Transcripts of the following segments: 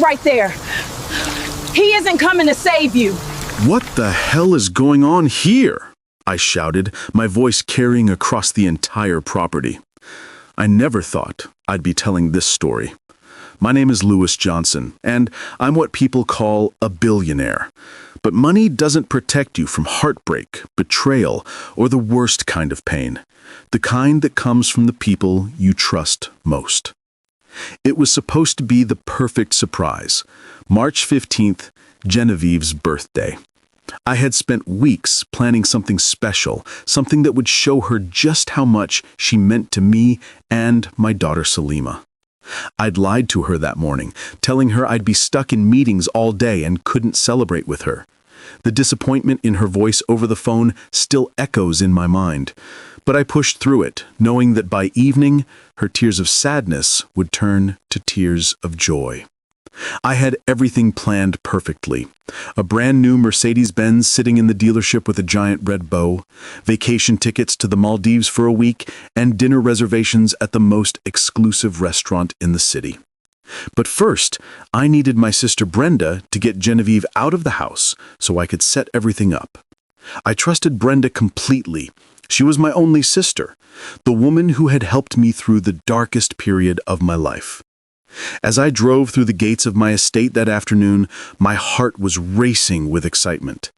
right there. He isn't coming to save you. What the hell is going on here? I shouted, my voice carrying across the entire property. I never thought I'd be telling this story. My name is Lewis Johnson, and I'm what people call a billionaire. But money doesn't protect you from heartbreak, betrayal, or the worst kind of pain. The kind that comes from the people you trust most. It was supposed to be the perfect surprise. March 15th, Genevieve's birthday. I had spent weeks planning something special, something that would show her just how much she meant to me and my daughter Salima. I'd lied to her that morning, telling her I'd be stuck in meetings all day and couldn't celebrate with her. The disappointment in her voice over the phone still echoes in my mind, but I pushed through it, knowing that by evening, her tears of sadness would turn to tears of joy. I had everything planned perfectly. A brand new Mercedes-Benz sitting in the dealership with a giant red bow, vacation tickets to the Maldives for a week, and dinner reservations at the most exclusive restaurant in the city. But first, I needed my sister Brenda to get Genevieve out of the house so I could set everything up. I trusted Brenda completely. She was my only sister, the woman who had helped me through the darkest period of my life. As I drove through the gates of my estate that afternoon, my heart was racing with excitement.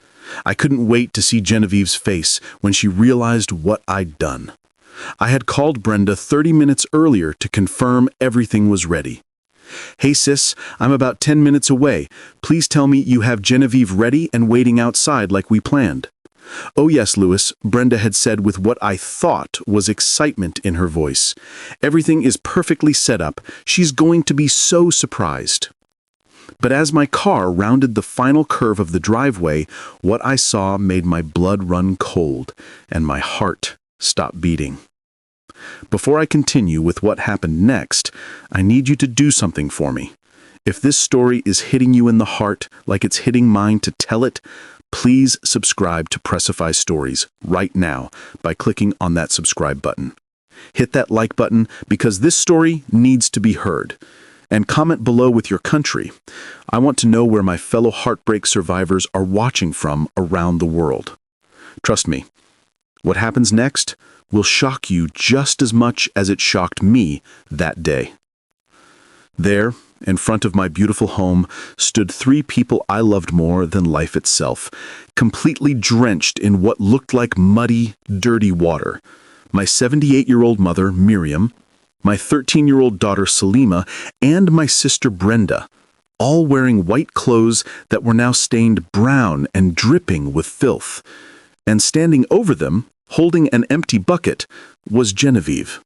I couldn't wait to see Genevieve's face when she realized what I'd done. I had called Brenda 30 minutes earlier to confirm everything was ready. "Hey sis, I'm about 10 minutes away. Please tell me you have Genevieve ready and waiting outside like we planned." "Oh yes, Lewis," Brenda had said with what I thought was excitement in her voice. "Everything is perfectly set up. She's going to be so surprised." But as my car rounded the final curve of the driveway, what I saw made my blood run cold and my heart stop beating. Before I continue with what happened next, I need you to do something for me. If this story is hitting you in the heart like it's hitting mine to tell it, please subscribe to Pressify Stories right now by clicking on that subscribe button. Hit that like button because this story needs to be heard. And comment below with your country. I want to know where my fellow heartbreak survivors are watching from around the world. Trust me, what happens next will shock you just as much as it shocked me that day. There, in front of my beautiful home, stood three people I loved more than life itself, completely drenched in what looked like muddy, dirty water. My 78-year-old mother, Miriam, my 13-year-old daughter, Salima, and my sister, Brenda, all wearing white clothes that were now stained brown and dripping with filth. And standing over them, holding an empty bucket, was Genevieve.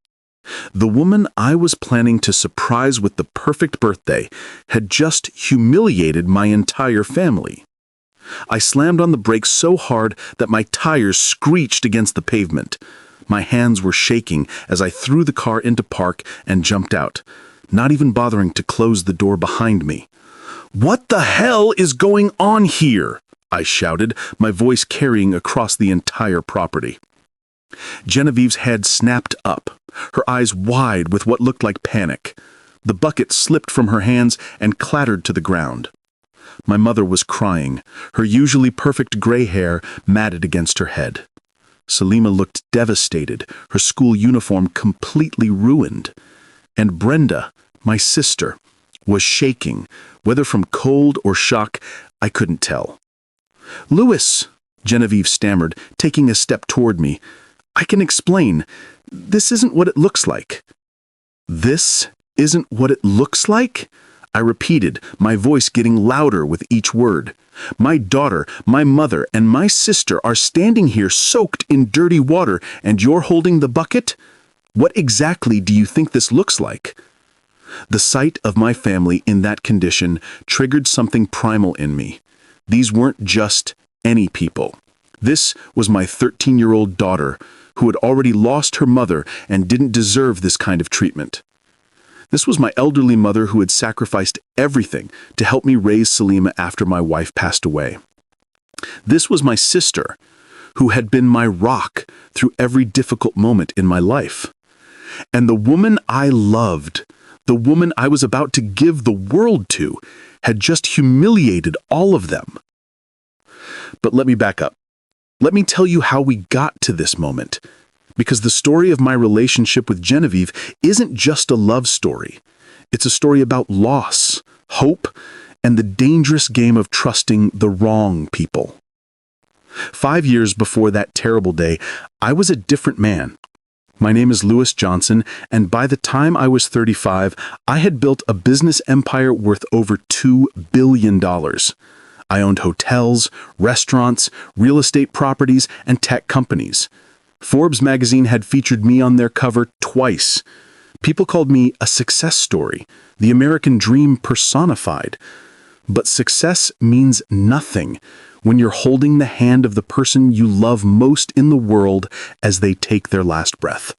The woman I was planning to surprise with the perfect birthday had just humiliated my entire family. I slammed on the brakes so hard that my tires screeched against the pavement. My hands were shaking as I threw the car into park and jumped out, not even bothering to close the door behind me. "What the hell is going on here?" I shouted, my voice carrying across the entire property. Genevieve's head snapped up, her eyes wide with what looked like panic. The bucket slipped from her hands and clattered to the ground. My mother was crying, her usually perfect gray hair matted against her head. Salima looked devastated, her school uniform completely ruined. And Brenda, my sister, was shaking, whether from cold or shock, I couldn't tell. "Lewis," Genevieve stammered, taking a step toward me. "I can explain. This isn't what it looks like." "This isn't what it looks like?" I repeated, my voice getting louder with each word. "My daughter, my mother, and my sister are standing here soaked in dirty water, and you're holding the bucket? What exactly do you think this looks like?" The sight of my family in that condition triggered something primal in me. These weren't just any people. This was my 13-year-old daughter, who had already lost her mother and didn't deserve this kind of treatment. This was my elderly mother who had sacrificed everything to help me raise Salima after my wife passed away. This was my sister, who had been my rock through every difficult moment in my life. And the woman I loved, The woman I was about to give the world to had just humiliated all of them. But let me back up. Let me tell you how we got to this moment. Because the story of my relationship with Genevieve isn't just a love story. It's a story about loss, hope, and the dangerous game of trusting the wrong people. 5 years before that terrible day, I was a different man. My name is Lewis Johnson, and by the time I was 35, I had built a business empire worth over $2 billion. I owned hotels, restaurants, real estate properties, and tech companies. Forbes magazine had featured me on their cover twice. People called me a success story, the American dream personified. But success means nothing when you're holding the hand of the person you love most in the world as they take their last breath.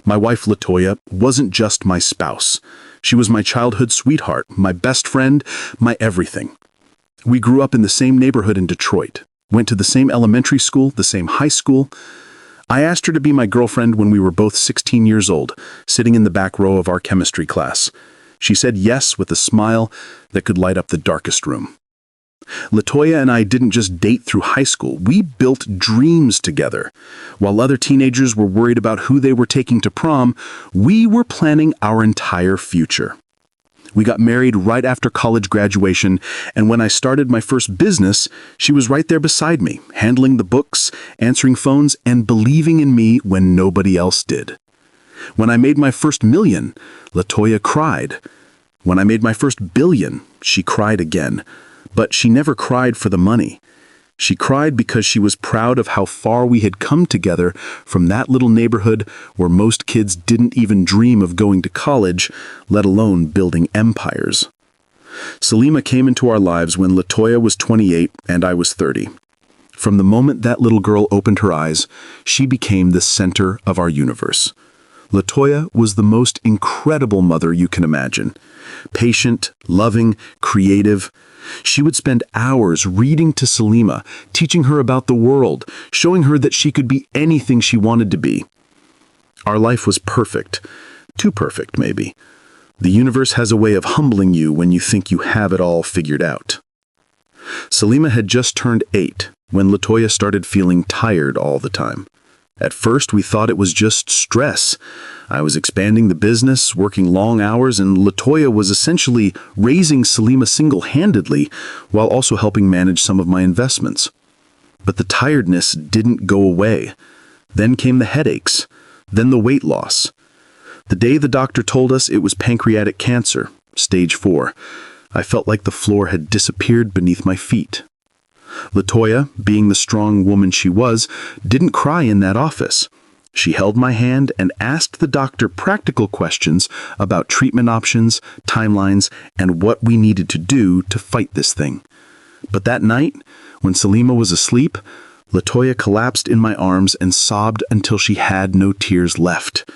My wife, Latoya, wasn't just my spouse. She was my childhood sweetheart, my best friend, my everything. We grew up in the same neighborhood in Detroit, went to the same elementary school, the same high school. I asked her to be my girlfriend when we were both 16 years old, sitting in the back row of our chemistry class. She said yes with a smile that could light up the darkest room. Latoya and I didn't just date through high school, we built dreams together. While other teenagers were worried about who they were taking to prom, we were planning our entire future. We got married right after college graduation, and when I started my first business, she was right there beside me, handling the books, answering phones, and believing in me when nobody else did. When I made my first million, Latoya cried. When I made my first billion, she cried again. But she never cried for the money. She cried because she was proud of how far we had come together from that little neighborhood where most kids didn't even dream of going to college, let alone building empires. Salima came into our lives when Latoya was 28 and I was 30. From the moment that little girl opened her eyes, she became the center of our universe. Latoya was the most incredible mother you can imagine. Patient, loving, creative. She would spend hours reading to Salima, teaching her about the world, showing her that she could be anything she wanted to be. Our life was perfect. Too perfect, maybe. The universe has a way of humbling you when you think you have it all figured out. Salima had just turned 8 when Latoya started feeling tired all the time. At first, we thought it was just stress. I was expanding the business, working long hours, and Latoya was essentially raising Salima single-handedly while also helping manage some of my investments. But the tiredness didn't go away. Then came the headaches, then the weight loss. The day the doctor told us it was pancreatic cancer, stage 4, I felt like the floor had disappeared beneath my feet. Latoya, being the strong woman she was, didn't cry in that office. She held my hand and asked the doctor practical questions about treatment options, timelines, and what we needed to do to fight this thing. But that night, when Salima was asleep, Latoya collapsed in my arms and sobbed until she had no tears left.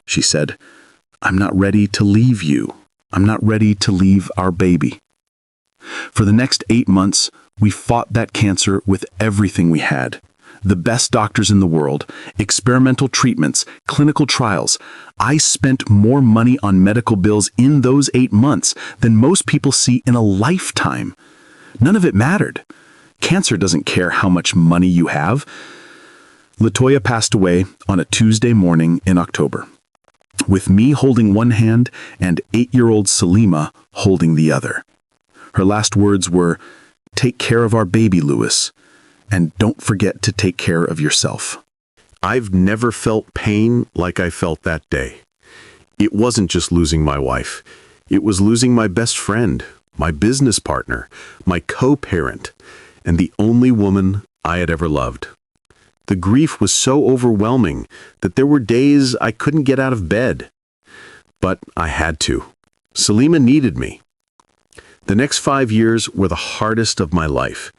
She said, "I'm not ready to leave you. I'm not ready to leave our baby." For the next 8 months, we fought that cancer with everything we had. The best doctors in the world, experimental treatments, clinical trials. I spent more money on medical bills in those 8 months than most people see in a lifetime. None of it mattered. Cancer doesn't care how much money you have. Latoya passed away on a Tuesday morning in October, with me holding one hand and 8-year-old Salima holding the other. Her last words were, "Take care of our baby, Lewis, and don't forget to take care of yourself." I've never felt pain like I felt that day. It wasn't just losing my wife. It was losing my best friend, my business partner, my co-parent, and the only woman I had ever loved. The grief was so overwhelming that there were days I couldn't get out of bed. But I had to. Salima needed me. The next 5 years were the hardest of my life.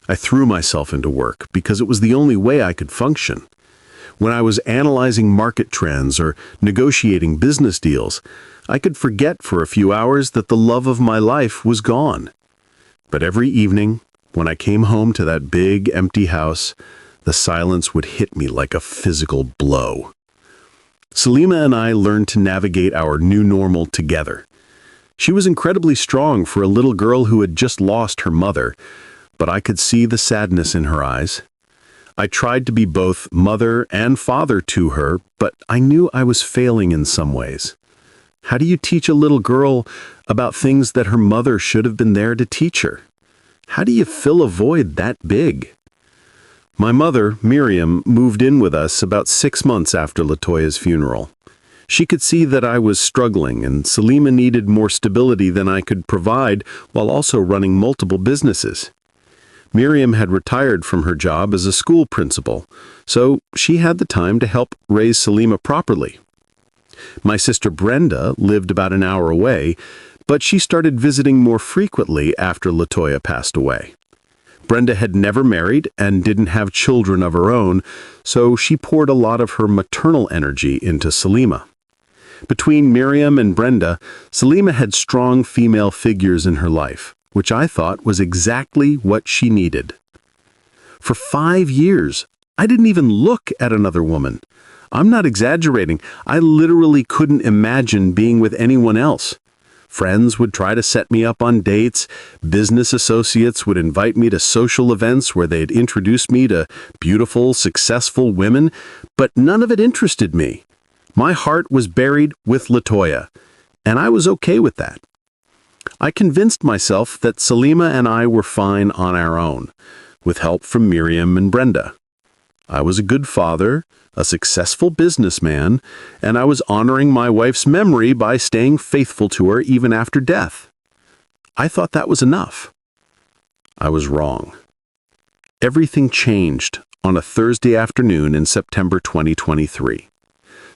I threw myself into work because it was the only way I could function. When I was analyzing market trends or negotiating business deals, I could forget for a few hours that the love of my life was gone. But every evening, when I came home to that big, empty house, the silence would hit me like a physical blow. Salima and I learned to navigate our new normal together. She was incredibly strong for a little girl who had just lost her mother, but I could see the sadness in her eyes. I tried to be both mother and father to her, but I knew I was failing in some ways. How do you teach a little girl about things that her mother should have been there to teach her? How do you fill a void that big? My mother, Miriam, moved in with us about 6 months after Latoya's funeral. She could see that I was struggling, and Salima needed more stability than I could provide while also running multiple businesses. Miriam had retired from her job as a school principal, so she had the time to help raise Salima properly. My sister Brenda lived about an hour away, but she started visiting more frequently after Latoya passed away. Brenda had never married and didn't have children of her own, so she poured a lot of her maternal energy into Salima. Between Miriam and Brenda, Salima had strong female figures in her life, which I thought was exactly what she needed. For 5 years, I didn't even look at another woman. I'm not exaggerating. I literally couldn't imagine being with anyone else. Friends would try to set me up on dates. Business associates would invite me to social events where they'd introduce me to beautiful, successful women, but none of it interested me. My heart was buried with Latoya, and I was okay with that. I convinced myself that Salima and I were fine on our own, with help from Miriam and Brenda. I was a good father, a successful businessman, and I was honoring my wife's memory by staying faithful to her even after death. I thought that was enough. I was wrong. Everything changed on a Thursday afternoon in September 2023.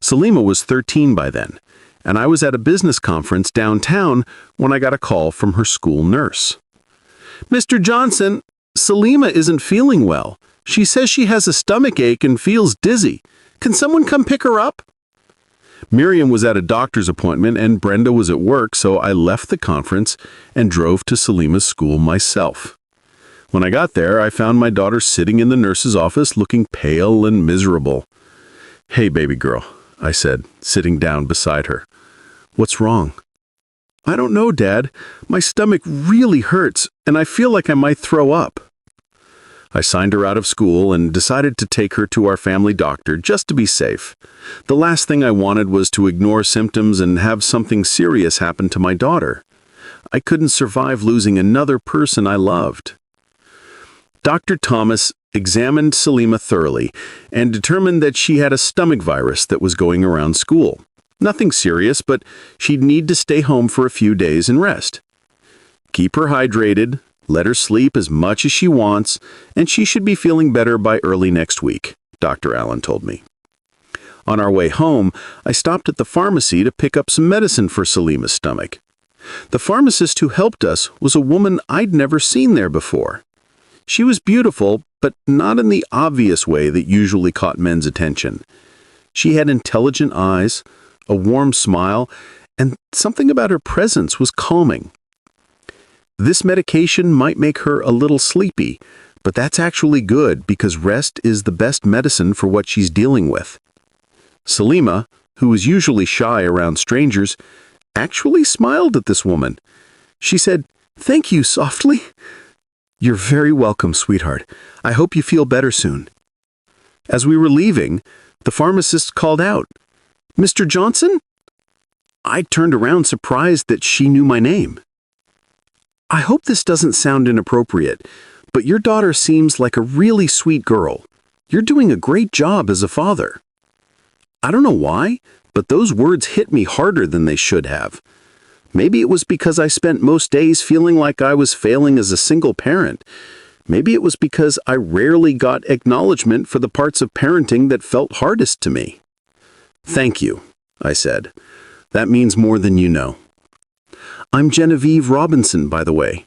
Salima was 13 by then, and I was at a business conference downtown when I got a call from her school nurse. "Mr. Johnson, Salima isn't feeling well. She says she has a stomach ache and feels dizzy. Can someone come pick her up?" Miriam was at a doctor's appointment and Brenda was at work, so I left the conference and drove to Salima's school myself. When I got there, I found my daughter sitting in the nurse's office looking pale and miserable. "Hey, baby girl," I said, sitting down beside her. "What's wrong?" "I don't know, Dad. My stomach really hurts and I feel like I might throw up." I signed her out of school and decided to take her to our family doctor just to be safe. The last thing I wanted was to ignore symptoms and have something serious happen to my daughter. I couldn't survive losing another person I loved. Dr. Thomas examined Salima thoroughly and determined that she had a stomach virus that was going around school. Nothing serious, but she'd need to stay home for a few days and rest. "Keep her hydrated, let her sleep as much as she wants, and she should be feeling better by early next week," Dr. Allen told me. On our way home, I stopped at the pharmacy to pick up some medicine for Salima's stomach. The pharmacist who helped us was a woman I'd never seen there before. She was beautiful, but not in the obvious way that usually caught men's attention. She had intelligent eyes, a warm smile, and something about her presence was calming. "This medication might make her a little sleepy, but that's actually good because rest is the best medicine for what she's dealing with." Salima, who was usually shy around strangers, actually smiled at this woman. She said, "Thank you," softly. "You're very welcome, sweetheart. I hope you feel better soon." As we were leaving, the pharmacist called out, "Mr. Johnson?" I turned around surprised that she knew my name. "I hope this doesn't sound inappropriate, but your daughter seems like a really sweet girl. You're doing a great job as a father." I don't know why, but those words hit me harder than they should have. Maybe it was because I spent most days feeling like I was failing as a single parent. Maybe it was because I rarely got acknowledgement for the parts of parenting that felt hardest to me. "Thank you," I said. "That means more than you know." "I'm Genevieve Robinson, by the way."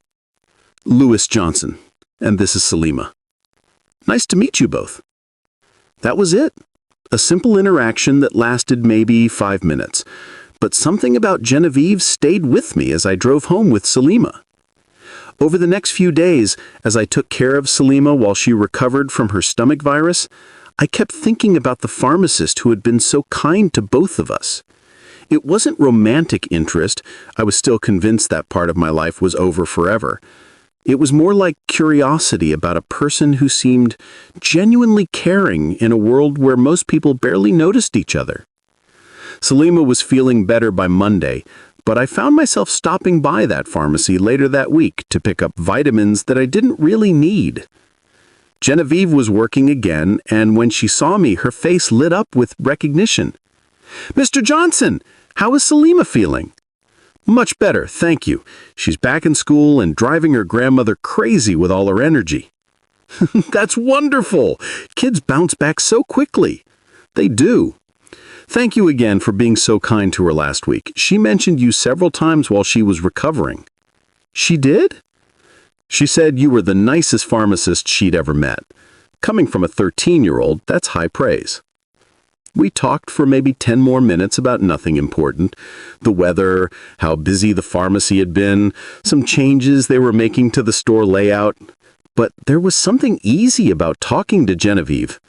"Louis Johnson, and this is Salima." "Nice to meet you both." That was it. A simple interaction that lasted maybe 5 minutes. But something about Genevieve stayed with me as I drove home with Salima. Over the next few days, as I took care of Salima while she recovered from her stomach virus, I kept thinking about the pharmacist who had been so kind to both of us. It wasn't romantic interest. I was still convinced that part of my life was over forever. It was more like curiosity about a person who seemed genuinely caring in a world where most people barely noticed each other. Salima was feeling better by Monday, but I found myself stopping by that pharmacy later that week to pick up vitamins that I didn't really need. Genevieve was working again, and when she saw me, her face lit up with recognition. "Mr. Johnson, how is Salima feeling?" "Much better, thank you. She's back in school and driving her grandmother crazy with all her energy." "That's wonderful! Kids bounce back so quickly." "They do. Thank you again for being so kind to her last week. She mentioned you several times while she was recovering." "She did?" "She said you were the nicest pharmacist she'd ever met. Coming from a 13-year-old, that's high praise." We talked for maybe 10 more minutes about nothing important. The weather, how busy the pharmacy had been, some changes they were making to the store layout. But there was something easy about talking to Genevieve.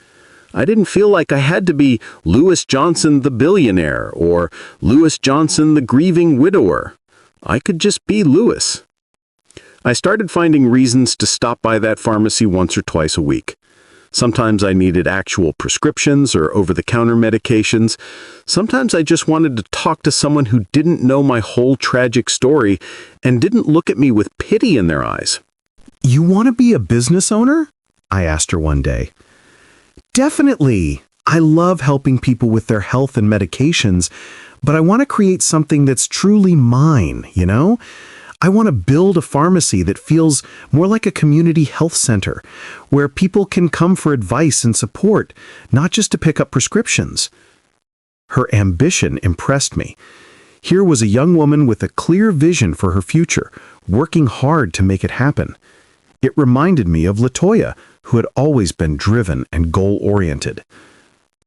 I didn't feel like I had to be Louis Johnson the billionaire or Louis Johnson the grieving widower. I could just be Louis. I started finding reasons to stop by that pharmacy once or twice a week. Sometimes I needed actual prescriptions or over-the-counter medications. Sometimes I just wanted to talk to someone who didn't know my whole tragic story and didn't look at me with pity in their eyes. "You want to be a business owner?" I asked her one day. "Definitely. I love helping people with their health and medications, but I want to create something that's truly mine, you know? I want to build a pharmacy that feels more like a community health center, where people can come for advice and support, not just to pick up prescriptions." Her ambition impressed me. Here was a young woman with a clear vision for her future, working hard to make it happen. It reminded me of LaToya, who had always been driven and goal-oriented.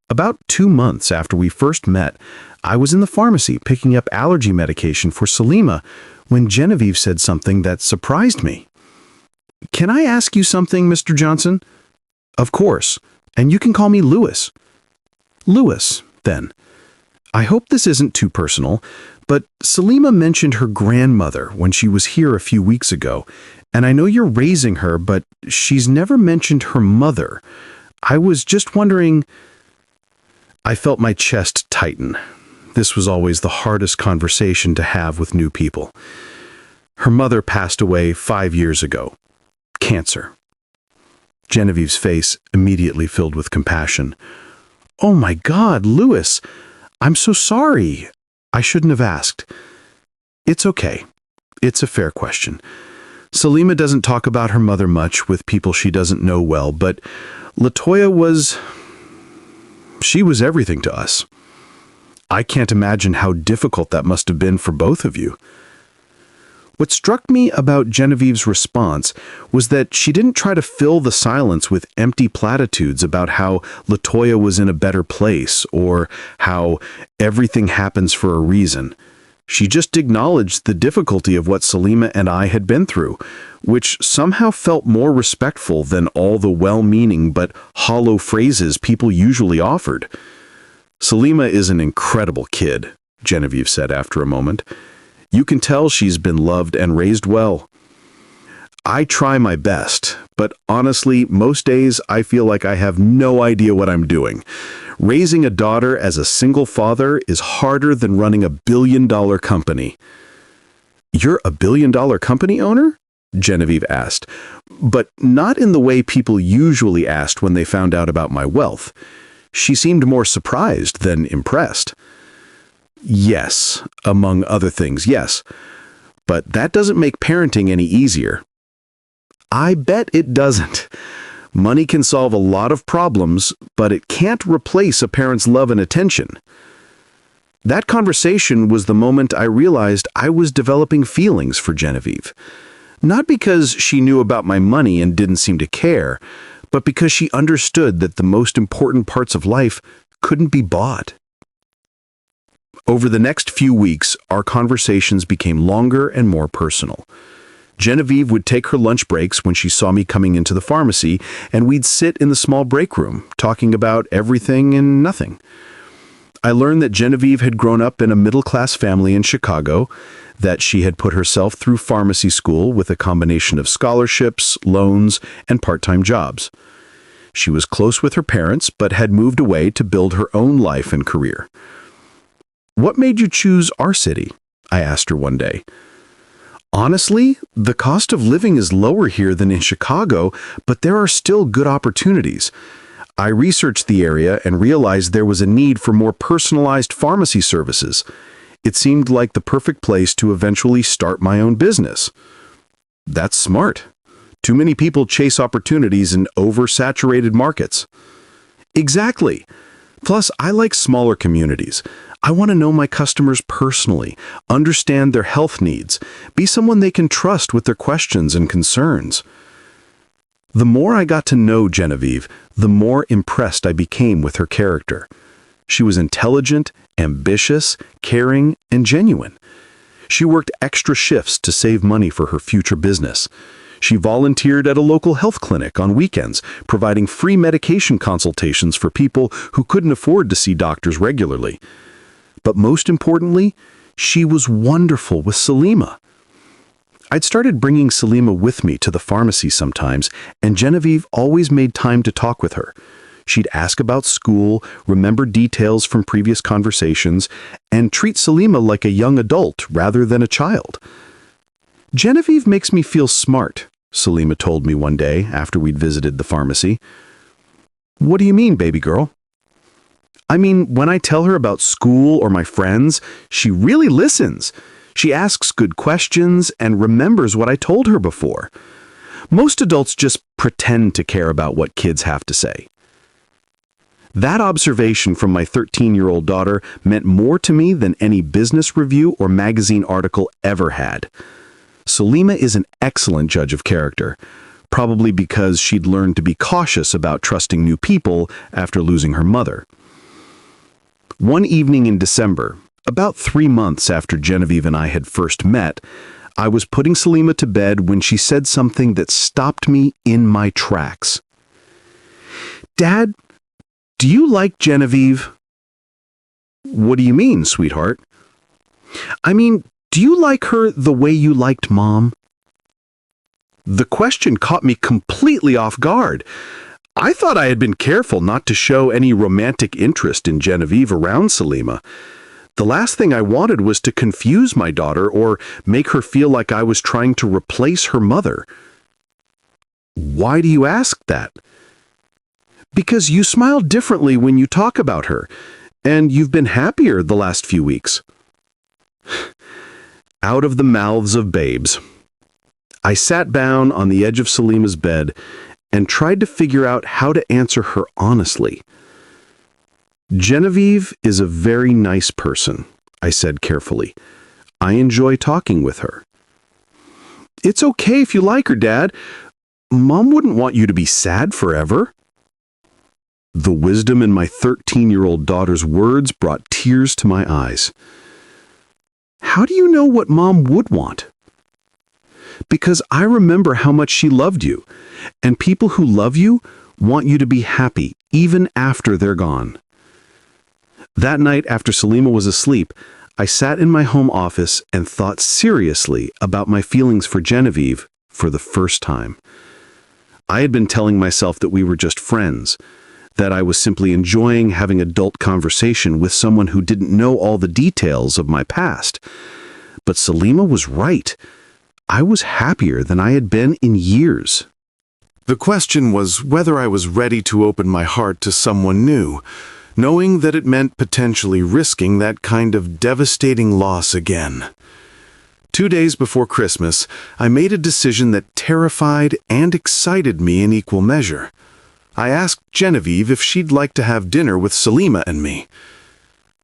About 2 months after we first met, I was in the pharmacy picking up allergy medication for Salima when Genevieve said something that surprised me. "Can I ask you something, Mr. Johnson?" "Of course, and you can call me Louis." "Louis, then. I hope this isn't too personal, but Salima mentioned her grandmother when she was here a few weeks ago, and I know you're raising her, but she's never mentioned her mother. I was just wondering—" I felt my chest tighten. This was always the hardest conversation to have with new people. Her mother passed away 5 years ago. Cancer. Genevieve's face immediately filled with compassion. "Oh my God, Louis! I'm so sorry. I shouldn't have asked." "It's okay. It's a fair question. Salima doesn't talk about her mother much with people she doesn't know well, but LaToya she was everything to us. I can't imagine how difficult that must have been for both of you." What struck me about Genevieve's response was that she didn't try to fill the silence with empty platitudes about how LaToya was in a better place or how everything happens for a reason. She just acknowledged the difficulty of what Salima and I had been through, which somehow felt more respectful than all the well-meaning but hollow phrases people usually offered. "Salima is an incredible kid," Genevieve said after a moment. "You can tell she's been loved and raised well. I try my best, but honestly, most days I feel like I have no idea what I'm doing. Raising a daughter as a single father is harder than running a billion-dollar company." "You're a billion-dollar company owner?" Genevieve asked, but not in the way people usually asked when they found out about my wealth. She seemed more surprised than impressed. "Yes, among other things, yes. But that doesn't make parenting any easier." "I bet it doesn't. Money can solve a lot of problems, but it can't replace a parent's love and attention." That conversation was the moment I realized I was developing feelings for Genevieve. Not because she knew about my money and didn't seem to care, but because she understood that the most important parts of life couldn't be bought. Over the next few weeks, our conversations became longer and more personal. Genevieve would take her lunch breaks when she saw me coming into the pharmacy, and we'd sit in the small break room, talking about everything and nothing. I learned that Genevieve had grown up in a middle-class family in Chicago, that she had put herself through pharmacy school with a combination of scholarships, loans, and part-time jobs. She was close with her parents, but had moved away to build her own life and career. "What made you choose our city?" I asked her one day. "Honestly, the cost of living is lower here than in Chicago, but there are still good opportunities. I researched the area and realized there was a need for more personalized pharmacy services. It seemed like the perfect place to eventually start my own business." "That's smart. Too many people chase opportunities in oversaturated markets." "Exactly. Plus, I like smaller communities. I want to know my customers personally, understand their health needs, be someone they can trust with their questions and concerns." The more I got to know Genevieve, the more impressed I became with her character. She was intelligent, ambitious, caring, and genuine. She worked extra shifts to save money for her future business. She volunteered at a local health clinic on weekends, providing free medication consultations for people who couldn't afford to see doctors regularly. But most importantly, she was wonderful with Salima. I'd started bringing Salima with me to the pharmacy sometimes, and Genevieve always made time to talk with her. She'd ask about school, remember details from previous conversations, and treat Salima like a young adult rather than a child. "Genevieve makes me feel smart," Salima told me one day after we'd visited the pharmacy. "What do you mean, baby girl?" "I mean, when I tell her about school or my friends, she really listens. She asks good questions and remembers what I told her before. Most adults just pretend to care about what kids have to say." That observation from my 13-year-old daughter meant more to me than any business review or magazine article ever had. Salima is an excellent judge of character, probably because she'd learned to be cautious about trusting new people after losing her mother. One evening in December, about 3 months after Genevieve and I had first met, I was putting Salima to bed when she said something that stopped me in my tracks. "Dad, do you like Genevieve?" "What do you mean, sweetheart?" "I mean, do you like her the way you liked Mom?" The question caught me completely off guard. I thought I had been careful not to show any romantic interest in Genevieve around Salima. The last thing I wanted was to confuse my daughter or make her feel like I was trying to replace her mother. "Why do you ask that?" "Because you smile differently when you talk about her, and you've been happier the last few weeks." Out of the mouths of babes. I sat down on the edge of Salima's bed and tried to figure out how to answer her honestly. "Genevieve is a very nice person," I said carefully. "I enjoy talking with her." "It's okay if you like her, Dad. Mom wouldn't want you to be sad forever." The wisdom in my 13-year-old daughter's words brought tears to my eyes. "How do you know what Mom would want?" "Because I remember how much she loved you, and people who love you want you to be happy even after they're gone." That night, after Salima was asleep, I sat in my home office and thought seriously about my feelings for Genevieve for the first time. I had been telling myself that we were just friends, that I was simply enjoying having adult conversation with someone who didn't know all the details of my past. But Salima was right. I was happier than I had been in years. The question was whether I was ready to open my heart to someone new, knowing that it meant potentially risking that kind of devastating loss again. 2 days before Christmas, I made a decision that terrified and excited me in equal measure. I asked Genevieve if she'd like to have dinner with Salima and me.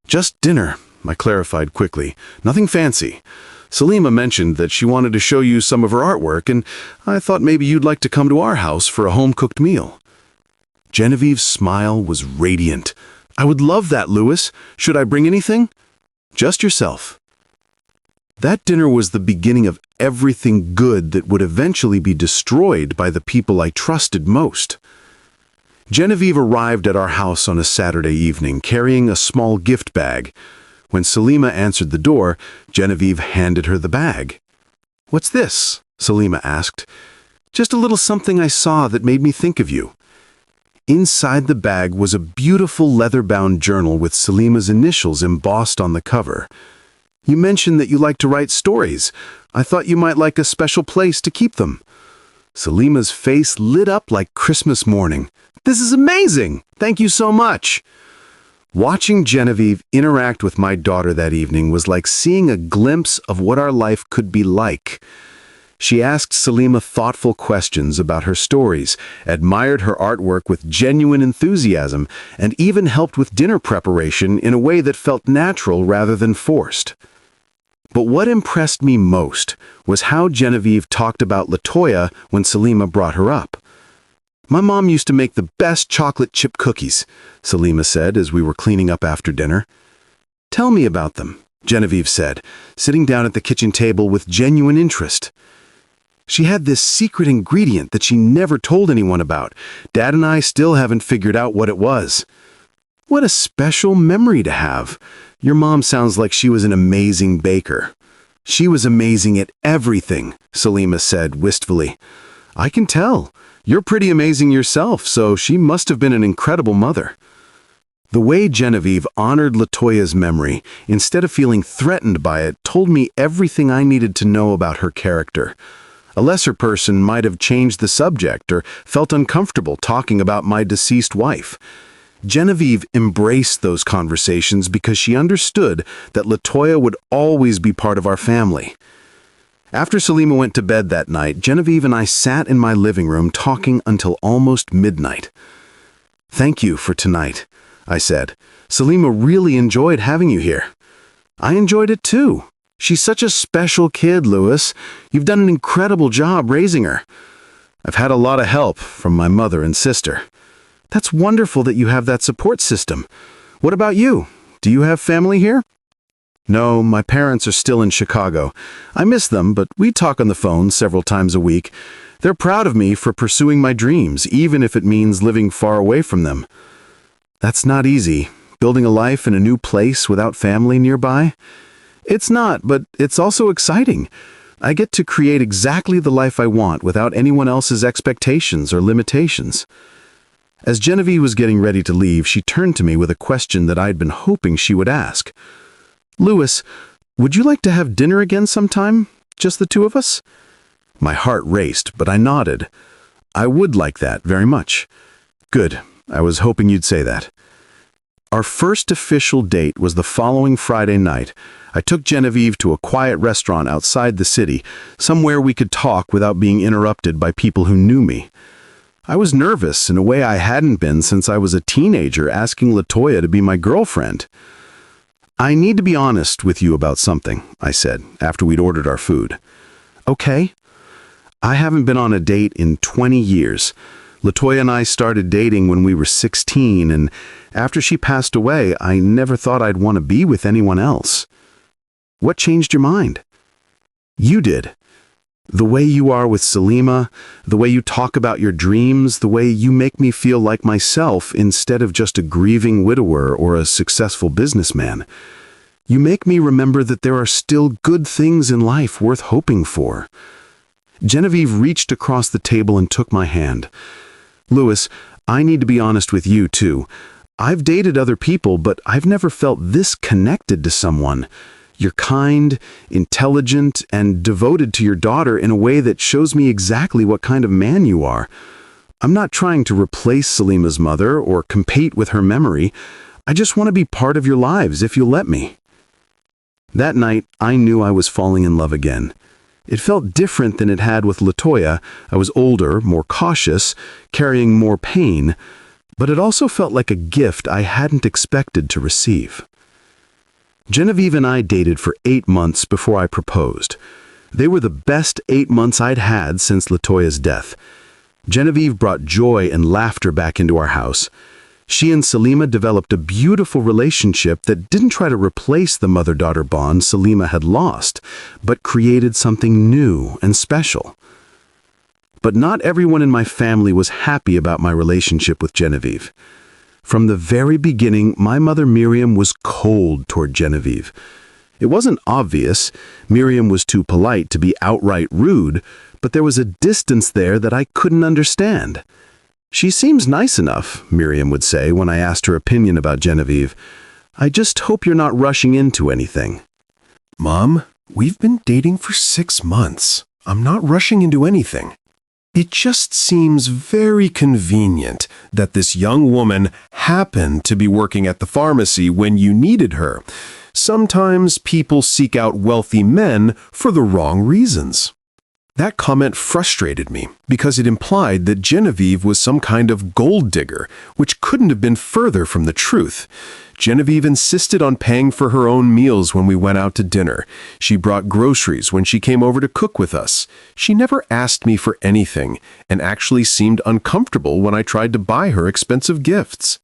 "Just dinner," I clarified quickly. "Nothing fancy. Salima mentioned that she wanted to show you some of her artwork, and I thought maybe you'd like to come to our house for a home-cooked meal." Genevieve's smile was radiant. "I would love that, Louis. Should I bring anything?" "Just yourself." That dinner was the beginning of everything good that would eventually be destroyed by the people I trusted most. Genevieve arrived at our house on a Saturday evening, carrying a small gift bag. When Salima answered the door, Genevieve handed her the bag. "What's this?" Salima asked. "Just a little something I saw that made me think of you." Inside the bag was a beautiful leather-bound journal with Salima's initials embossed on the cover. "You mentioned that you like to write stories. I thought you might like a special place to keep them." Salima's face lit up like Christmas morning. "This is amazing! Thank you so much!" Watching Genevieve interact with my daughter that evening was like seeing a glimpse of what our life could be like. She asked Salima thoughtful questions about her stories, admired her artwork with genuine enthusiasm, and even helped with dinner preparation in a way that felt natural rather than forced. But what impressed me most was how Genevieve talked about LaToya when Salima brought her up. "My mom used to make the best chocolate chip cookies," Salima said as we were cleaning up after dinner. "Tell me about them," Genevieve said, sitting down at the kitchen table with genuine interest. "She had this secret ingredient that she never told anyone about. Dad and I still haven't figured out what it was." "What a special memory to have. Your mom sounds like she was an amazing baker." "She was amazing at everything," Salima said wistfully. "I can tell. You're pretty amazing yourself, so she must have been an incredible mother." The way Genevieve honored LaToya's memory, instead of feeling threatened by it, told me everything I needed to know about her character. A lesser person might have changed the subject or felt uncomfortable talking about my deceased wife. Genevieve embraced those conversations because she understood that LaToya would always be part of our family. After Salima went to bed that night, Genevieve and I sat in my living room talking until almost midnight. "Thank you for tonight," I said. "Salima really enjoyed having you here." "I enjoyed it too. She's such a special kid, Louis. You've done an incredible job raising her." "I've had a lot of help from my mother and sister." "That's wonderful that you have that support system. What about you? Do you have family here?" "No, my parents are still in Chicago. I miss them, but we talk on the phone several times a week. They're proud of me for pursuing my dreams, even if it means living far away from them." "That's not easy, building a life in a new place without family nearby." "It's not, but it's also exciting. I get to create exactly the life I want without anyone else's expectations or limitations." As Genevieve was getting ready to leave, she turned to me with a question that I'd been hoping she would ask. "Louis, would you like to have dinner again sometime? Just the two of us?" My heart raced, but I nodded. "I would like that very much." "Good. I was hoping you'd say that." Our first official date was the following Friday night. I took Genevieve to a quiet restaurant outside the city, somewhere we could talk without being interrupted by people who knew me. I was nervous in a way I hadn't been since I was a teenager asking LaToya to be my girlfriend. "I need to be honest with you about something," I said, after we'd ordered our food. "Okay." "I haven't been on a date in 20 years. LaToya and I started dating when we were 16, and after she passed away, I never thought I'd want to be with anyone else." "What changed your mind?" "You did. The way you are with Salima, the way you talk about your dreams, the way you make me feel like myself instead of just a grieving widower or a successful businessman. You make me remember that there are still good things in life worth hoping for." Genevieve reached across the table and took my hand. "Louis, I need to be honest with you too. I've dated other people, but I've never felt this connected to someone. You're kind, intelligent, and devoted to your daughter in a way that shows me exactly what kind of man you are. I'm not trying to replace Salima's mother or compete with her memory. I just want to be part of your lives if you'll let me." That night, I knew I was falling in love again. It felt different than it had with LaToya. I was older, more cautious, carrying more pain, but it also felt like a gift I hadn't expected to receive. Genevieve and I dated for 8 months before I proposed. They were the best 8 months I'd had since LaToya's death. Genevieve brought joy and laughter back into our house. She and Salima developed a beautiful relationship that didn't try to replace the mother-daughter bond Salima had lost, but created something new and special. But not everyone in my family was happy about my relationship with Genevieve. From the very beginning, my mother Miriam was cold toward Genevieve. It wasn't obvious. Miriam was too polite to be outright rude, but there was a distance there that I couldn't understand. "She seems nice enough," Miriam would say when I asked her opinion about Genevieve. "I just hope you're not rushing into anything." Mom, we've been dating for 6 months. I'm not rushing into anything. It just seems very convenient that this young woman happened to be working at the pharmacy when you needed her. Sometimes people seek out wealthy men for the wrong reasons. That comment frustrated me because it implied that Genevieve was some kind of gold digger, which couldn't have been further from the truth. Genevieve insisted on paying for her own meals when we went out to dinner. She brought groceries when she came over to cook with us. She never asked me for anything and actually seemed uncomfortable when I tried to buy her expensive gifts.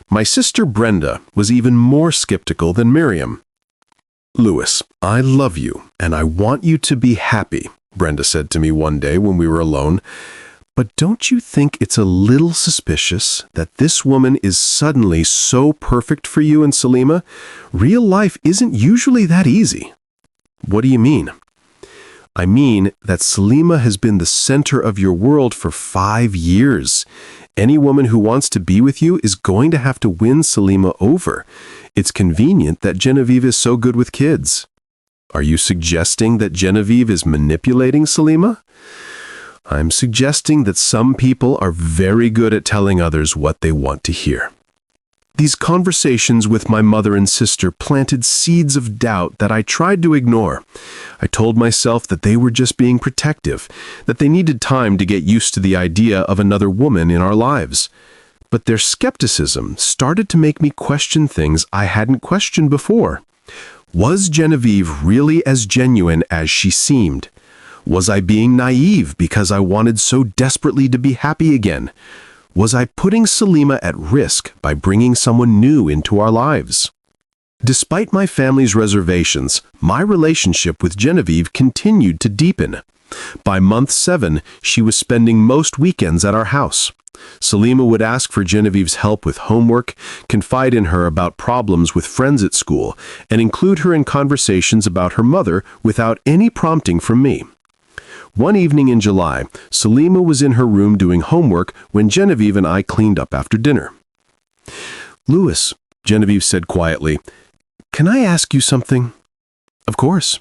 My sister Brenda was even more skeptical than Miriam. "Louis, I love you and I want you to be happy," Brenda said to me one day when we were alone. "But don't you think it's a little suspicious that this woman is suddenly so perfect for you and Salima? Real life isn't usually that easy." "What do you mean?" "I mean that Salima has been the center of your world for 5 years. Any woman who wants to be with you is going to have to win Salima over. It's convenient that Genevieve is so good with kids." "Are you suggesting that Genevieve is manipulating Salima?" "I'm suggesting that some people are very good at telling others what they want to hear." These conversations with my mother and sister planted seeds of doubt that I tried to ignore. I told myself that they were just being protective, that they needed time to get used to the idea of another woman in our lives. But their skepticism started to make me question things I hadn't questioned before. Was Genevieve really as genuine as she seemed? Was I being naive because I wanted so desperately to be happy again? Was I putting Salima at risk by bringing someone new into our lives? Despite my family's reservations, my relationship with Genevieve continued to deepen. By month 7, she was spending most weekends at our house. Salima would ask for Genevieve's help with homework, confide in her about problems with friends at school, and include her in conversations about her mother without any prompting from me. One evening in July, Salima was in her room doing homework when Genevieve and I cleaned up after dinner. "Louis," Genevieve said quietly, "can I ask you something?" "Of course."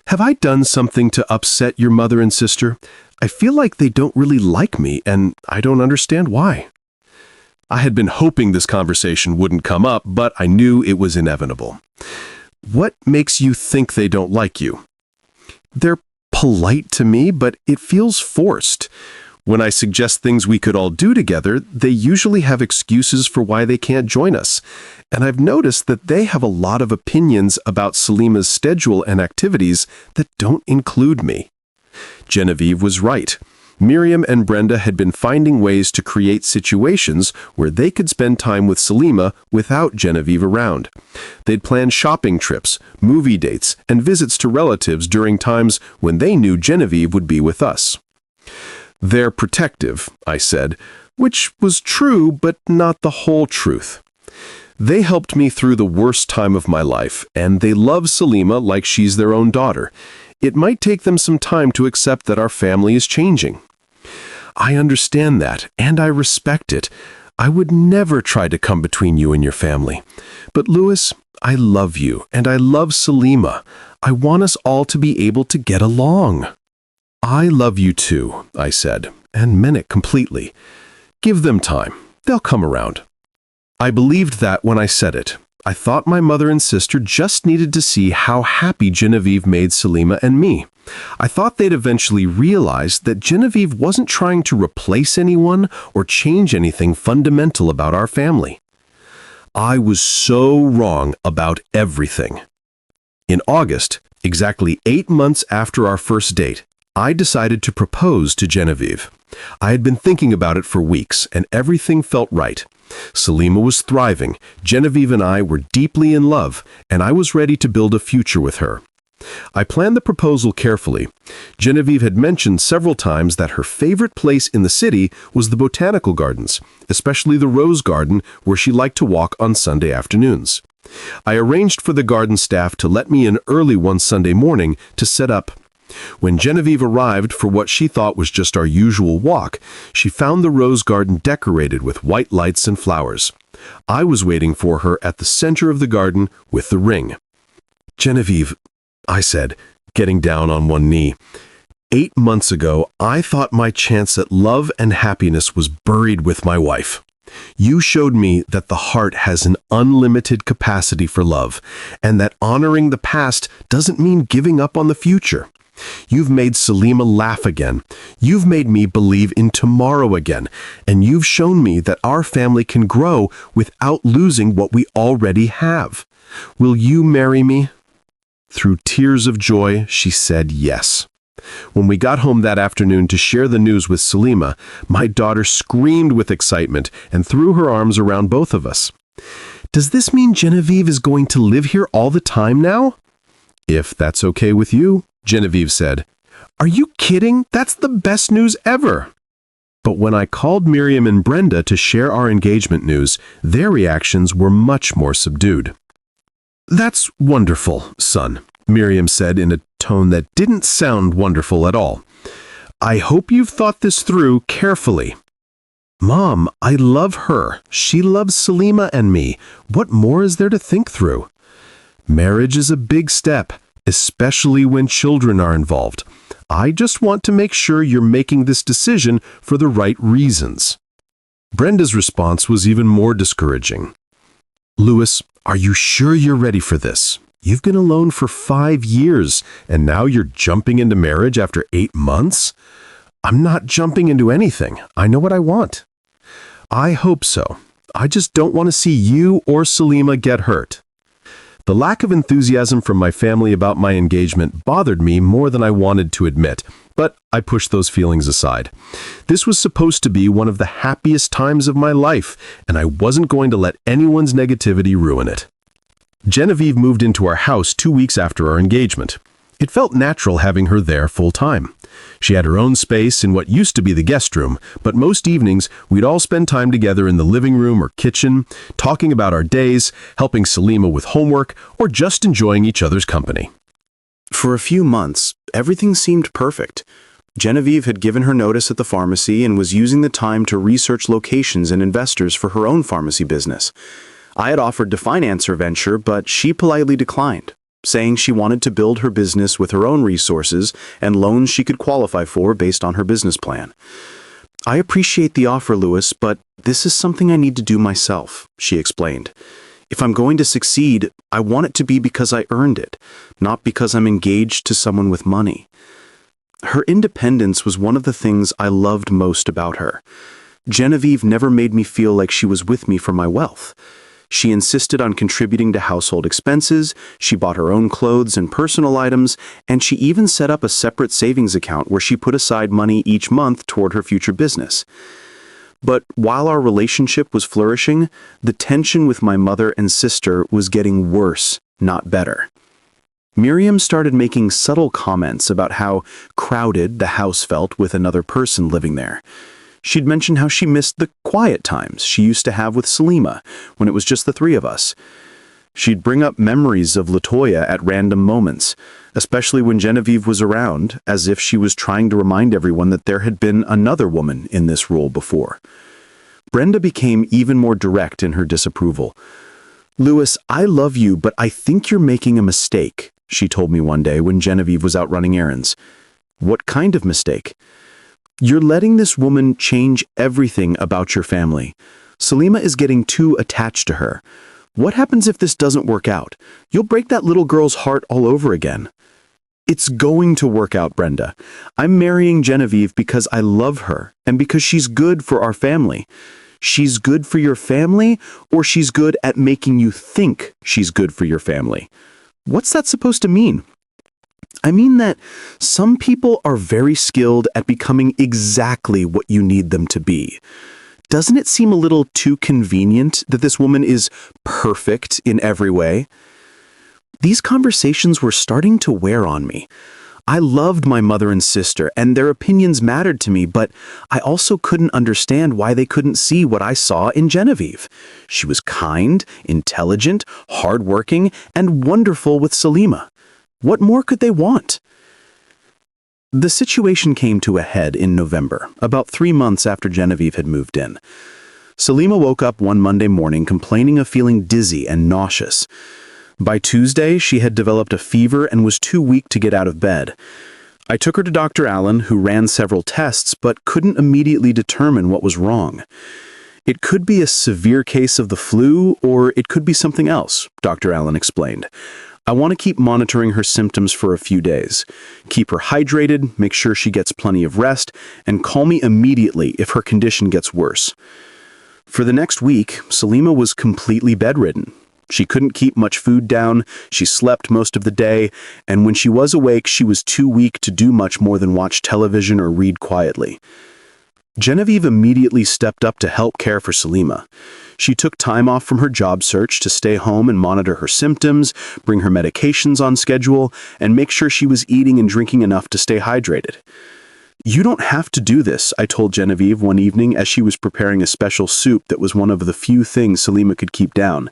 "Have I done something to upset your mother and sister? I feel like they don't really like me, and I don't understand why." I had been hoping this conversation wouldn't come up, but I knew it was inevitable. "What makes you think they don't like you?" "They're polite to me, but it feels forced. When I suggest things we could all do together, they usually have excuses for why they can't join us. And I've noticed that they have a lot of opinions about Salima's schedule and activities that don't include me." Genevieve was right. Miriam and Brenda had been finding ways to create situations where they could spend time with Salima without Genevieve around. They'd planned shopping trips, movie dates, and visits to relatives during times when they knew Genevieve would be with us. "They're protective," I said, which was true, but not the whole truth. "They helped me through the worst time of my life, and they love Salima like she's their own daughter. It might take them some time to accept that our family is changing." "I understand that, and I respect it. I would never try to come between you and your family. But Louis, I love you, and I love Salima. I want us all to be able to get along." "I love you too," I said, and meant it completely. "Give them time. They'll come around." I believed that when I said it. I thought my mother and sister just needed to see how happy Genevieve made Salima and me. I thought they'd eventually realize that Genevieve wasn't trying to replace anyone or change anything fundamental about our family. I was so wrong about everything. In August, exactly 8 months after our first date, I decided to propose to Genevieve. I had been thinking about it for weeks, and everything felt right. Selima was thriving, Genevieve and I were deeply in love, and I was ready to build a future with her. I planned the proposal carefully. Genevieve had mentioned several times that her favorite place in the city was the botanical gardens, especially the rose garden where she liked to walk on Sunday afternoons. I arranged for the garden staff to let me in early one Sunday morning to set up. When Genevieve arrived for what she thought was just our usual walk, she found the rose garden decorated with white lights and flowers. I was waiting for her at the center of the garden with the ring. "Genevieve," I said, getting down on one knee, "8 months ago, I thought my chance at love and happiness was buried with my wife. You showed me that the heart has an unlimited capacity for love, and that honoring the past doesn't mean giving up on the future. You've made Selima laugh again. You've made me believe in tomorrow again, and you've shown me that our family can grow without losing what we already have. Will you marry me?" Through tears of joy, she said yes. When we got home that afternoon to share the news with Selima, my daughter screamed with excitement and threw her arms around both of us. "Does this mean Genevieve is going to live here all the time now?" "If that's okay with you," Genevieve said. "Are you kidding? That's the best news ever." But when I called Miriam and Brenda to share our engagement news, their reactions were much more subdued. "That's wonderful, son," Miriam said in a tone that didn't sound wonderful at all. "I hope you've thought this through carefully." "Mom, I love her. She loves Selima and me. What more is there to think through?" "Marriage is a big step, especially when children are involved. I just want to make sure you're making this decision for the right reasons." Brenda's response was even more discouraging. "Louis, are you sure you're ready for this? You've been alone for 5 years, and now you're jumping into marriage after 8 months? I'm not jumping into anything. I know what I want." "I hope so. I just don't want to see you or Selima get hurt." The lack of enthusiasm from my family about my engagement bothered me more than I wanted to admit, but I pushed those feelings aside. This was supposed to be one of the happiest times of my life, and I wasn't going to let anyone's negativity ruin it. Genevieve moved into our house 2 weeks after our engagement. It felt natural having her there full-time. She had her own space in what used to be the guest room, but most evenings we'd all spend time together in the living room or kitchen, talking about our days, helping Selima with homework, or just enjoying each other's company. For a few months, everything seemed perfect. Genevieve had given her notice at the pharmacy and was using the time to research locations and investors for her own pharmacy business. I had offered to finance her venture, but she politely declined, saying she wanted to build her business with her own resources and loans she could qualify for based on her business plan. "I appreciate the offer, Louis, but this is something I need to do myself," she explained. "If I'm going to succeed, I want it to be because I earned it, not because I'm engaged to someone with money." Her independence was one of the things I loved most about her. Genevieve never made me feel like she was with me for my wealth. She insisted on contributing to household expenses, she bought her own clothes and personal items, and she even set up a separate savings account where she put aside money each month toward her future business. But while our relationship was flourishing, the tension with my mother and sister was getting worse, not better. Miriam started making subtle comments about how crowded the house felt with another person living there. She'd mentioned how she missed the quiet times she used to have with Selima when it was just the three of us. She'd bring up memories of LaToya at random moments, especially when Genevieve was around, as if she was trying to remind everyone that there had been another woman in this role before. Brenda became even more direct in her disapproval. "Louis, I love you, but I think you're making a mistake," she told me one day when Genevieve was out running errands. "What kind of mistake?" "You're letting this woman change everything about your family. Selima is getting too attached to her. What happens if this doesn't work out? You'll break that little girl's heart all over again." "It's going to work out, Brenda. I'm marrying Genevieve because I love her and because she's good for our family. She's good for your family, or she's good at making you think she's good for your family. What's that supposed to mean?" "I mean that some people are very skilled at becoming exactly what you need them to be. Doesn't it seem a little too convenient that this woman is perfect in every way? These conversations were starting to wear on me. I loved my mother and sister, and their opinions mattered to me, but I also couldn't understand why they couldn't see what I saw in Genevieve. She was kind, intelligent, hardworking, and wonderful with Salima. What more could they want? The situation came to a head in November, about 3 months after Genevieve had moved in. Salima woke up one Monday morning complaining of feeling dizzy and nauseous. By Tuesday, she had developed a fever and was too weak to get out of bed. I took her to Dr. Allen, who ran several tests but couldn't immediately determine what was wrong. It could be a severe case of the flu, or it could be something else, Dr. Allen explained. I want to keep monitoring her symptoms for a few days. Keep her hydrated, make sure she gets plenty of rest, and call me immediately if her condition gets worse. For the next week, Salima was completely bedridden. She couldn't keep much food down, she slept most of the day, and when she was awake, she was too weak to do much more than watch television or read quietly. Genevieve immediately stepped up to help care for Salima. She took time off from her job search to stay home and monitor her symptoms, bring her medications on schedule, and make sure she was eating and drinking enough to stay hydrated. "You don't have to do this," I told Genevieve one evening as she was preparing a special soup that was one of the few things Salima could keep down.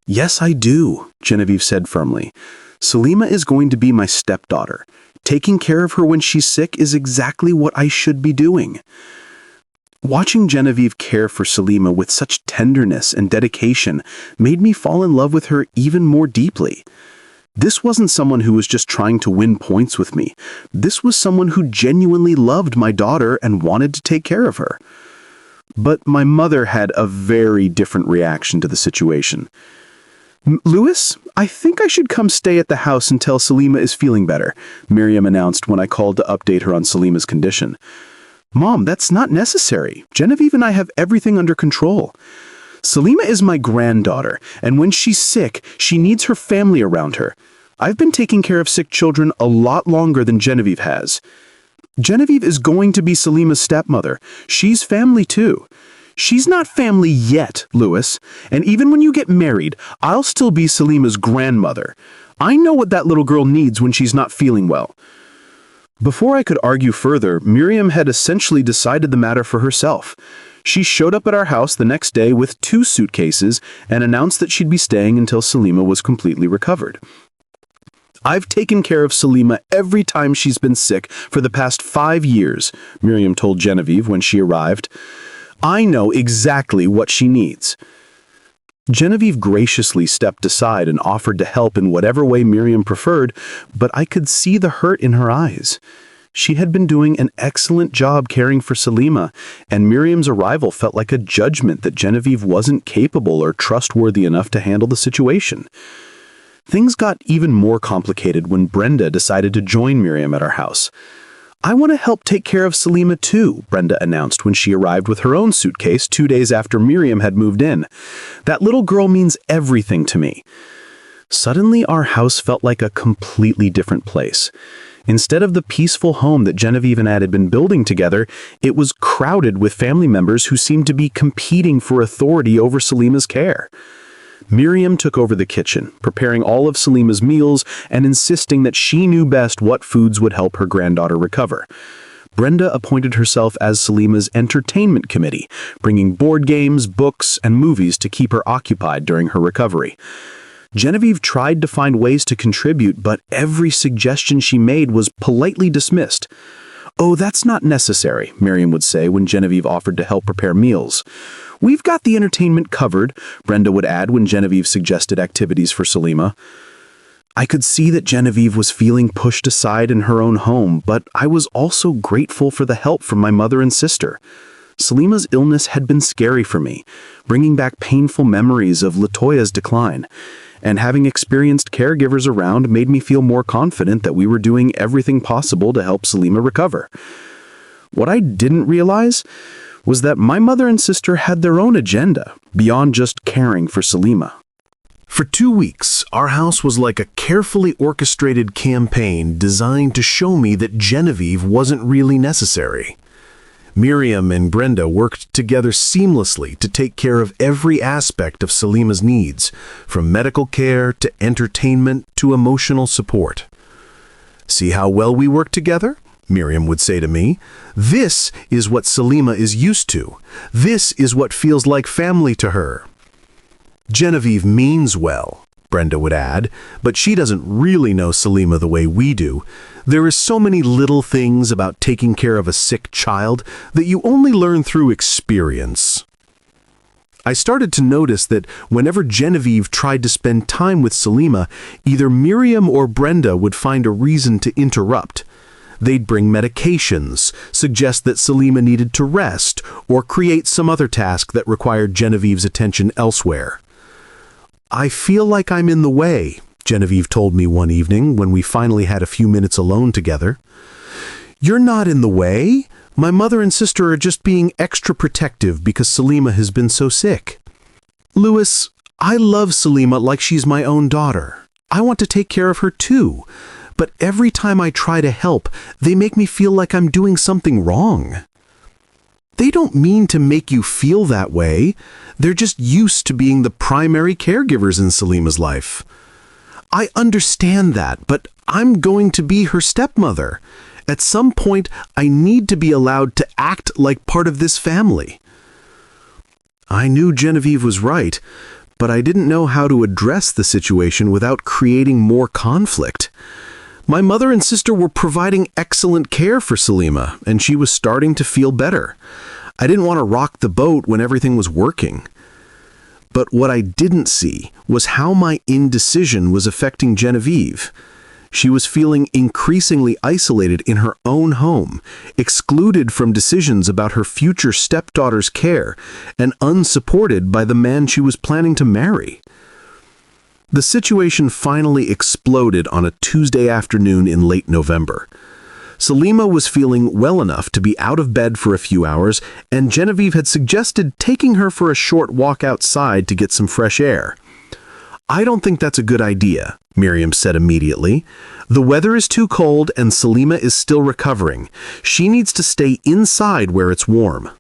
"Yes, I do," Genevieve said firmly. "Salima is going to be my stepdaughter. Taking care of her when she's sick is exactly what I should be doing." Watching Genevieve care for Salima with such tenderness and dedication made me fall in love with her even more deeply. This wasn't someone who was just trying to win points with me. This was someone who genuinely loved my daughter and wanted to take care of her. But my mother had a very different reaction to the situation. "Louis, I think I should come stay at the house until Salima is feeling better," Miriam announced when I called to update her on Salima's condition. "Mom, that's not necessary. Genevieve and I have everything under control. Salima is my granddaughter, and when she's sick, she needs her family around her. I've been taking care of sick children a lot longer than Genevieve has. Genevieve is going to be Salima's stepmother. She's family too. She's not family yet, Louis, and even when you get married, I'll still be Salima's grandmother. I know what that little girl needs when she's not feeling well." Before I could argue further, Miriam had essentially decided the matter for herself. She showed up at our house the next day with 2 suitcases and announced that she'd be staying until Salima was completely recovered. "I've taken care of Salima every time she's been sick for the past 5 years, Miriam told Genevieve when she arrived. "I know exactly what she needs." Genevieve graciously stepped aside and offered to help in whatever way Miriam preferred, but I could see the hurt in her eyes. She had been doing an excellent job caring for Salima, and Miriam's arrival felt like a judgment that Genevieve wasn't capable or trustworthy enough to handle the situation. Things got even more complicated when Brenda decided to join Miriam at our house. "I want to help take care of Salima too," Brenda announced when she arrived with her own suitcase 2 days after Miriam had moved in. "That little girl means everything to me." Suddenly, our house felt like a completely different place. Instead of the peaceful home that Genevieve and I had been building together, it was crowded with family members who seemed to be competing for authority over Salima's care. Miriam took over the kitchen, preparing all of Salima's meals and insisting that she knew best what foods would help her granddaughter recover. Brenda appointed herself as Salima's entertainment committee, bringing board games, books, and movies to keep her occupied during her recovery. Genevieve tried to find ways to contribute, but every suggestion she made was politely dismissed. "Oh, that's not necessary," Miriam would say when Genevieve offered to help prepare meals. "We've got the entertainment covered," Brenda would add when Genevieve suggested activities for Salima. I could see that Genevieve was feeling pushed aside in her own home, but I was also grateful for the help from my mother and sister. Salima's illness had been scary for me, bringing back painful memories of Latoya's decline, and having experienced caregivers around made me feel more confident that we were doing everything possible to help Salima recover. What I didn't realize was that my mother and sister had their own agenda beyond just caring for Salima. For 2 weeks, our house was like a carefully orchestrated campaign designed to show me that Genevieve wasn't really necessary. Miriam and Brenda worked together seamlessly to take care of every aspect of Salima's needs, from medical care to entertainment to emotional support. "See how well we work together?" Miriam would say to me. "This is what Salima is used to. This is what feels like family to her." "Genevieve means well," Brenda would add, "but she doesn't really know Salima the way we do. There is so many little things about taking care of a sick child that you only learn through experience." I started to notice that whenever Genevieve tried to spend time with Salima, either Miriam or Brenda would find a reason to interrupt. They'd bring medications, suggest that Salima needed to rest, or create some other task that required Genevieve's attention elsewhere. "I feel like I'm in the way," Genevieve told me one evening when we finally had a few minutes alone together. "You're not in the way. My mother and sister are just being extra protective because Salima has been so sick." "Louis, I love Salima like she's my own daughter. I want to take care of her too. But every time I try to help, they make me feel like I'm doing something wrong." "They don't mean to make you feel that way. They're just used to being the primary caregivers in Salima's life." "I understand that, but I'm going to be her stepmother. At some point, I need to be allowed to act like part of this family." I knew Genevieve was right, but I didn't know how to address the situation without creating more conflict. My mother and sister were providing excellent care for Salima, and she was starting to feel better. I didn't want to rock the boat when everything was working. But what I didn't see was how my indecision was affecting Genevieve. She was feeling increasingly isolated in her own home, excluded from decisions about her future stepdaughter's care, and unsupported by the man she was planning to marry. The situation finally exploded on a Tuesday afternoon in late November. Salima was feeling well enough to be out of bed for a few hours, and Genevieve had suggested taking her for a short walk outside to get some fresh air. "I don't think that's a good idea," Miriam said immediately. "The weather is too cold and Salima is still recovering. She needs to stay inside where it's warm."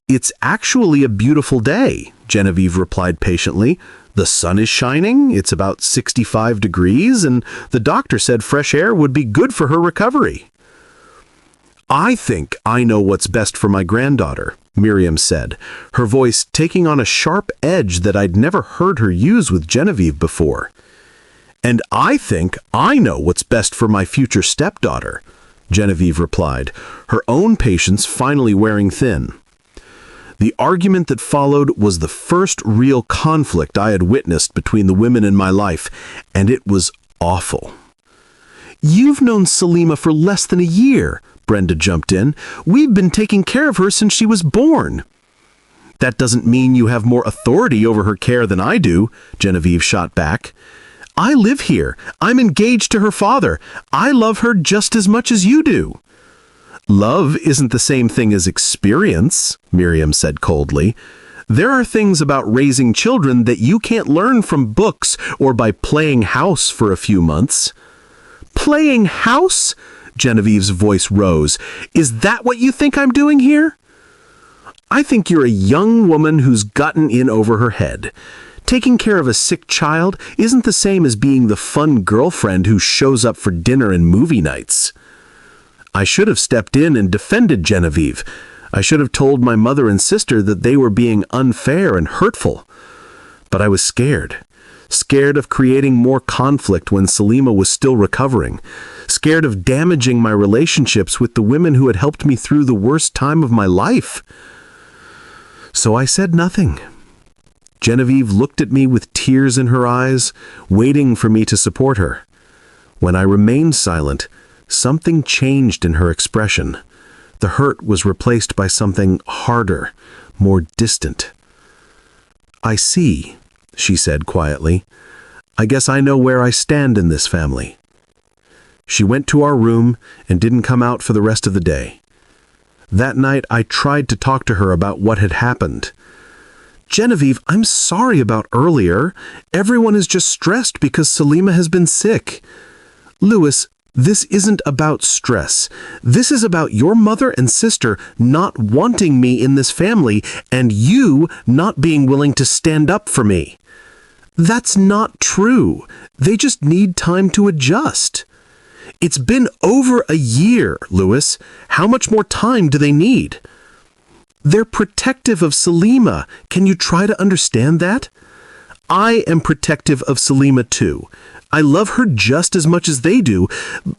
"It's actually a beautiful day," Genevieve replied patiently. "The sun is shining, it's about 65 degrees, and the doctor said fresh air would be good for her recovery." "I think I know what's best for my granddaughter," Miriam said, her voice taking on a sharp edge that I'd never heard her use with Genevieve before. "And I think I know what's best for my future stepdaughter," Genevieve replied, her own patience finally wearing thin. The argument that followed was the first real conflict I had witnessed between the women in my life, and it was awful. "You've known Salima for less than a year," Brenda jumped in. "We've been taking care of her since she was born." "That doesn't mean you have more authority over her care than I do," Genevieve shot back. "I live here. I'm engaged to her father. I love her just as much as you do." "Love isn't the same thing as experience," Miriam said coldly. "There are things about raising children that you can't learn from books or by playing house for a few months." "Playing house?" Genevieve's voice rose. "Is that what you think I'm doing here?" "I think you're a young woman who's gotten in over her head. Taking care of a sick child isn't the same as being the fun girlfriend who shows up for dinner and movie nights." I should have stepped in and defended Genevieve. I should have told my mother and sister that they were being unfair and hurtful. But I was scared. Scared of creating more conflict when Salima was still recovering. Scared of damaging my relationships with the women who had helped me through the worst time of my life. So I said nothing. Genevieve looked at me with tears in her eyes, waiting for me to support her. When I remained silent, something changed in her expression. The hurt was replaced by something harder, more distant. "I see," she said quietly. "I guess I know where I stand in this family." She went to our room and didn't come out for the rest of the day. That night, I tried to talk to her about what had happened. "Genevieve, I'm sorry about earlier. Everyone is just stressed because Salima has been sick. Louis, This isn't about stress. This is about your mother and sister not wanting me in this family and you not being willing to stand up for me. That's not true. They just need time to adjust. It's been over a year, Louis. How much more time do they need? They're protective of Salima. Can you try to understand that? I am protective of Salima too. I love her just as much as they do.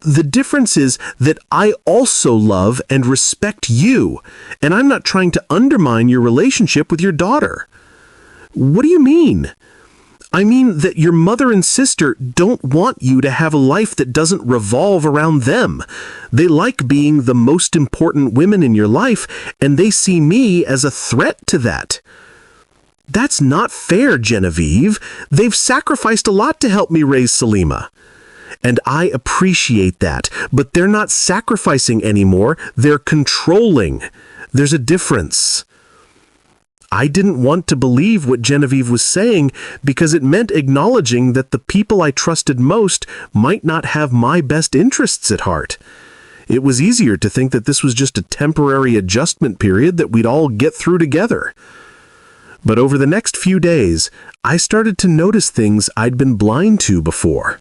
The difference is that I also love and respect you, and I'm not trying to undermine your relationship with your daughter. What do you mean? I mean that your mother and sister don't want you to have a life that doesn't revolve around them. They like being the most important women in your life, and they see me as a threat to that. That's not fair, Genevieve. They've sacrificed a lot to help me raise Salima. And I appreciate that, but they're not sacrificing anymore. They're controlling. There's a difference. I didn't want to believe what Genevieve was saying because it meant acknowledging that the people I trusted most might not have my best interests at heart. It was easier to think that this was just a temporary adjustment period that we'd all get through together. But over the next few days, I started to notice things I'd been blind to before.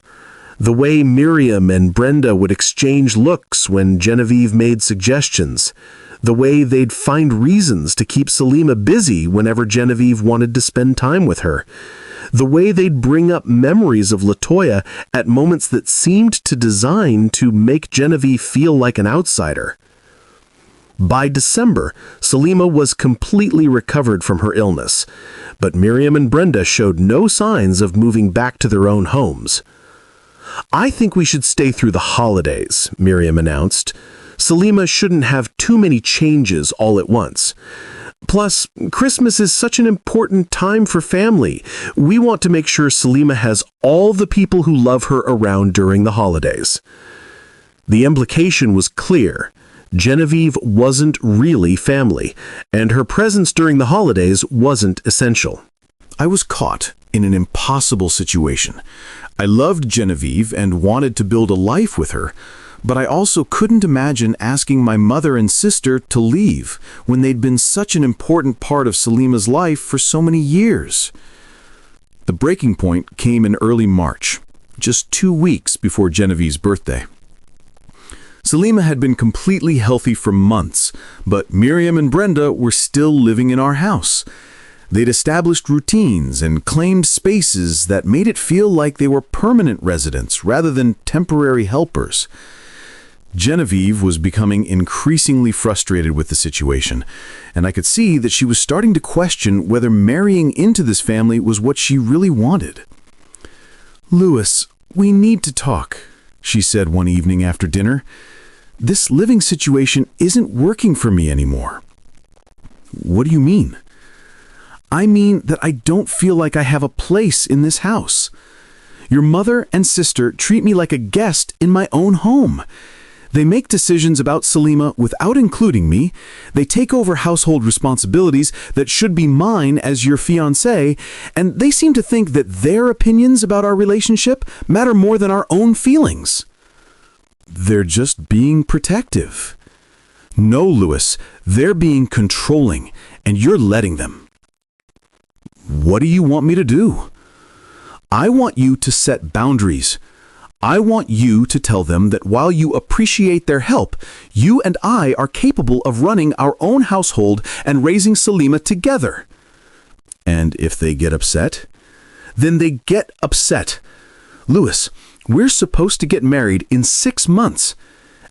The way Miriam and Brenda would exchange looks when Genevieve made suggestions. The way they'd find reasons to keep Salima busy whenever Genevieve wanted to spend time with her. The way they'd bring up memories of LaToya at moments that seemed to design to make Genevieve feel like an outsider. By December, Salima was completely recovered from her illness, but Miriam and Brenda showed no signs of moving back to their own homes. "I think we should stay through the holidays," Miriam announced. "Salima shouldn't have too many changes all at once. Plus, Christmas is such an important time for family. We want to make sure Salima has all the people who love her around during the holidays." The implication was clear. Genevieve wasn't really family, and her presence during the holidays wasn't essential. I was caught in an impossible situation. I loved Genevieve and wanted to build a life with her, but I also couldn't imagine asking my mother and sister to leave when they'd been such an important part of Salima's life for so many years. The breaking point came in early March, just 2 weeks before Genevieve's birthday. Salima had been completely healthy for months, but Miriam and Brenda were still living in our house. They'd established routines and claimed spaces that made it feel like they were permanent residents rather than temporary helpers. Genevieve was becoming increasingly frustrated with the situation, and I could see that she was starting to question whether marrying into this family was what she really wanted. "Louis, we need to talk," she said one evening after dinner. "This living situation isn't working for me anymore." "What do you mean?" "I mean that I don't feel like I have a place in this house. Your mother and sister treat me like a guest in my own home. They make decisions about Salima without including me. They take over household responsibilities that should be mine as your fiancé, and they seem to think that their opinions about our relationship matter more than our own feelings." "They're just being protective." "No, Louis, they're being controlling, and you're letting them." "What do you want me to do?" "I want you to set boundaries. I want you to tell them that while you appreciate their help, you and I are capable of running our own household and raising Salima together." "And if they get upset?" "Then they get upset. Louis, we're supposed to get married in 6 months.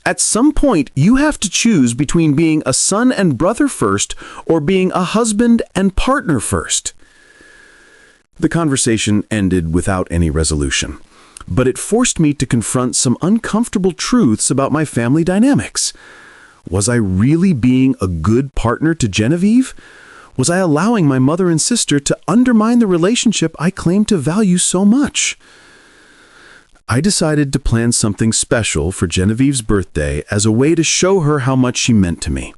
At some point, you have to choose between being a son and brother first or being a husband and partner first." The conversation ended without any resolution, but it forced me to confront some uncomfortable truths about my family dynamics. Was I really being a good partner to Genevieve? Was I allowing my mother and sister to undermine the relationship I claimed to value so much? I decided to plan something special for Genevieve's birthday as a way to show her how much she meant to me.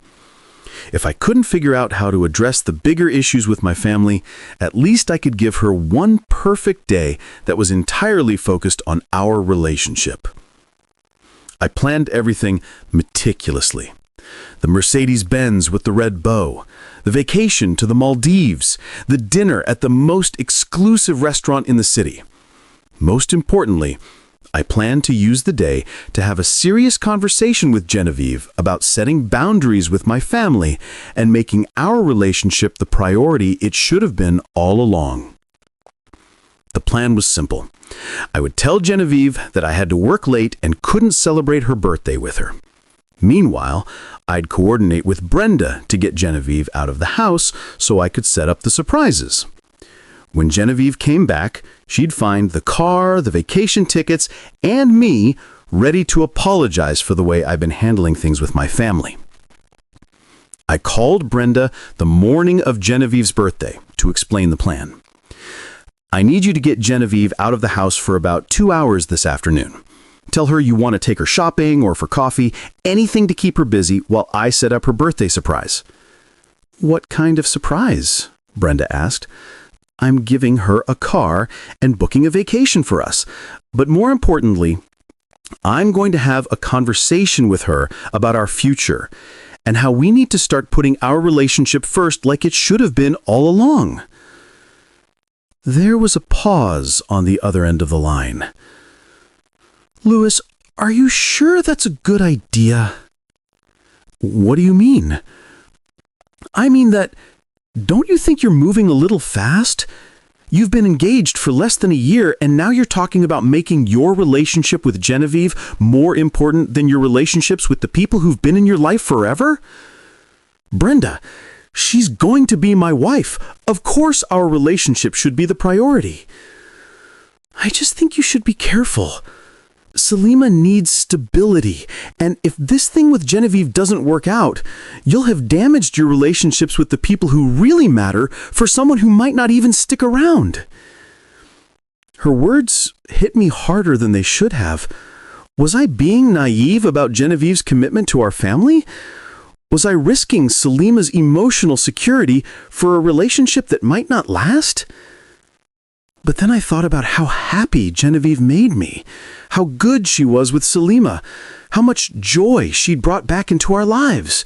If I couldn't figure out how to address the bigger issues with my family, at least I could give her one perfect day that was entirely focused on our relationship. I planned everything meticulously. The Mercedes-Benz with the red bow, the vacation to the Maldives, the dinner at the most exclusive restaurant in the city. Most importantly, I planned to use the day to have a serious conversation with Genevieve about setting boundaries with my family and making our relationship the priority it should have been all along. The plan was simple. I would tell Genevieve that I had to work late and couldn't celebrate her birthday with her. Meanwhile, I'd coordinate with Brenda to get Genevieve out of the house so I could set up the surprises. When Genevieve came back, she'd find the car, the vacation tickets, and me ready to apologize for the way I've been handling things with my family. I called Brenda the morning of Genevieve's birthday to explain the plan. I need you to get Genevieve out of the house for about 2 hours this afternoon. Tell her you want to take her shopping or for coffee, anything to keep her busy while I set up her birthday surprise. What kind of surprise? Brenda asked. I'm giving her a car and booking a vacation for us. But more importantly, I'm going to have a conversation with her about our future and how we need to start putting our relationship first like it should have been all along. There was a pause on the other end of the line. Louis, are you sure that's a good idea? What do you mean? I mean that, don't you think you're moving a little fast? You've been engaged for less than a year, and now you're talking about making your relationship with Genevieve more important than your relationships with the people who've been in your life forever? Brenda, she's going to be my wife. Of course our relationship should be the priority. I just think you should be careful. Selima needs stability, and if this thing with Genevieve doesn't work out, you'll have damaged your relationships with the people who really matter for someone who might not even stick around. Her words hit me harder than they should have. Was I being naive about Genevieve's commitment to our family? Was I risking Selima's emotional security for a relationship that might not last? But then I thought about how happy Genevieve made me, how good she was with Selima, how much joy she'd brought back into our lives.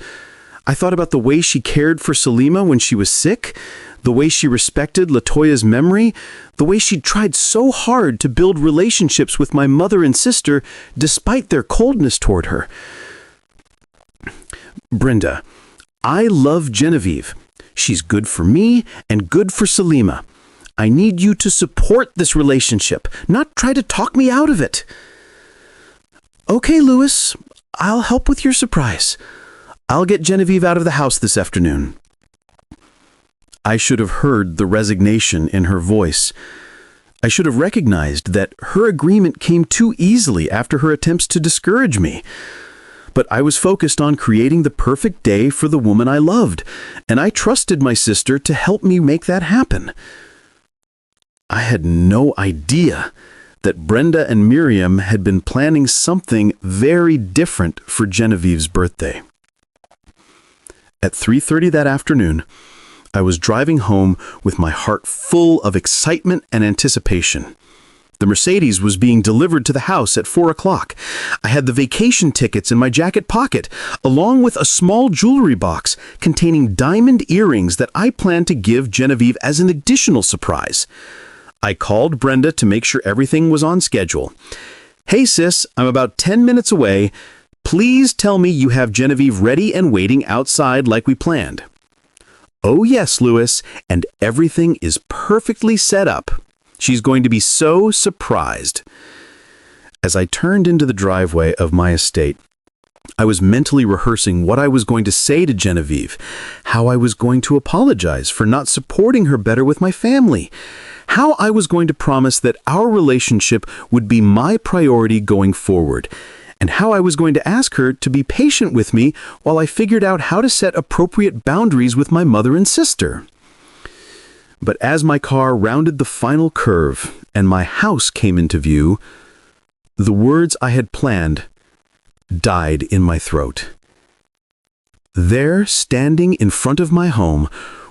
I thought about the way she cared for Selima when she was sick, the way she respected LaToya's memory, the way she'd tried so hard to build relationships with my mother and sister despite their coldness toward her. Brenda, I love Genevieve. She's good for me and good for Selima. I need you to support this relationship, not try to talk me out of it. Okay, Louis, I'll help with your surprise. I'll get Genevieve out of the house this afternoon. I should have heard the resignation in her voice. I should have recognized that her agreement came too easily after her attempts to discourage me. But I was focused on creating the perfect day for the woman I loved, and I trusted my sister to help me make that happen. I had no idea that Brenda and Miriam had been planning something very different for Genevieve's birthday. At 3:30 that afternoon, I was driving home with my heart full of excitement and anticipation. The Mercedes was being delivered to the house at 4 o'clock. I had the vacation tickets in my jacket pocket, along with a small jewelry box containing diamond earrings that I planned to give Genevieve as an additional surprise. I called Brenda to make sure everything was on schedule. Hey sis, I'm about 10 minutes away. Please tell me you have Genevieve ready and waiting outside like we planned. Oh yes, Louis, and everything is perfectly set up. She's going to be so surprised. As I turned into the driveway of my estate, I was mentally rehearsing what I was going to say to Genevieve, how I was going to apologize for not supporting her better with my family, how I was going to promise that our relationship would be my priority going forward, and how I was going to ask her to be patient with me while I figured out how to set appropriate boundaries with my mother and sister. But as my car rounded the final curve and my house came into view, the words I had planned died in my throat. There, standing in front of my home,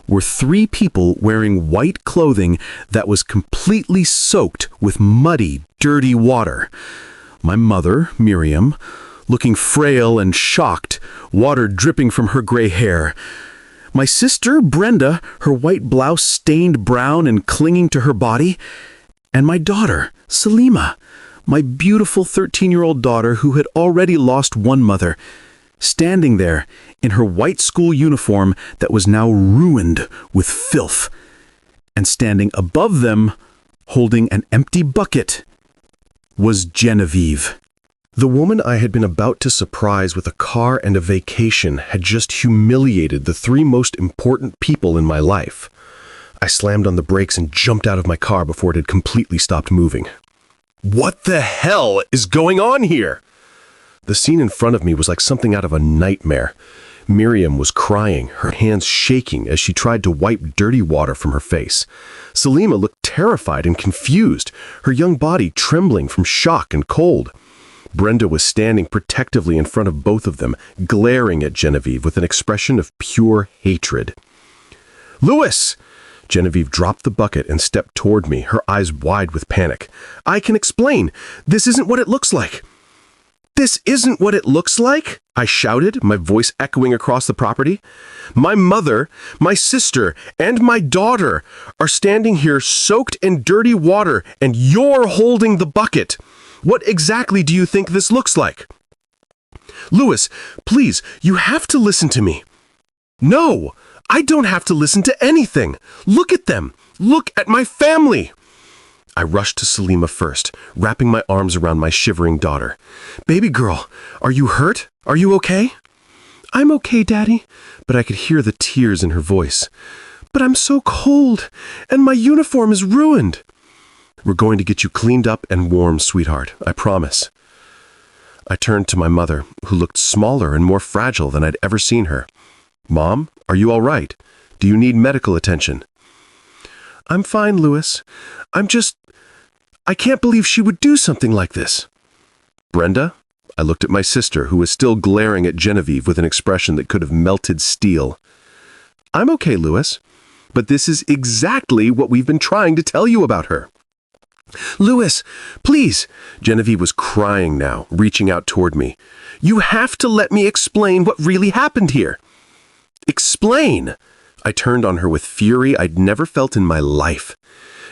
were 3 people wearing white clothing that was completely soaked with muddy, dirty water. My mother, Miriam, looking frail and shocked, water dripping from her gray hair. My sister, Brenda, her white blouse stained brown and clinging to her body. And my daughter, Salima, my beautiful 13-year-old daughter who had already lost one mother, standing there in her white school uniform that was now ruined with filth. And standing above them, holding an empty bucket, was Genevieve. The woman I had been about to surprise with a car and a vacation had just humiliated the three most important people in my life. I slammed on the brakes and jumped out of my car before it had completely stopped moving. What the hell is going on here? The scene in front of me was like something out of a nightmare. Miriam was crying, her hands shaking as she tried to wipe dirty water from her face. Salima looked terrified and confused, her young body trembling from shock and cold. Brenda was standing protectively in front of both of them, glaring at Genevieve with an expression of pure hatred. "Louis!" Genevieve dropped the bucket and stepped toward me, her eyes wide with panic. "I can explain. This isn't what it looks like." "This isn't what it looks like?" I shouted, my voice echoing across the property. "My mother, my sister, and my daughter are standing here soaked in dirty water, and you're holding the bucket. What exactly do you think this looks like?" "Louis, please, you have to listen to me." "No, I don't have to listen to anything. Look at them. Look at my family." I rushed to Salima first, wrapping my arms around my shivering daughter. "Baby girl, are you hurt? Are you okay?" "I'm okay, Daddy," but I could hear the tears in her voice. "But I'm so cold, and my uniform is ruined." "We're going to get you cleaned up and warm, sweetheart, I promise." I turned to my mother, who looked smaller and more fragile than I'd ever seen her. "Mom, are you all right? Do you need medical attention?" "I'm fine, Louis. I can't believe she would do something like this." "Brenda?" I looked at my sister, who was still glaring at Genevieve with an expression that could have melted steel. "I'm okay, Louis, but this is exactly what we've been trying to tell you about her." "Louis, please!" Genevieve was crying now, reaching out toward me. "You have to let me explain what really happened here." "Explain?" I turned on her with fury I'd never felt in my life.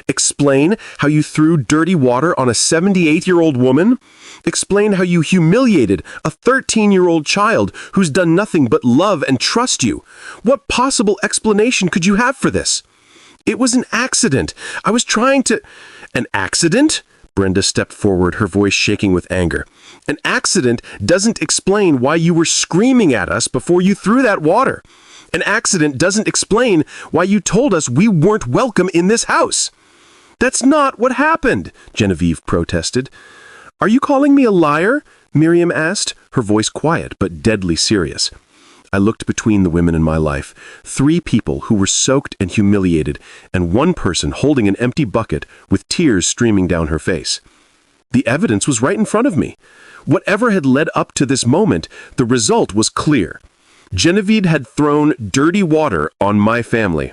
"Explain how you threw dirty water on a 78-year-old woman? Explain how you humiliated a 13-year-old child who's done nothing but love and trust you? What possible explanation could you have for this?" "It was an accident. I was trying to—" "An accident?" Brenda stepped forward, her voice shaking with anger. "An accident doesn't explain why you were screaming at us before you threw that water. An accident doesn't explain why you told us we weren't welcome in this house." "That's not what happened," Genevieve protested. "Are you calling me a liar?" Miriam asked, her voice quiet but deadly serious. I looked between the women in my life, three people who were soaked and humiliated, and one person holding an empty bucket with tears streaming down her face. The evidence was right in front of me. Whatever had led up to this moment, the result was clear. Genevieve had thrown dirty water on my family.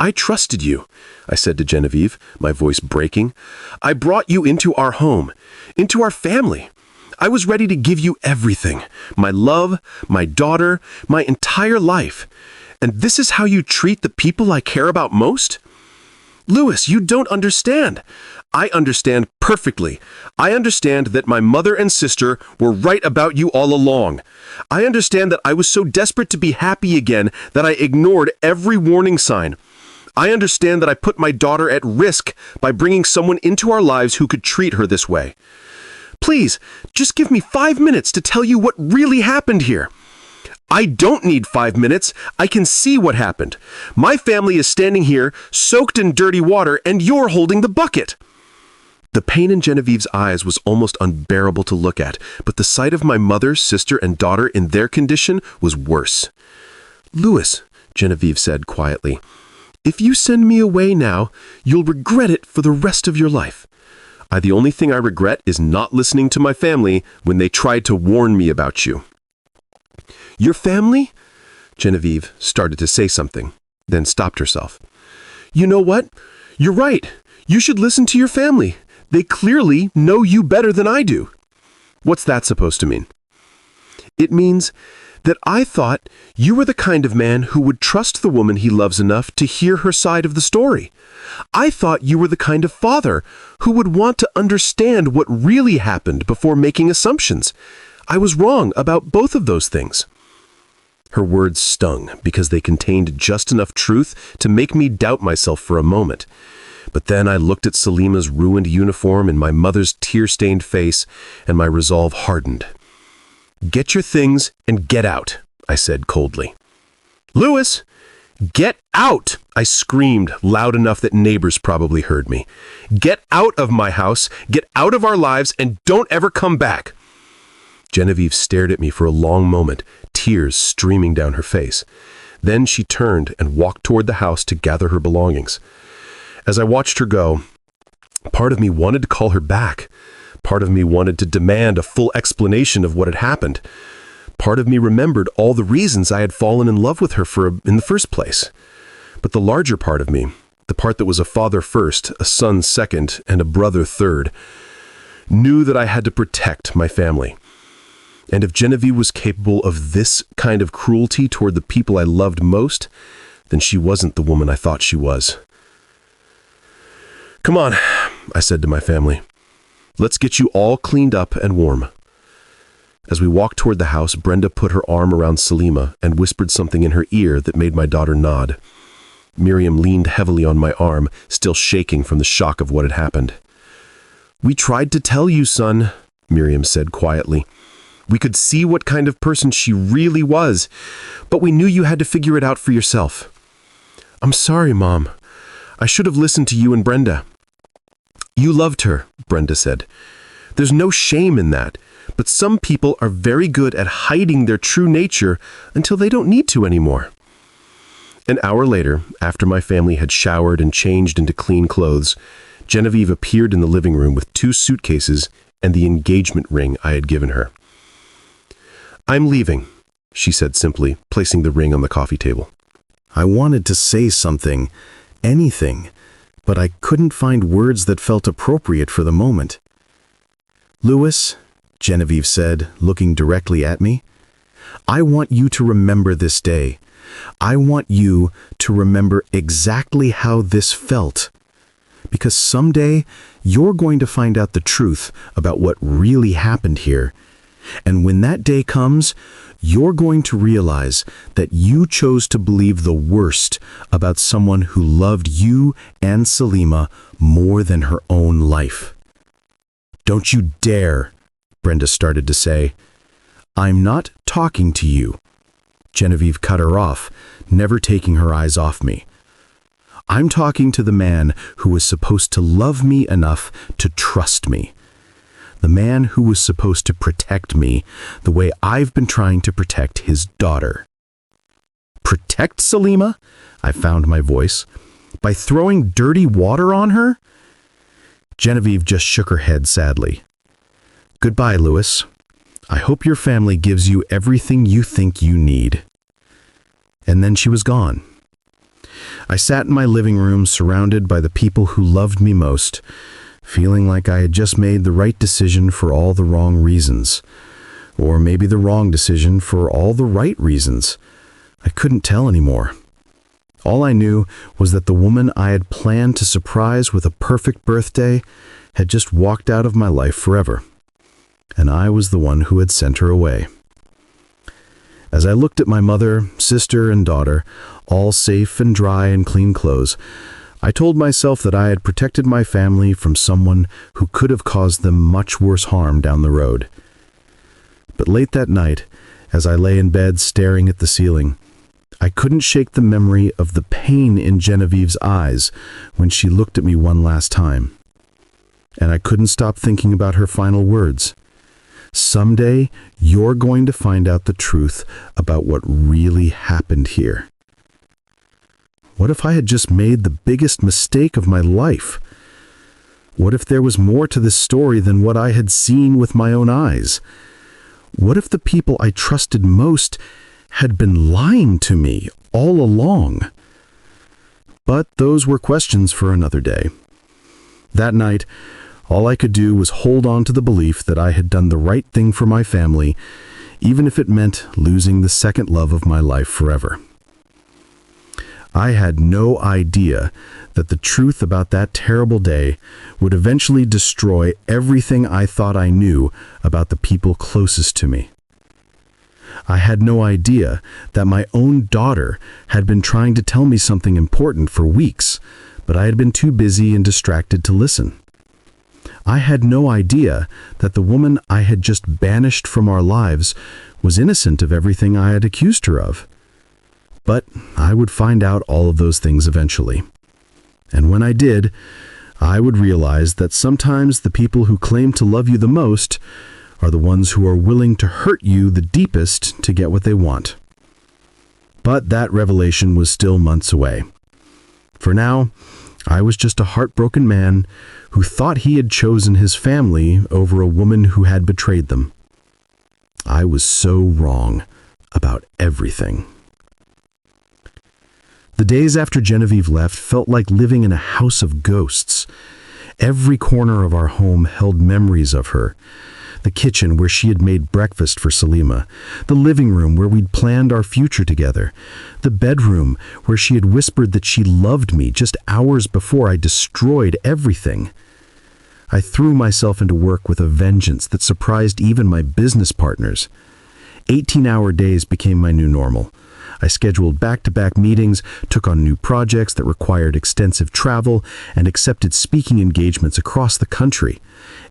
"I trusted you," I said to Genevieve, my voice breaking. "I brought you into our home, into our family. I was ready to give you everything, my love, my daughter, my entire life. And this is how you treat the people I care about most? Louis, you don't understand. I understand perfectly. I understand that my mother and sister were right about you all along. I understand that I was so desperate to be happy again that I ignored every warning sign. I understand that I put my daughter at risk by bringing someone into our lives who could treat her this way. Please, just give me 5 minutes to tell you what really happened here." "I don't need 5 minutes. I can see what happened. My family is standing here, soaked in dirty water, and you're holding the bucket." The pain in Genevieve's eyes was almost unbearable to look at, but the sight of my mother, sister, and daughter in their condition was worse. "Louis," Genevieve said quietly, "if you send me away now, you'll regret it for the rest of your life. The only thing I regret is not listening to my family when they tried to warn me about you." "Your family?" Genevieve started to say something, then stopped herself. "You know what? You're right. You should listen to your family. They clearly know you better than I do." What's that supposed to mean? It means that I thought you were the kind of man who would trust the woman he loves enough to hear her side of the story. I thought you were the kind of father who would want to understand what really happened before making assumptions. I was wrong about both of those things. Her words stung because they contained just enough truth to make me doubt myself for a moment. But then I looked at Salima's ruined uniform and my mother's tear-stained face, and my resolve hardened. "Get your things and get out," I said coldly. "Louis, get out!" I screamed loud enough that neighbors probably heard me. "Get out of my house, get out of our lives, and don't ever come back." Genevieve stared at me for a long moment, tears streaming down her face. Then she turned and walked toward the house to gather her belongings. As I watched her go, part of me wanted to call her back. Part of me wanted to demand a full explanation of what had happened. Part of me remembered all the reasons I had fallen in love with her in the first place. But the larger part of me, the part that was a father first, a son second, and a brother third, knew that I had to protect my family. And if Genevieve was capable of this kind of cruelty toward the people I loved most, then she wasn't the woman I thought she was. "Come on," I said to my family. "Let's get you all cleaned up and warm." As we walked toward the house, Brenda put her arm around Salima and whispered something in her ear that made my daughter nod. Miriam leaned heavily on my arm, still shaking from the shock of what had happened. "We tried to tell you, son," Miriam said quietly. "We could see what kind of person she really was, but we knew you had to figure it out for yourself." "I'm sorry, Mom. I should have listened to you and Brenda." "You loved her," Brenda said. "There's no shame in that, but some people are very good at hiding their true nature until they don't need to anymore." An hour later, after my family had showered and changed into clean clothes, Genevieve appeared in the living room with 2 suitcases and the engagement ring I had given her. "I'm leaving," she said simply, placing the ring on the coffee table. I wanted to say something, anything, but I couldn't find words that felt appropriate for the moment. "Louis," Genevieve said, looking directly at me, "I want you to remember this day. I want you to remember exactly how this felt. Because someday you're going to find out the truth about what really happened here. And when that day comes, you're going to realize that you chose to believe the worst about someone who loved you and Salima more than her own life." "Don't you dare," Brenda started to say. "I'm not talking to you." Genevieve cut her off, never taking her eyes off me. "I'm talking to the man who was supposed to love me enough to trust me. The man who was supposed to protect me the way I've been trying to protect his daughter." "Protect Salima?" I found my voice. "By throwing dirty water on her?" Genevieve just shook her head sadly. "Goodbye, Louis. I hope your family gives you everything you think you need." And then she was gone. I sat in my living room surrounded by the people who loved me most, feeling like I had just made the right decision for all the wrong reasons. Or maybe the wrong decision for all the right reasons. I couldn't tell anymore. All I knew was that the woman I had planned to surprise with a perfect birthday had just walked out of my life forever. And I was the one who had sent her away. As I looked at my mother, sister, and daughter, all safe and dry in clean clothes, I told myself that I had protected my family from someone who could have caused them much worse harm down the road. But late that night, as I lay in bed staring at the ceiling, I couldn't shake the memory of the pain in Genevieve's eyes when she looked at me one last time. And I couldn't stop thinking about her final words. "Someday, you're going to find out the truth about what really happened here." What if I had just made the biggest mistake of my life? What if there was more to this story than what I had seen with my own eyes? What if the people I trusted most had been lying to me all along? But those were questions for another day. That night, All I could do was hold on to the belief that I had done the right thing for my family, even if it meant losing the second love of my life forever. I had no idea that the truth about that terrible day would eventually destroy everything I thought I knew about the people closest to me. I had no idea that my own daughter had been trying to tell me something important for weeks, but I had been too busy and distracted to listen. I had no idea that the woman I had just banished from our lives was innocent of everything I had accused her of. But I would find out all of those things eventually. And when I did, I would realize that sometimes the people who claim to love you the most are the ones who are willing to hurt you the deepest to get what they want. But that revelation was still months away. For now, I was just a heartbroken man who thought he had chosen his family over a woman who had betrayed them. I was so wrong about everything. The days after Genevieve left felt like living in a house of ghosts. Every corner of our home held memories of her. The kitchen where she had made breakfast for Salima, the living room where we'd planned our future together, the bedroom where she had whispered that she loved me just hours before I destroyed everything. I threw myself into work with a vengeance that surprised even my business partners. 18-hour days became my new normal. I scheduled back-to-back meetings, took on new projects that required extensive travel, and accepted speaking engagements across the country.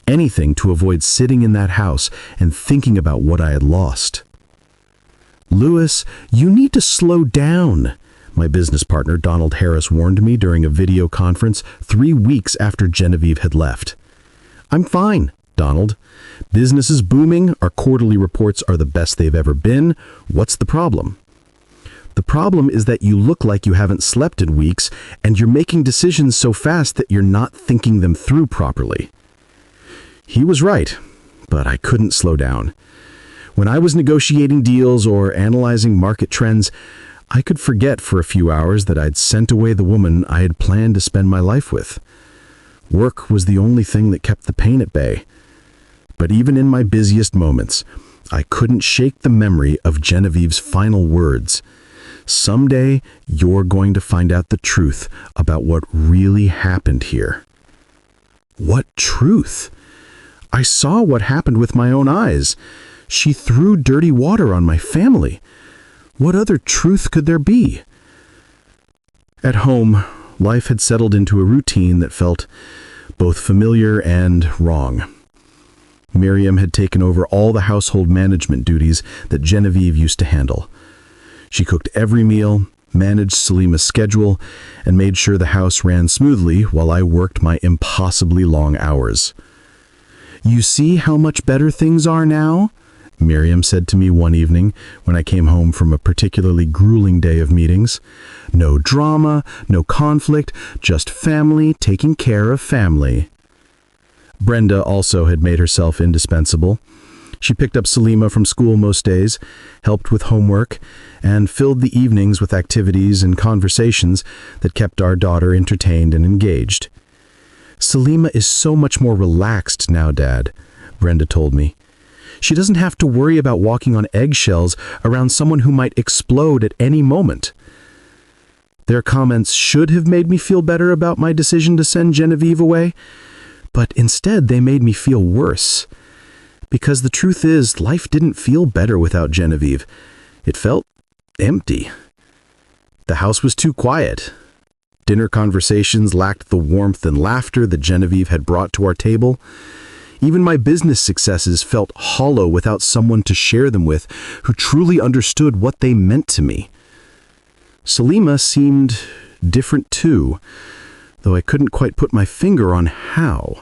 Anything to avoid sitting in that house and thinking about what I had lost. "Louis, you need to slow down," my business partner Donald Harris warned me during a video conference 3 weeks after Genevieve had left. "I'm fine, Donald. Business is booming, our quarterly reports are the best they've ever been. What's the problem?" "The problem is that you look like you haven't slept in weeks, and you're making decisions so fast that you're not thinking them through properly." He was right, but I couldn't slow down. When I was negotiating deals or analyzing market trends, I could forget for a few hours that I'd sent away the woman I had planned to spend my life with. Work was the only thing that kept the pain at bay. But even in my busiest moments, I couldn't shake the memory of Genevieve's final words. "Someday, you're going to find out the truth about what really happened here." What truth? I saw what happened with my own eyes. She threw dirty water on my family. What other truth could there be? At home, life had settled into a routine that felt both familiar and wrong. Miriam had taken over all the household management duties that Genevieve used to handle. She cooked every meal, managed Salima's schedule, and made sure the house ran smoothly while I worked my impossibly long hours. "You see how much better things are now?" Miriam said to me one evening when I came home from a particularly grueling day of meetings. "No drama, no conflict, just family taking care of family." Brenda also had made herself indispensable. She picked up Salima from school most days, helped with homework, and filled the evenings with activities and conversations that kept our daughter entertained and engaged. "Salima is so much more relaxed now, Dad," Brenda told me. "She doesn't have to worry about walking on eggshells around someone who might explode at any moment." Their comments should have made me feel better about my decision to send Genevieve away, but instead they made me feel worse. Because the truth is, life didn't feel better without Genevieve. It felt empty. The house was too quiet. Dinner conversations lacked the warmth and laughter that Genevieve had brought to our table. Even my business successes felt hollow without someone to share them with who truly understood what they meant to me. Salima seemed different too, though I couldn't quite put my finger on how.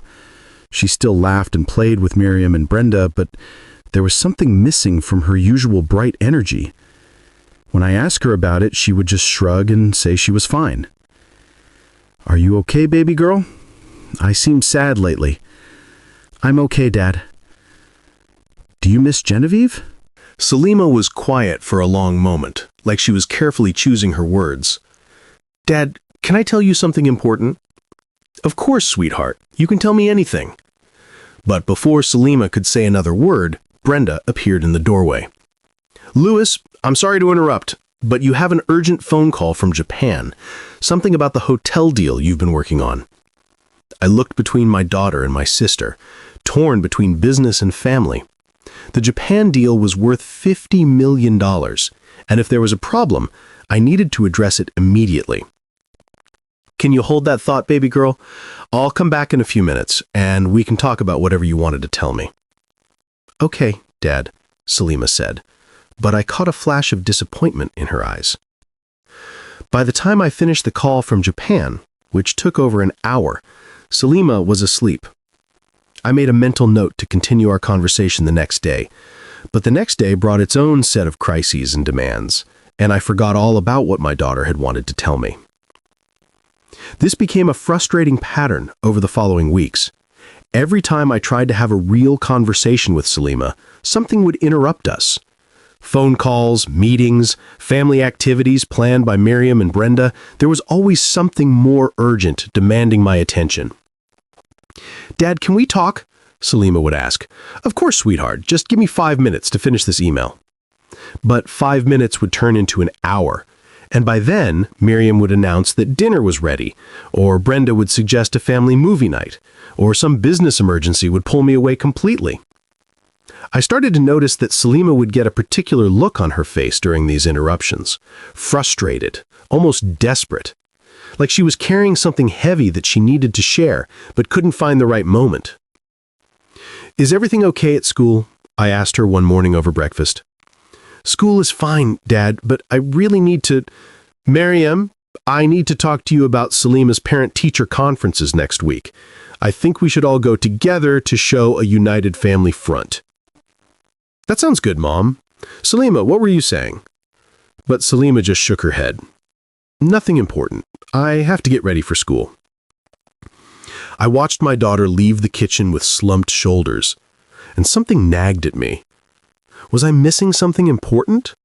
She still laughed and played with Miriam and Brenda, but there was something missing from her usual bright energy. When I asked her about it, she would just shrug and say she was fine. "Are you okay, baby girl? I seem sad lately." "I'm okay, Dad." "Do you miss Genevieve?" Salima was quiet for a long moment, like she was carefully choosing her words. "Dad, can I tell you something important?" "Of course, sweetheart. You can tell me anything." But before Salima could say another word, Brenda appeared in the doorway. "Louis, I'm sorry to interrupt, but you have an urgent phone call from Japan. Something about the hotel deal you've been working on." I looked between my daughter and my sister, torn between business and family. The Japan deal was worth $50 million, and if there was a problem, I needed to address it immediately. "Can you hold that thought, baby girl? I'll come back in a few minutes, and we can talk about whatever you wanted to tell me." "Okay, Dad," Salima said, but I caught a flash of disappointment in her eyes. By the time I finished the call from Japan, which took over an hour, Salima was asleep. I made a mental note to continue our conversation the next day, but the next day brought its own set of crises and demands, and I forgot all about what my daughter had wanted to tell me. This became a frustrating pattern over the following weeks. Every time I tried to have a real conversation with Salima, something would interrupt us. Phone calls, meetings, family activities planned by Miriam and Brenda, there was always something more urgent demanding my attention. "Dad, can we talk?" Salima would ask. "Of course, sweetheart. Just give me 5 minutes to finish this email." But 5 minutes would turn into an hour, and by then, Miriam would announce that dinner was ready, or Brenda would suggest a family movie night, or some business emergency would pull me away completely. I started to notice that Salima would get a particular look on her face during these interruptions, frustrated, almost desperate, like she was carrying something heavy that she needed to share, but couldn't find the right moment. "Is everything okay at school?" I asked her one morning over breakfast. "School is fine, Dad, but I really need to... Miriam, I need to talk to you about Salima's parent-teacher conferences next week. I think we should all go together to show a united family front." "That sounds good, Mom. Salima, what were you saying?" But Salima just shook her head. "Nothing important. I have to get ready for school." I watched my daughter leave the kitchen with slumped shoulders, and something nagged at me. Was I missing something important?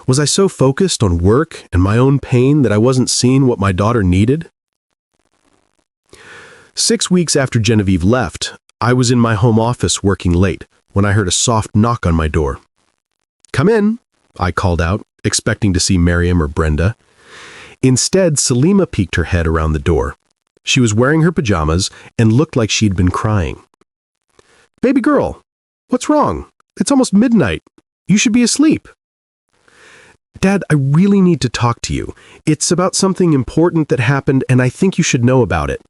Was I so focused on work and my own pain that I wasn't seeing what my daughter needed? 6 weeks after Genevieve left, I was in my home office working late when I heard a soft knock on my door. "Come in," I called out, expecting to see Miriam or Brenda. Instead, Salima peeked her head around the door. She was wearing her pajamas and looked like she'd been crying. "Baby girl, what's wrong? It's almost midnight. You should be asleep." "Dad, I really need to talk to you. It's about something important that happened, and I think you should know about it."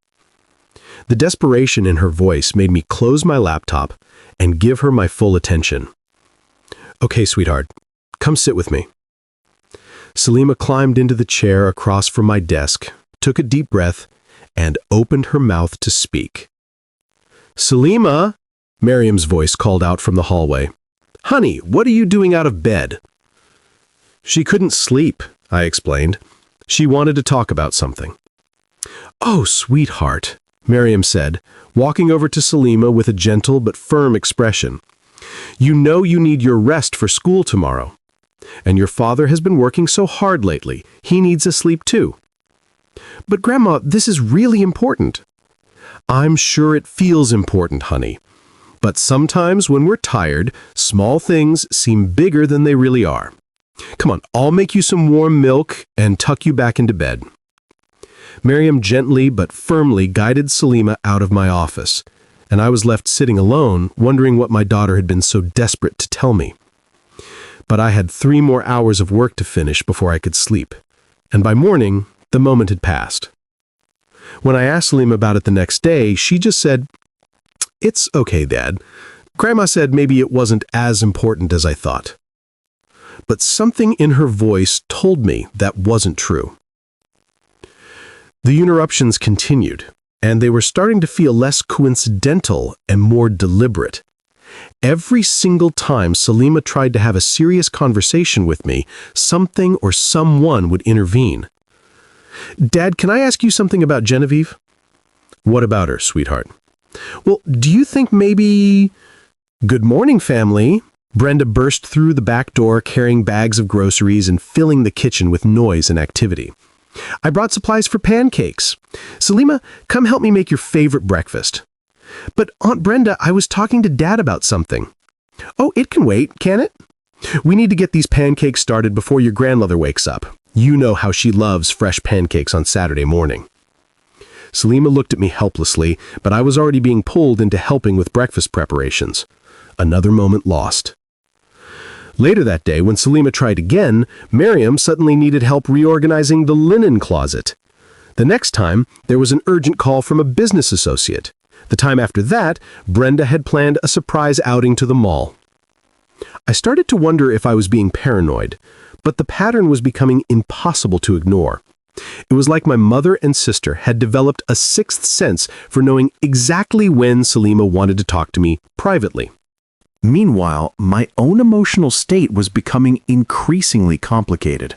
The desperation in her voice made me close my laptop and give her my full attention. "Okay, sweetheart, come sit with me." Salima climbed into the chair across from my desk, took a deep breath, and opened her mouth to speak. "Salima," Miriam's voice called out from the hallway. "Honey, what are you doing out of bed?" "She couldn't sleep," I explained. "She wanted to talk about something." "Oh, sweetheart," Miriam said, walking over to Salima with a gentle but firm expression. "You know you need your rest for school tomorrow. And your father has been working so hard lately. He needs a sleep too." "But Grandma, this is really important." "I'm sure it feels important, honey. But sometimes when we're tired, small things seem bigger than they really are. Come on, I'll make you some warm milk and tuck you back into bed." Miriam gently but firmly guided Salima out of my office, and I was left sitting alone, wondering what my daughter had been so desperate to tell me. But I had 3 more hours of work to finish before I could sleep, and by morning, the moment had passed. When I asked Salima about it the next day, she just said, "It's okay, Dad. Grandma said maybe it wasn't as important as I thought." But something in her voice told me that wasn't true. The interruptions continued, and they were starting to feel less coincidental and more deliberate. Every single time Salima tried to have a serious conversation with me, something or someone would intervene. "Dad, can I ask you something about Genevieve?" "What about her, sweetheart?" "Well, do you think maybe..." "Good morning, family." Brenda burst through the back door carrying bags of groceries and filling the kitchen with noise and activity. "I brought supplies for pancakes. Salima, come help me make your favorite breakfast." But Aunt Brenda, I was talking to Dad about something. Oh, it can wait, can it? We need to get these pancakes started before your grandmother wakes up. You know how she loves fresh pancakes on Saturday morning. Salima looked at me helplessly, but I was already being pulled into helping with breakfast preparations. Another moment lost. Later that day, when Salima tried again, Miriam suddenly needed help reorganizing the linen closet. The next time, there was an urgent call from a business associate. The time after that, Brenda had planned a surprise outing to the mall. I started to wonder if I was being paranoid, but the pattern was becoming impossible to ignore. It was like my mother and sister had developed a sixth sense for knowing exactly when Salima wanted to talk to me privately. Meanwhile, my own emotional state was becoming increasingly complicated.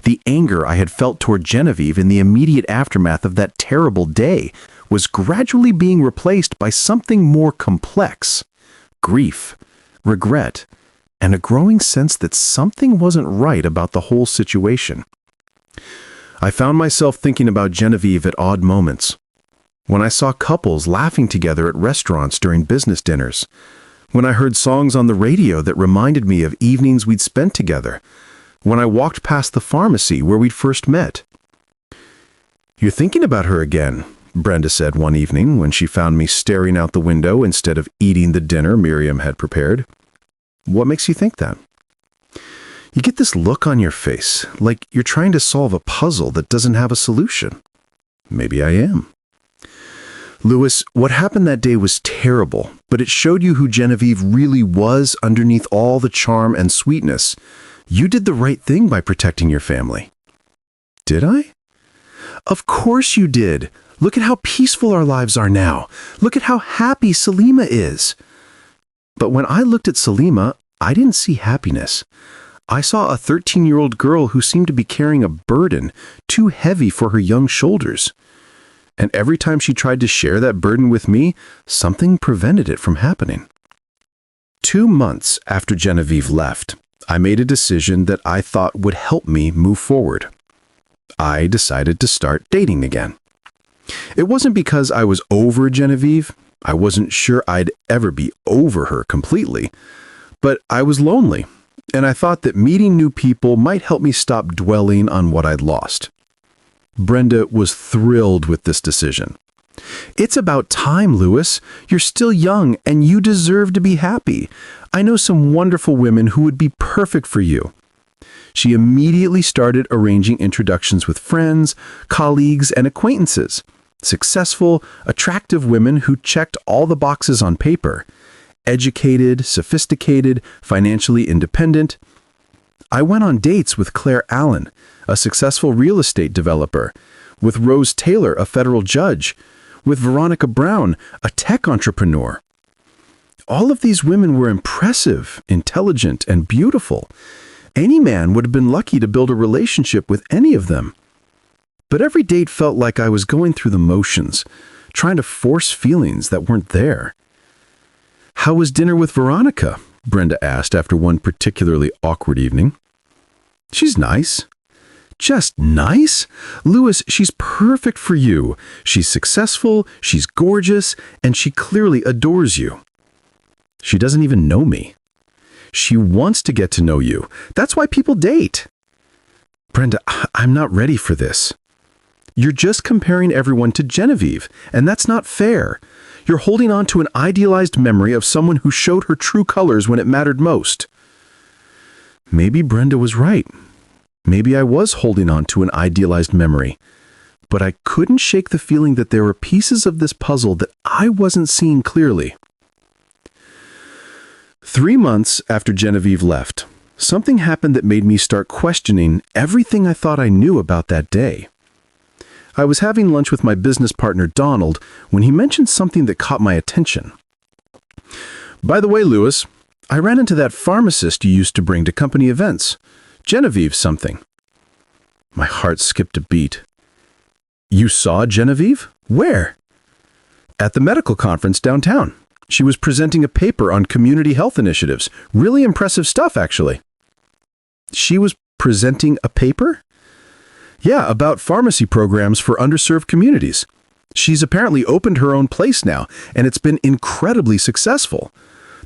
The anger I had felt toward Genevieve in the immediate aftermath of that terrible day was gradually being replaced by something more complex: grief, regret, and a growing sense that something wasn't right about the whole situation. I found myself thinking about Genevieve at odd moments. When I saw couples laughing together at restaurants during business dinners, when I heard songs on the radio that reminded me of evenings we'd spent together, when I walked past the pharmacy where we'd first met. "You're thinking about her again," Brenda said one evening when she found me staring out the window instead of eating the dinner Miriam had prepared. "What makes you think that?" "You get this look on your face, like you're trying to solve a puzzle that doesn't have a solution." "Maybe I am." "Louis, what happened that day was terrible, but it showed you who Genevieve really was underneath all the charm and sweetness. You did the right thing by protecting your family." "Did I?" "Of course you did. Look at how peaceful our lives are now. Look at how happy Salima is." But when I looked at Salima, I didn't see happiness. I saw a 13-year-old girl who seemed to be carrying a burden too heavy for her young shoulders. And every time she tried to share that burden with me, something prevented it from happening. 2 months after Genevieve left, I made a decision that I thought would help me move forward. I decided to start dating again. It wasn't because I was over Genevieve. I wasn't sure I'd ever be over her completely. But I was lonely, and I thought that meeting new people might help me stop dwelling on what I'd lost. Brenda was thrilled with this decision. "It's about time, Louis. You're still young, and you deserve to be happy. I know some wonderful women who would be perfect for you." She immediately started arranging introductions with friends, colleagues, and acquaintances. Successful, attractive women who checked all the boxes on paper. Educated, sophisticated, financially independent. I went on dates with Claire Allen, a successful real estate developer, with Rose Taylor, a federal judge, with Veronica Brown, a tech entrepreneur. All of these women were impressive, intelligent, and beautiful. Any man would have been lucky to build a relationship with any of them. But every date felt like I was going through the motions, trying to force feelings that weren't there. "How was dinner with Veronica?" Brenda asked after one particularly awkward evening. "She's nice." "Just nice? Louis, she's perfect for you. She's successful, she's gorgeous, and she clearly adores you." "She doesn't even know me." "She wants to get to know you. That's why people date." "Brenda, I'm not ready for this." "You're just comparing everyone to Genevieve, and that's not fair. You're holding on to an idealized memory of someone who showed her true colors when it mattered most." Maybe Brenda was right. Maybe I was holding on to an idealized memory. But I couldn't shake the feeling that there were pieces of this puzzle that I wasn't seeing clearly. 3 months after Genevieve left, something happened that made me start questioning everything I thought I knew about that day. I was having lunch with my business partner Donald when he mentioned something that caught my attention. "By the way, Louis, I ran into that pharmacist you used to bring to company events. Genevieve something." My heart skipped a beat. "You saw Genevieve? Where?" "At the medical conference downtown. She was presenting a paper on community health initiatives. Really impressive stuff, actually." "She was presenting a paper?" "Yeah, about pharmacy programs for underserved communities. She's apparently opened her own place now, and it's been incredibly successful.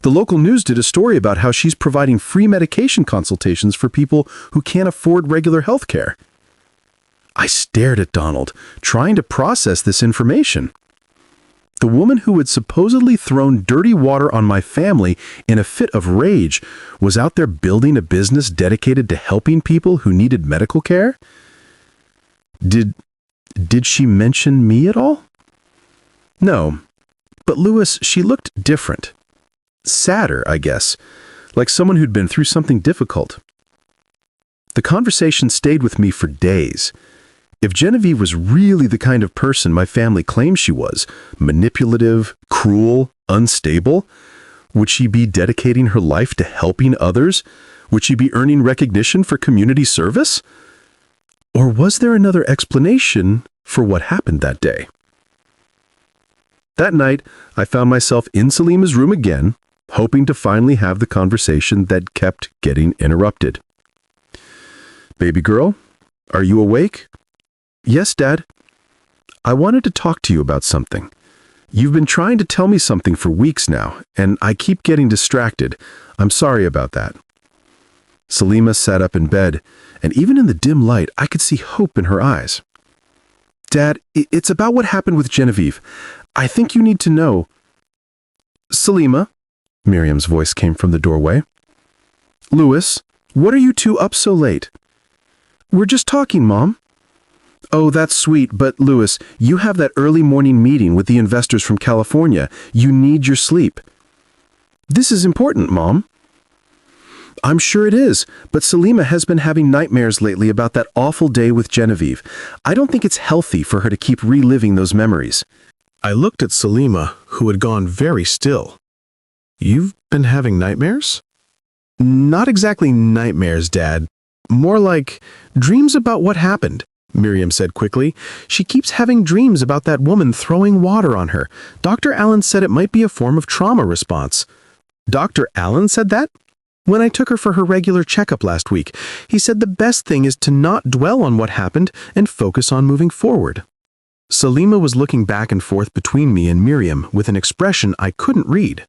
The local news did a story about how she's providing free medication consultations for people who can't afford regular health care. I stared at Donald, trying to process this information. The woman who had supposedly thrown dirty water on my family in a fit of rage was out there building a business dedicated to helping people who needed medical care? Did she mention me at all? No, but Louis, she looked different. Sadder, I guess, like someone who'd been through something difficult. The conversation stayed with me for days. If Genevieve was really the kind of person my family claimed she was, manipulative, cruel, unstable, would she be dedicating her life to helping others? Would she be earning recognition for community service? Or was there another explanation for what happened that day? That night, I found myself in Salima's room again, hoping to finally have the conversation that kept getting interrupted. "Baby girl, are you awake?" "Yes, Dad. I wanted to talk to you about something. You've been trying to tell me something for weeks now, and I keep getting distracted. I'm sorry about that." Salima sat up in bed, and even in the dim light, I could see hope in her eyes. "Dad, it's about what happened with Genevieve. I think you need to know." "Salima," Miriam's voice came from the doorway. "Louis, what are you two up so late?" "We're just talking, Mom." "Oh, that's sweet, but Louis, you have that early morning meeting with the investors from California. You need your sleep." "This is important, Mom." "I'm sure it is, but Salima has been having nightmares lately about that awful day with Genevieve. I don't think it's healthy for her to keep reliving those memories." I looked at Salima, who had gone very still. "You've been having nightmares?" "Not exactly nightmares, Dad. More like dreams about what happened," Miriam said quickly. "She keeps having dreams about that woman throwing water on her. Dr. Allen said it might be a form of trauma response." "Dr. Allen said that?" "When I took her for her regular checkup last week, he said the best thing is to not dwell on what happened and focus on moving forward." Salima was looking back and forth between me and Miriam with an expression I couldn't read.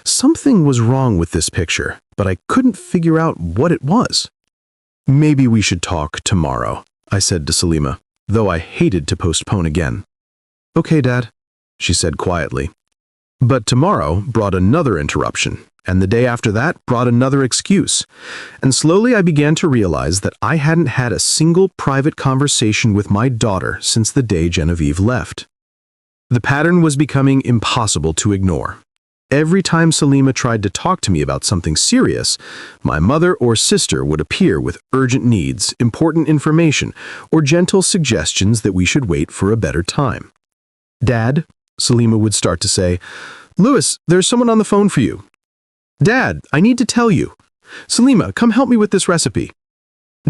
Something was wrong with this picture, but I couldn't figure out what it was. "Maybe we should talk tomorrow," I said to Salima, though I hated to postpone again. "Okay, Dad," she said quietly. But tomorrow brought another interruption, and the day after that brought another excuse. And slowly I began to realize that I hadn't had a single private conversation with my daughter since the day Genevieve left. The pattern was becoming impossible to ignore. Every time Salima tried to talk to me about something serious, my mother or sister would appear with urgent needs, important information, or gentle suggestions that we should wait for a better time. "Dad," Salima would start to say, "Louis, there's someone on the phone for you." "Dad, I need to tell you." "Salima, come help me with this recipe."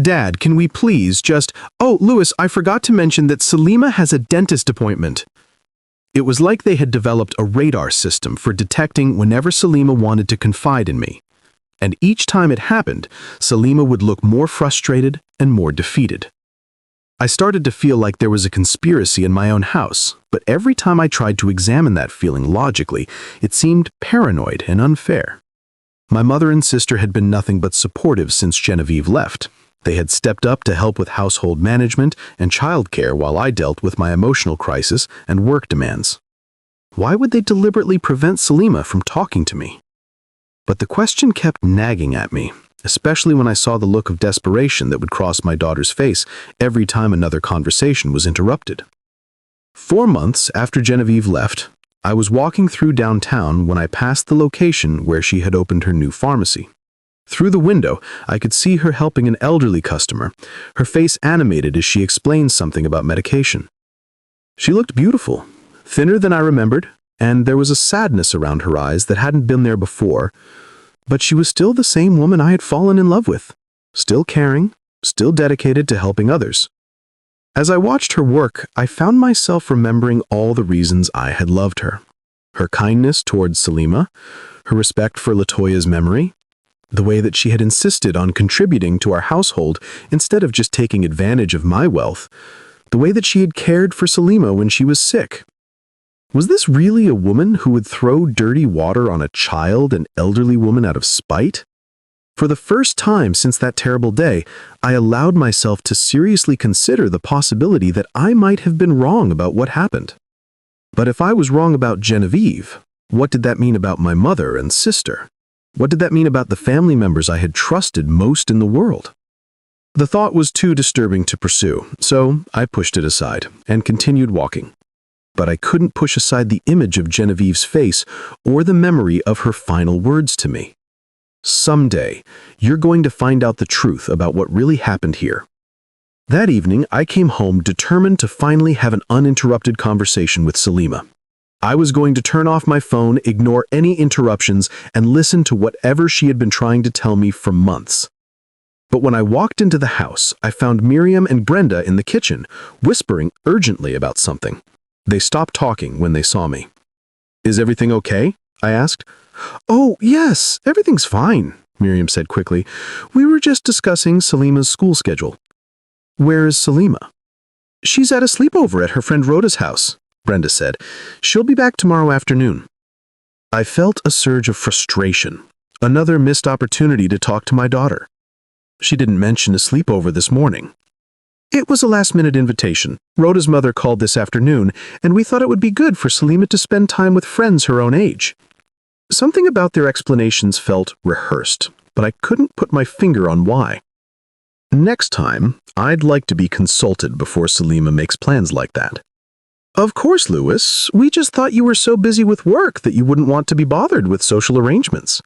"Dad, can we please just— oh, Louis, I forgot to mention that Salima has a dentist appointment." It was like they had developed a radar system for detecting whenever Salima wanted to confide in me. And each time it happened, Salima would look more frustrated and more defeated. I started to feel like there was a conspiracy in my own house, but every time I tried to examine that feeling logically, it seemed paranoid and unfair. My mother and sister had been nothing but supportive since Genevieve left. They had stepped up to help with household management and childcare while I dealt with my emotional crisis and work demands. Why would they deliberately prevent Salima from talking to me? But the question kept nagging at me, especially when I saw the look of desperation that would cross my daughter's face every time another conversation was interrupted. 4 months after Genevieve left, I was walking through downtown when I passed the location where she had opened her new pharmacy. Through the window, I could see her helping an elderly customer, her face animated as she explained something about medication. She looked beautiful, thinner than I remembered, and there was a sadness around her eyes that hadn't been there before, but she was still the same woman I had fallen in love with, still caring, still dedicated to helping others. As I watched her work, I found myself remembering all the reasons I had loved her. Her kindness towards Salima, her respect for Latoya's memory, the way that she had insisted on contributing to our household instead of just taking advantage of my wealth, the way that she had cared for Salima when she was sick. Was this really a woman who would throw dirty water on a child and elderly woman out of spite? For the first time since that terrible day, I allowed myself to seriously consider the possibility that I might have been wrong about what happened. But if I was wrong about Genevieve, what did that mean about my mother and sister? What did that mean about the family members I had trusted most in the world? The thought was too disturbing to pursue, so I pushed it aside and continued walking. But I couldn't push aside the image of Genevieve's face or the memory of her final words to me. Someday, you're going to find out the truth about what really happened here. That evening, I came home determined to finally have an uninterrupted conversation with Salima. I was going to turn off my phone, ignore any interruptions, and listen to whatever she had been trying to tell me for months. But when I walked into the house, I found Miriam and Brenda in the kitchen, whispering urgently about something. They stopped talking when they saw me. "Is everything okay?" I asked. "Oh, yes, everything's fine," Miriam said quickly. "We were just discussing Salima's school schedule." "Where is Salima?" "She's at a sleepover at her friend Rhoda's house," Brenda said. "She'll be back tomorrow afternoon." I felt a surge of frustration, another missed opportunity to talk to my daughter. She didn't mention a sleepover this morning. "It was a last-minute invitation. Rhoda's mother called this afternoon, and we thought it would be good for Salima to spend time with friends her own age." Something about their explanations felt rehearsed, but I couldn't put my finger on why. Next time, I'd like to be consulted before Salima makes plans like that. "Of course, Louis. We just thought you were so busy with work that you wouldn't want to be bothered with social arrangements."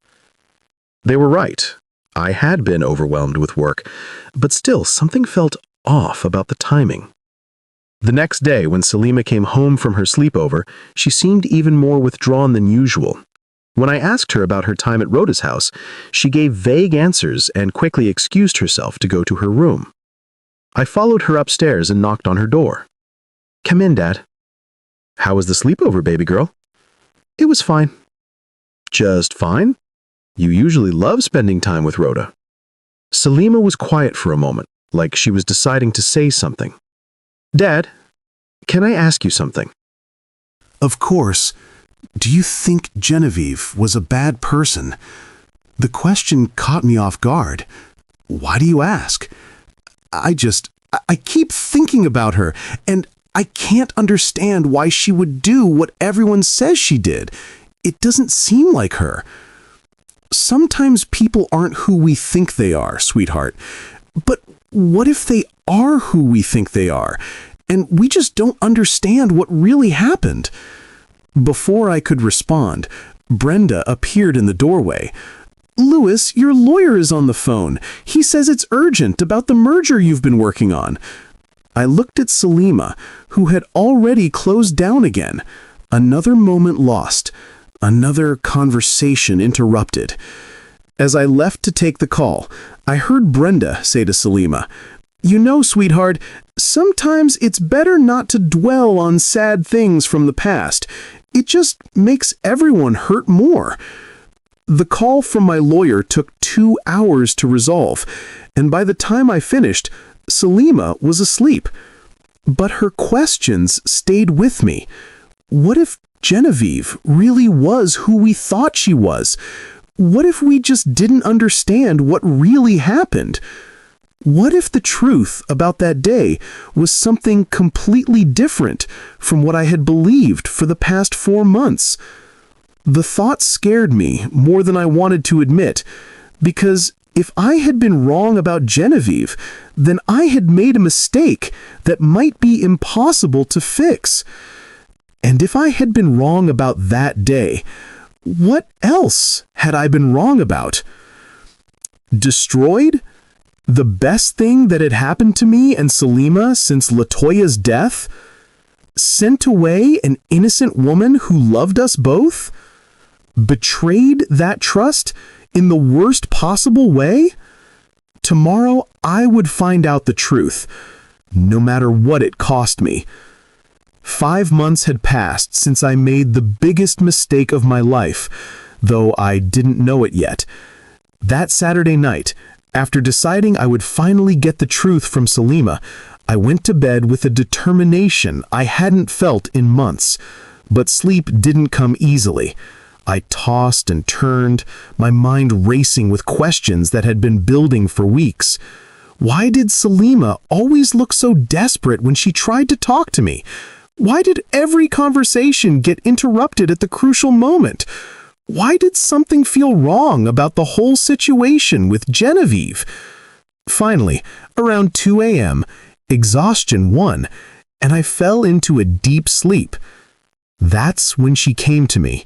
They were right. I had been overwhelmed with work, but still something felt off about the timing. The next day, when Salima came home from her sleepover, she seemed even more withdrawn than usual. When I asked her about her time at Rhoda's house, she gave vague answers and quickly excused herself to go to her room. I followed her upstairs and knocked on her door. "Come in, Dad." "How was the sleepover, baby girl?" "It was fine." "Just fine? You usually love spending time with Rhoda." Salima was quiet for a moment, like she was deciding to say something. "Dad, can I ask you something?" Of course. Do you think Genevieve was a bad person? The question caught me off guard. Why do you ask? I keep thinking about her, and I can't understand why she would do what everyone says she did. It doesn't seem like her. Sometimes people aren't who we think they are, sweetheart. But what if they are who we think they are, and we just don't understand what really happened? Before I could respond, Brenda appeared in the doorway. "Louis, your lawyer is on the phone. He says it's urgent about the merger you've been working on." I looked at Salima, who had already closed down again. Another moment lost. Another conversation interrupted. As I left to take the call, I heard Brenda say to Salima, "You know, sweetheart, sometimes it's better not to dwell on sad things from the past. It just makes everyone hurt more." The call from my lawyer took 2 hours to resolve, and by the time I finished, Salima was asleep. But her questions stayed with me. What if Genevieve really was who we thought she was? What if we just didn't understand what really happened? What if the truth about that day was something completely different from what I had believed for the past 4 months? The thought scared me more than I wanted to admit, because if I had been wrong about Genevieve, then I had made a mistake that might be impossible to fix. And if I had been wrong about that day, what else had I been wrong about? Destroyed? The best thing that had happened to me and Salima since LaToya's death? Sent away an innocent woman who loved us both? Betrayed that trust in the worst possible way? Tomorrow I would find out the truth, no matter what it cost me. 5 months had passed since I made the biggest mistake of my life, though I didn't know it yet. That Saturday night, After deciding I would finally get the truth from Salima, I went to bed with a determination I hadn't felt in months. But sleep didn't come easily. I tossed and turned, my mind racing with questions that had been building for weeks. Why did Salima always look so desperate when she tried to talk to me? Why did every conversation get interrupted at the crucial moment? Why did something feel wrong about the whole situation with Genevieve? Finally, around 2 a.m., exhaustion won, and I fell into a deep sleep. That's when she came to me.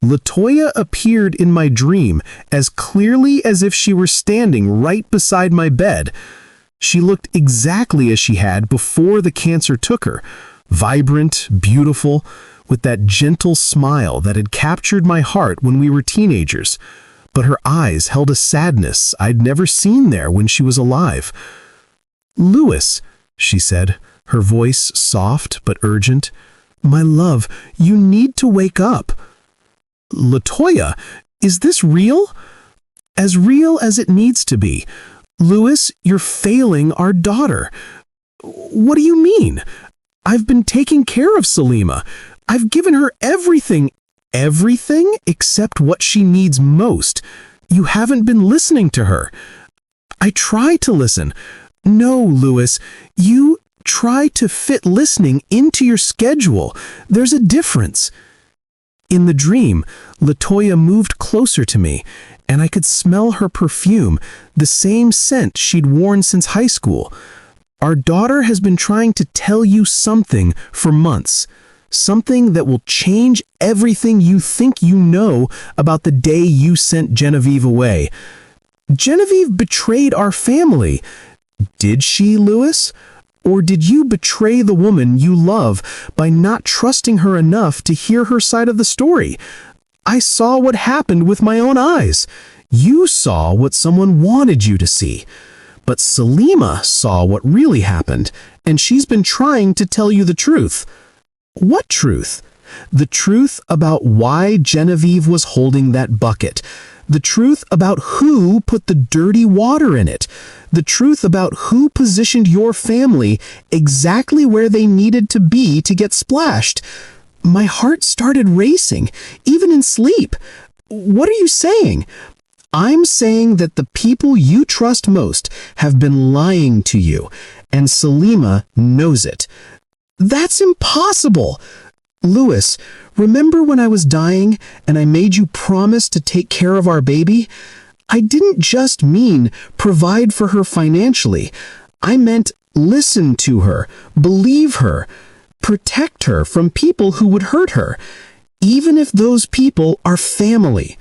Latoya appeared in my dream as clearly as if she were standing right beside my bed. She looked exactly as she had before the cancer took her, vibrant, beautiful, with that gentle smile that had captured my heart when we were teenagers. But her eyes held a sadness I'd never seen there when she was alive. "Louis," she said, her voice soft but urgent, "my love, you need to wake up." "Latoya, is this real?" "As real as it needs to be. Louis, you're failing our daughter." "What do you mean? I've been taking care of Salima. I've given her everything." "Everything except what she needs most. You haven't been listening to her." "I try to listen." "No, Louis, you try to fit listening into your schedule. There's a difference." In the dream, Latoya moved closer to me, and I could smell her perfume, the same scent she'd worn since high school. "Our daughter has been trying to tell you something for months. Something that will change everything you think you know about the day you sent Genevieve away. Genevieve betrayed our family. Did she, Louis? Or did you betray the woman you love by not trusting her enough to hear her side of the story? I saw what happened with my own eyes. You saw what someone wanted you to see. But Salima saw what really happened, and she's been trying to tell you the truth." "What truth?" "The truth about why Genevieve was holding that bucket. The truth about who put the dirty water in it. The truth about who positioned your family exactly where they needed to be to get splashed." My heart started racing, even in sleep. "What are you saying?" "I'm saying that the people you trust most have been lying to you, and Salima knows it." "That's impossible!" "Louis, remember when I was dying and I made you promise to take care of our baby? I didn't just mean provide for her financially. I meant listen to her, believe her, protect her from people who would hurt her, even if those people are family.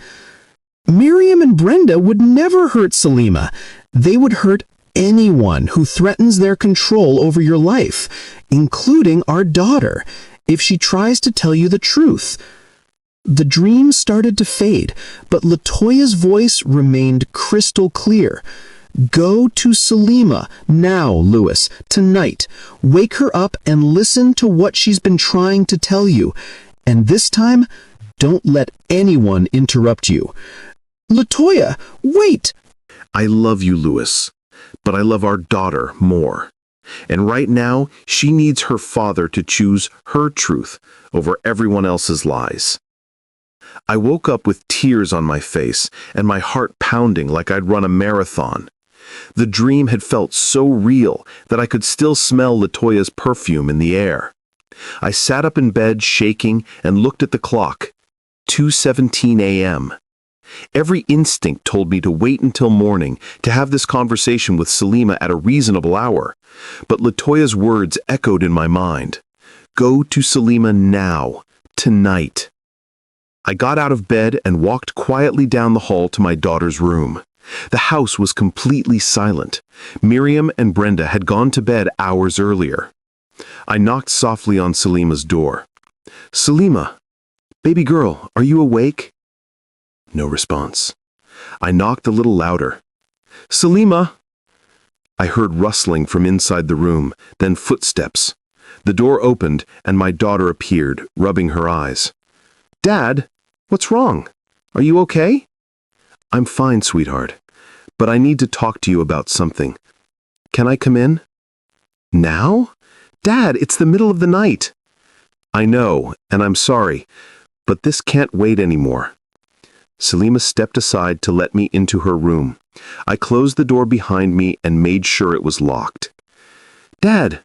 Miriam and Brenda would never hurt Salima. They would hurt anyone who threatens their control over your life, including our daughter, if she tries to tell you the truth." The dream started to fade, but Latoya's voice remained crystal clear. "Go to Salima now, Louis, tonight. Wake her up and listen to what she's been trying to tell you. And this time, don't let anyone interrupt you." "Latoya, wait!" I love you, Louis, but I love our daughter more. And right now, she needs her father to choose her truth over everyone else's lies. I woke up with tears on my face and my heart pounding like I'd run a marathon. The dream had felt so real that I could still smell Latoya's perfume in the air. I sat up in bed shaking and looked at the clock. 2:17 a.m. Every instinct told me to wait until morning to have this conversation with Salima at a reasonable hour, but Latoya's words echoed in my mind. Go to Salima now, tonight. I got out of bed and walked quietly down the hall to my daughter's room. The house was completely silent. Miriam and Brenda had gone to bed hours earlier. I knocked softly on Salima's door. Salima, baby girl, are you awake? No response. I knocked a little louder. Salima! I heard rustling from inside the room, then footsteps. The door opened and my daughter appeared, rubbing her eyes. Dad, what's wrong? Are you okay? I'm fine, sweetheart. but I need to talk to you about something. Can I come in? Now? Dad, it's the middle of the night. I know, and I'm sorry, but this can't wait anymore. Salima stepped aside to let me into her room. I closed the door behind me and made sure it was locked. Dad,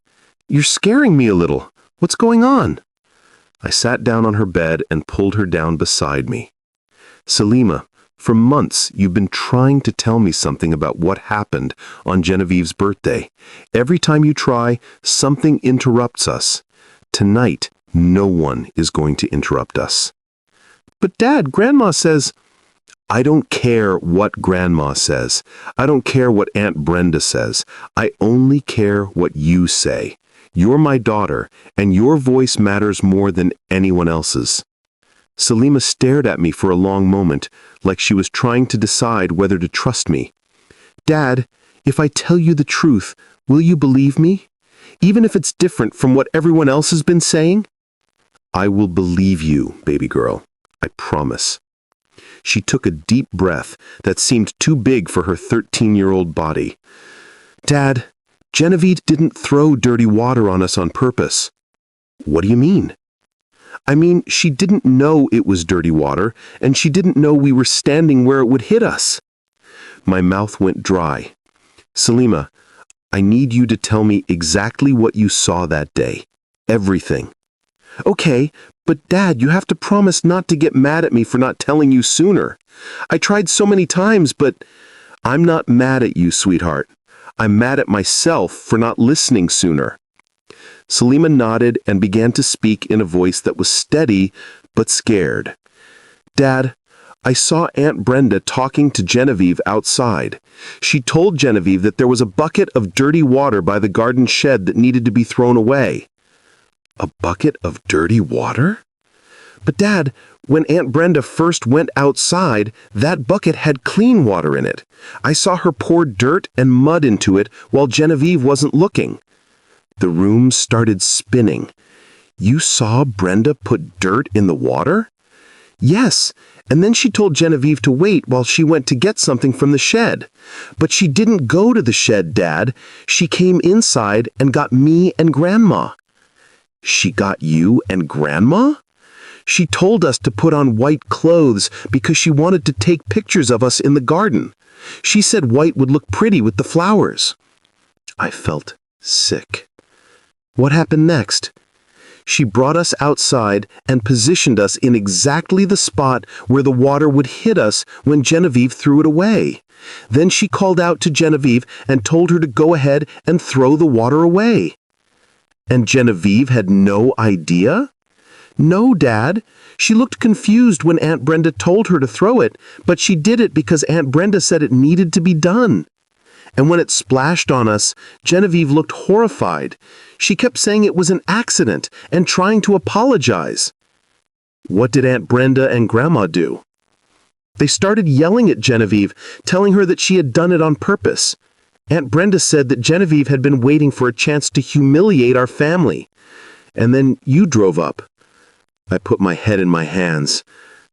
you're scaring me a little. What's going on? I sat down on her bed and pulled her down beside me. Salima, for months you've been trying to tell me something about what happened on Genevieve's birthday. Every time you try, something interrupts us. Tonight, no one is going to interrupt us. But Dad, Grandma says... I don't care what Grandma says. I don't care what Aunt Brenda says. I only care what you say. You're my daughter, and your voice matters more than anyone else's. Salima stared at me for a long moment, like she was trying to decide whether to trust me. Dad, if I tell you the truth, will you believe me? Even if it's different from what everyone else has been saying? I will believe you, baby girl. I promise. She took a deep breath that seemed too big for her 13-year-old body. Dad, Genevieve didn't throw dirty water on us on purpose. What do you mean? I mean, she didn't know it was dirty water, and she didn't know we were standing where it would hit us. My mouth went dry. Salima, I need you to tell me exactly what you saw that day. Everything. Okay, but Dad, you have to promise not to get mad at me for not telling you sooner. I tried so many times, but I'm not mad at you, sweetheart. I'm mad at myself for not listening sooner. Salima nodded and began to speak in a voice that was steady but scared. Dad, I saw Aunt Brenda talking to Genevieve outside. She told Genevieve that there was a bucket of dirty water by the garden shed that needed to be thrown away. A bucket of dirty water? But Dad, when Aunt Brenda first went outside, that bucket had clean water in it. I saw her pour dirt and mud into it while Genevieve wasn't looking. The room started spinning. You saw Brenda put dirt in the water? Yes, and then she told Genevieve to wait while she went to get something from the shed. But she didn't go to the shed, Dad. She came inside and got me and Grandma. She got you and Grandma? She told us to put on white clothes because she wanted to take pictures of us in the garden. She said white would look pretty with the flowers. I felt sick. What happened next? She brought us outside and positioned us in exactly the spot where the water would hit us when Genevieve threw it away. Then she called out to Genevieve and told her to go ahead and throw the water away. And Genevieve had no idea? No, Dad. She looked confused when Aunt Brenda told her to throw it, but she did it because Aunt Brenda said it needed to be done. And when it splashed on us, Genevieve looked horrified. She kept saying it was an accident and trying to apologize. What did Aunt Brenda and Grandma do? They started yelling at Genevieve, telling her that she had done it on purpose. Aunt Brenda said that Genevieve had been waiting for a chance to humiliate our family. And then you drove up. I put my head in my hands.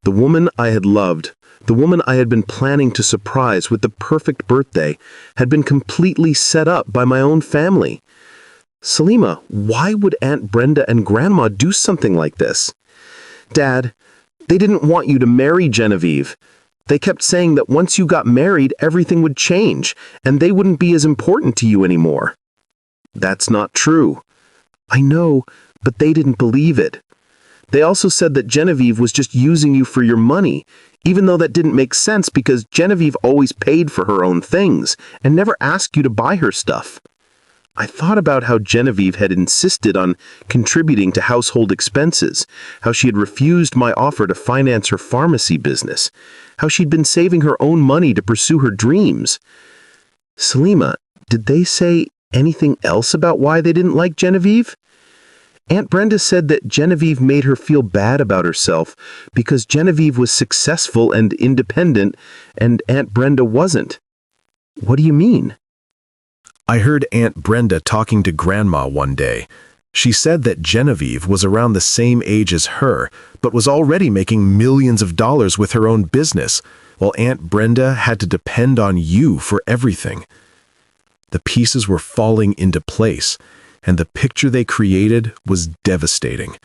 The woman I had loved, the woman I had been planning to surprise with the perfect birthday, had been completely set up by my own family. Salima, why would Aunt Brenda and Grandma do something like this? Dad, they didn't want you to marry Genevieve. They kept saying that once you got married, everything would change, and they wouldn't be as important to you anymore. That's not true. I know, but they didn't believe it. They also said that Genevieve was just using you for your money, even though that didn't make sense because Genevieve always paid for her own things and never asked you to buy her stuff. I thought about how Genevieve had insisted on contributing to household expenses, how she had refused my offer to finance her pharmacy business, how she'd been saving her own money to pursue her dreams. Salima, did they say anything else about why they didn't like Genevieve? Aunt Brenda said that Genevieve made her feel bad about herself because Genevieve was successful and independent and Aunt Brenda wasn't. What do you mean? I heard Aunt Brenda talking to Grandma one day. She said that Genevieve was around the same age as her, but was already making millions of dollars with her own business, while Aunt Brenda had to depend on you for everything. The pieces were falling into place, and the picture they created was devastating.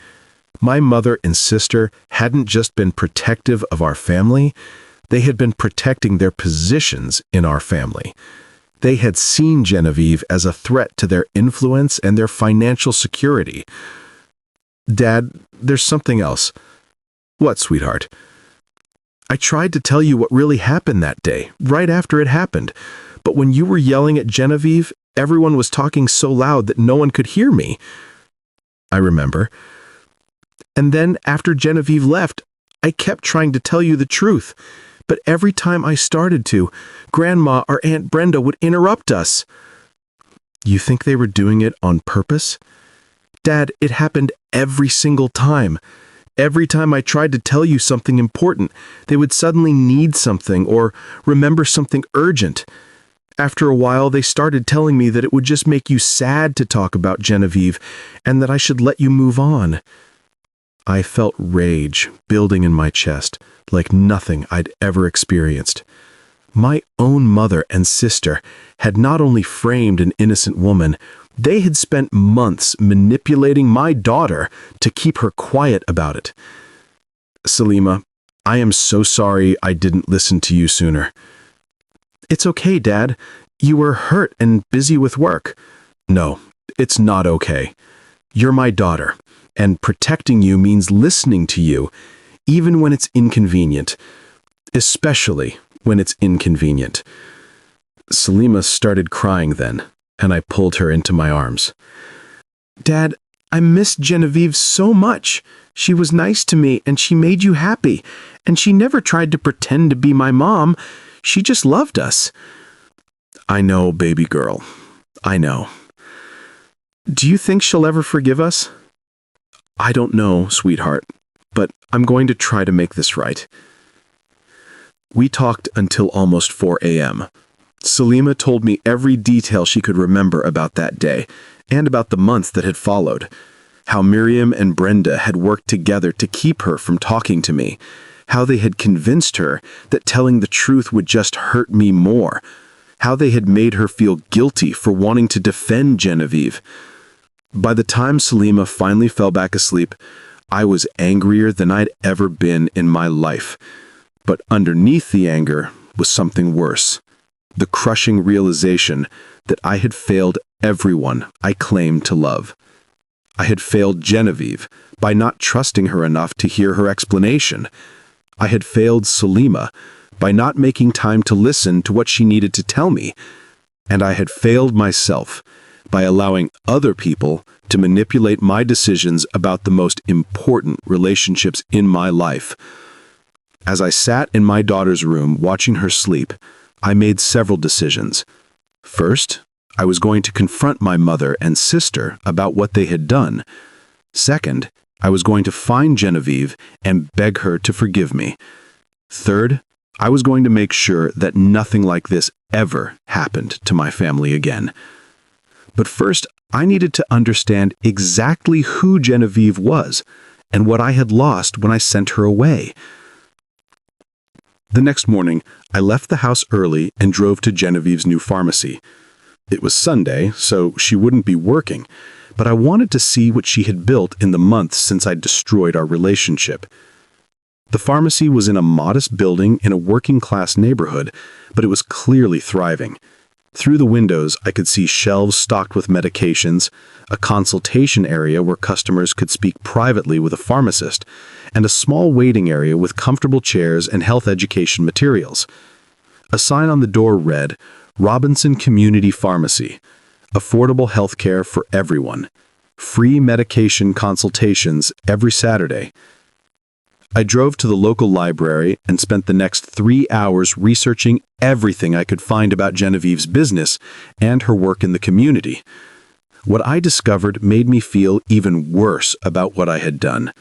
My mother and sister hadn't just been protective of our family, they had been protecting their positions in our family. They had seen Genevieve as a threat to their influence and their financial security. Dad, there's something else. What, sweetheart? I tried to tell you what really happened that day, right after it happened, but when you were yelling at Genevieve, everyone was talking so loud that no one could hear me. I remember. And then after Genevieve left, I kept trying to tell you the truth, but every time I started to, Grandma or Aunt Brenda would interrupt us. You think they were doing it on purpose? Dad, it happened every single time. Every time I tried to tell you something important, they would suddenly need something or remember something urgent. After a while, they started telling me that it would just make you sad to talk about Genevieve and that I should let you move on. I felt rage building in my chest, like nothing I'd ever experienced. My own mother and sister had not only framed an innocent woman, they had spent months manipulating my daughter to keep her quiet about it. Salima, I am so sorry I didn't listen to you sooner. It's okay, Dad. You were hurt and busy with work. No, it's not okay. You're my daughter, and protecting you means listening to you, even when it's inconvenient, especially when it's inconvenient. Salima started crying then, and I pulled her into my arms. Dad, I miss Genevieve so much. She was nice to me, and she made you happy, and she never tried to pretend to be my mom. She just loved us. I know, baby girl. I know. Do you think she'll ever forgive us? I don't know, sweetheart, but I'm going to try to make this right. We talked until almost 4 a.m. Salima told me every detail she could remember about that day, and about the months that had followed. How Miriam and Brenda had worked together to keep her from talking to me. How they had convinced her that telling the truth would just hurt me more. How they had made her feel guilty for wanting to defend Genevieve. By the time Salima finally fell back asleep, I was angrier than I'd ever been in my life. But underneath the anger was something worse. The crushing realization that I had failed everyone I claimed to love. I had failed Genevieve by not trusting her enough to hear her explanation. I had failed Salima by not making time to listen to what she needed to tell me. And I had failed myself by allowing other people to manipulate my decisions about the most important relationships in my life. As I sat in my daughter's room watching her sleep, I made several decisions. First, I was going to confront my mother and sister about what they had done. Second, I was going to find Genevieve and beg her to forgive me. Third, I was going to make sure that nothing like this ever happened to my family again. But first, I needed to understand exactly who Genevieve was and what I had lost when I sent her away. The next morning, I left the house early and drove to Genevieve's new pharmacy. It was Sunday, so she wouldn't be working, but I wanted to see what she had built in the months since I'd destroyed our relationship. The pharmacy was in a modest building in a working-class neighborhood, but it was clearly thriving. Through the windows, I could see shelves stocked with medications, a consultation area where customers could speak privately with a pharmacist, and a small waiting area with comfortable chairs and health education materials. A sign on the door read, Robinson Community Pharmacy, affordable health care for everyone, free medication consultations every Saturday. I drove to the local library and spent the next 3 hours researching everything I could find about Genevieve's business and her work in the community. What I discovered made me feel even worse about what I had done.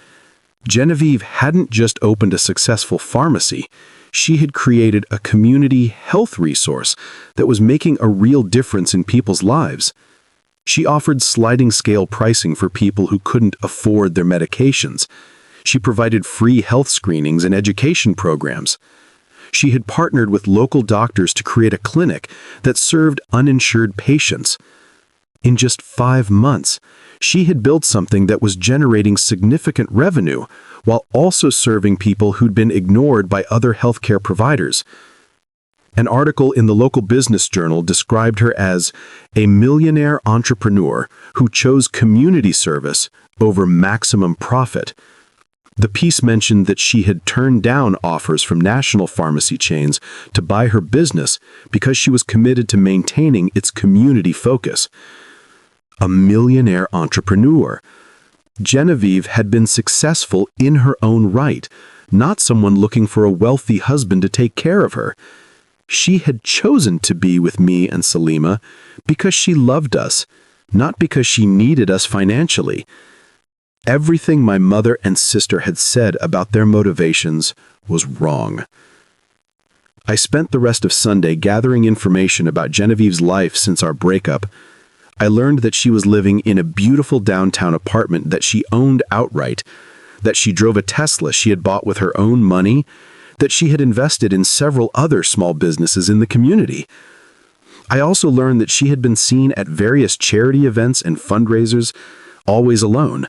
Genevieve hadn't just opened a successful pharmacy, she had created a community health resource that was making a real difference in people's lives. She offered sliding scale pricing for people who couldn't afford their medications. She provided free health screenings and education programs. She had partnered with local doctors to create a clinic that served uninsured patients. In just 5 months, she had built something that was generating significant revenue while also serving people who'd been ignored by other healthcare providers. An article in the local business journal described her as a millionaire entrepreneur who chose community service over maximum profit. The piece mentioned that she had turned down offers from national pharmacy chains to buy her business because she was committed to maintaining its community focus. A millionaire entrepreneur. Genevieve had been successful in her own right, not someone looking for a wealthy husband to take care of her. She had chosen to be with me and Salima because she loved us, not because she needed us financially. Everything my mother and sister had said about their motivations was wrong. I spent the rest of Sunday gathering information about Genevieve's life since our breakup. I learned that she was living in a beautiful downtown apartment that she owned outright, that she drove a Tesla she had bought with her own money, that she had invested in several other small businesses in the community. I also learned that she had been seen at various charity events and fundraisers, always alone.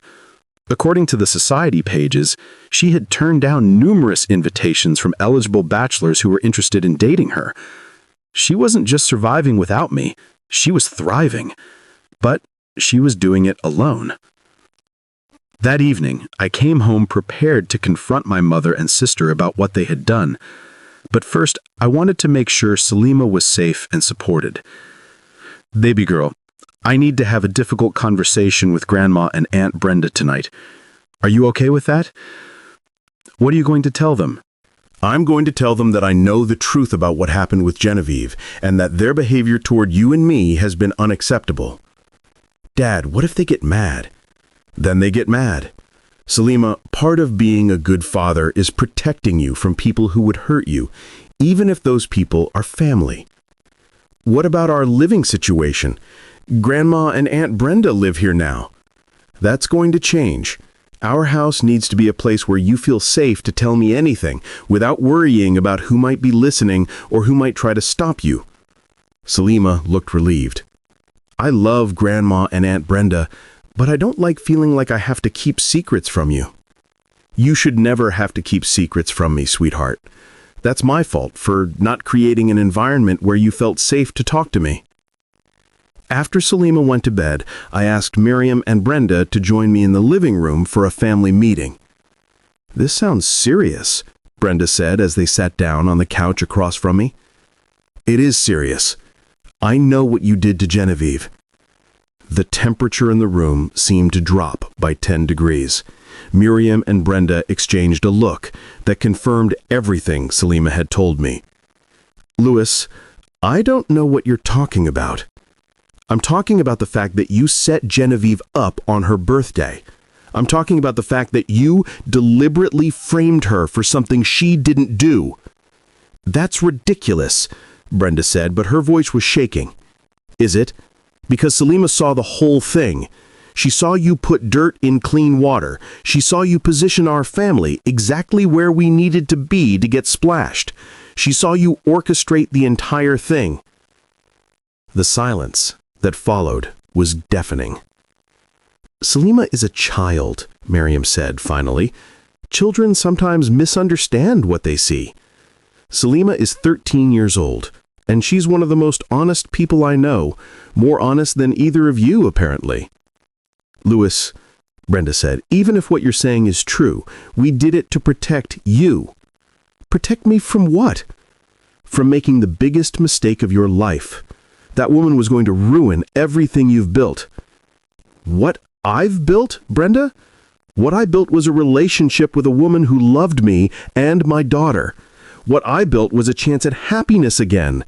According to the society pages, she had turned down numerous invitations from eligible bachelors who were interested in dating her. She wasn't just surviving without me, she was thriving. But she was doing it alone. That evening, I came home prepared to confront my mother and sister about what they had done. But first, I wanted to make sure Salima was safe and supported. Baby girl, I need to have a difficult conversation with Grandma and Aunt Brenda tonight. Are you okay with that? What are you going to tell them? I'm going to tell them that I know the truth about what happened with Genevieve and that their behavior toward you and me has been unacceptable. Dad, what if they get mad? Then they get mad. Salima, part of being a good father is protecting you from people who would hurt you, even if those people are family. What about our living situation? Grandma and Aunt Brenda live here now. That's going to change. Our house needs to be a place where you feel safe to tell me anything without worrying about who might be listening or who might try to stop you. Salima looked relieved. I love Grandma and Aunt Brenda, but I don't like feeling like I have to keep secrets from you. You should never have to keep secrets from me, sweetheart. That's my fault for not creating an environment where you felt safe to talk to me. After Salima went to bed, I asked Miriam and Brenda to join me in the living room for a family meeting. This sounds serious, Brenda said as they sat down on the couch across from me. It is serious. I know what you did to Genevieve. The temperature in the room seemed to drop by 10 degrees. Miriam and Brenda exchanged a look that confirmed everything Salima had told me. Louis, I don't know what you're talking about. I'm talking about the fact that you set Genevieve up on her birthday. I'm talking about the fact that you deliberately framed her for something she didn't do. That's ridiculous, Brenda said, but her voice was shaking. Is it? Because Salima saw the whole thing. She saw you put dirt in clean water. She saw you position our family exactly where we needed to be to get splashed. She saw you orchestrate the entire thing. The silence that followed was deafening. Salima is a child, Miriam said finally. Children sometimes misunderstand what they see. Salima is 13 years old, and she's one of the most honest people I know, more honest than either of you, apparently. Louis, Brenda said, even if what you're saying is true, we did it to protect you. Protect me from what? From making the biggest mistake of your life. That woman was going to ruin everything you've built. What I've built, Brenda? What I built was a relationship with a woman who loved me and my daughter. What I built was a chance at happiness again.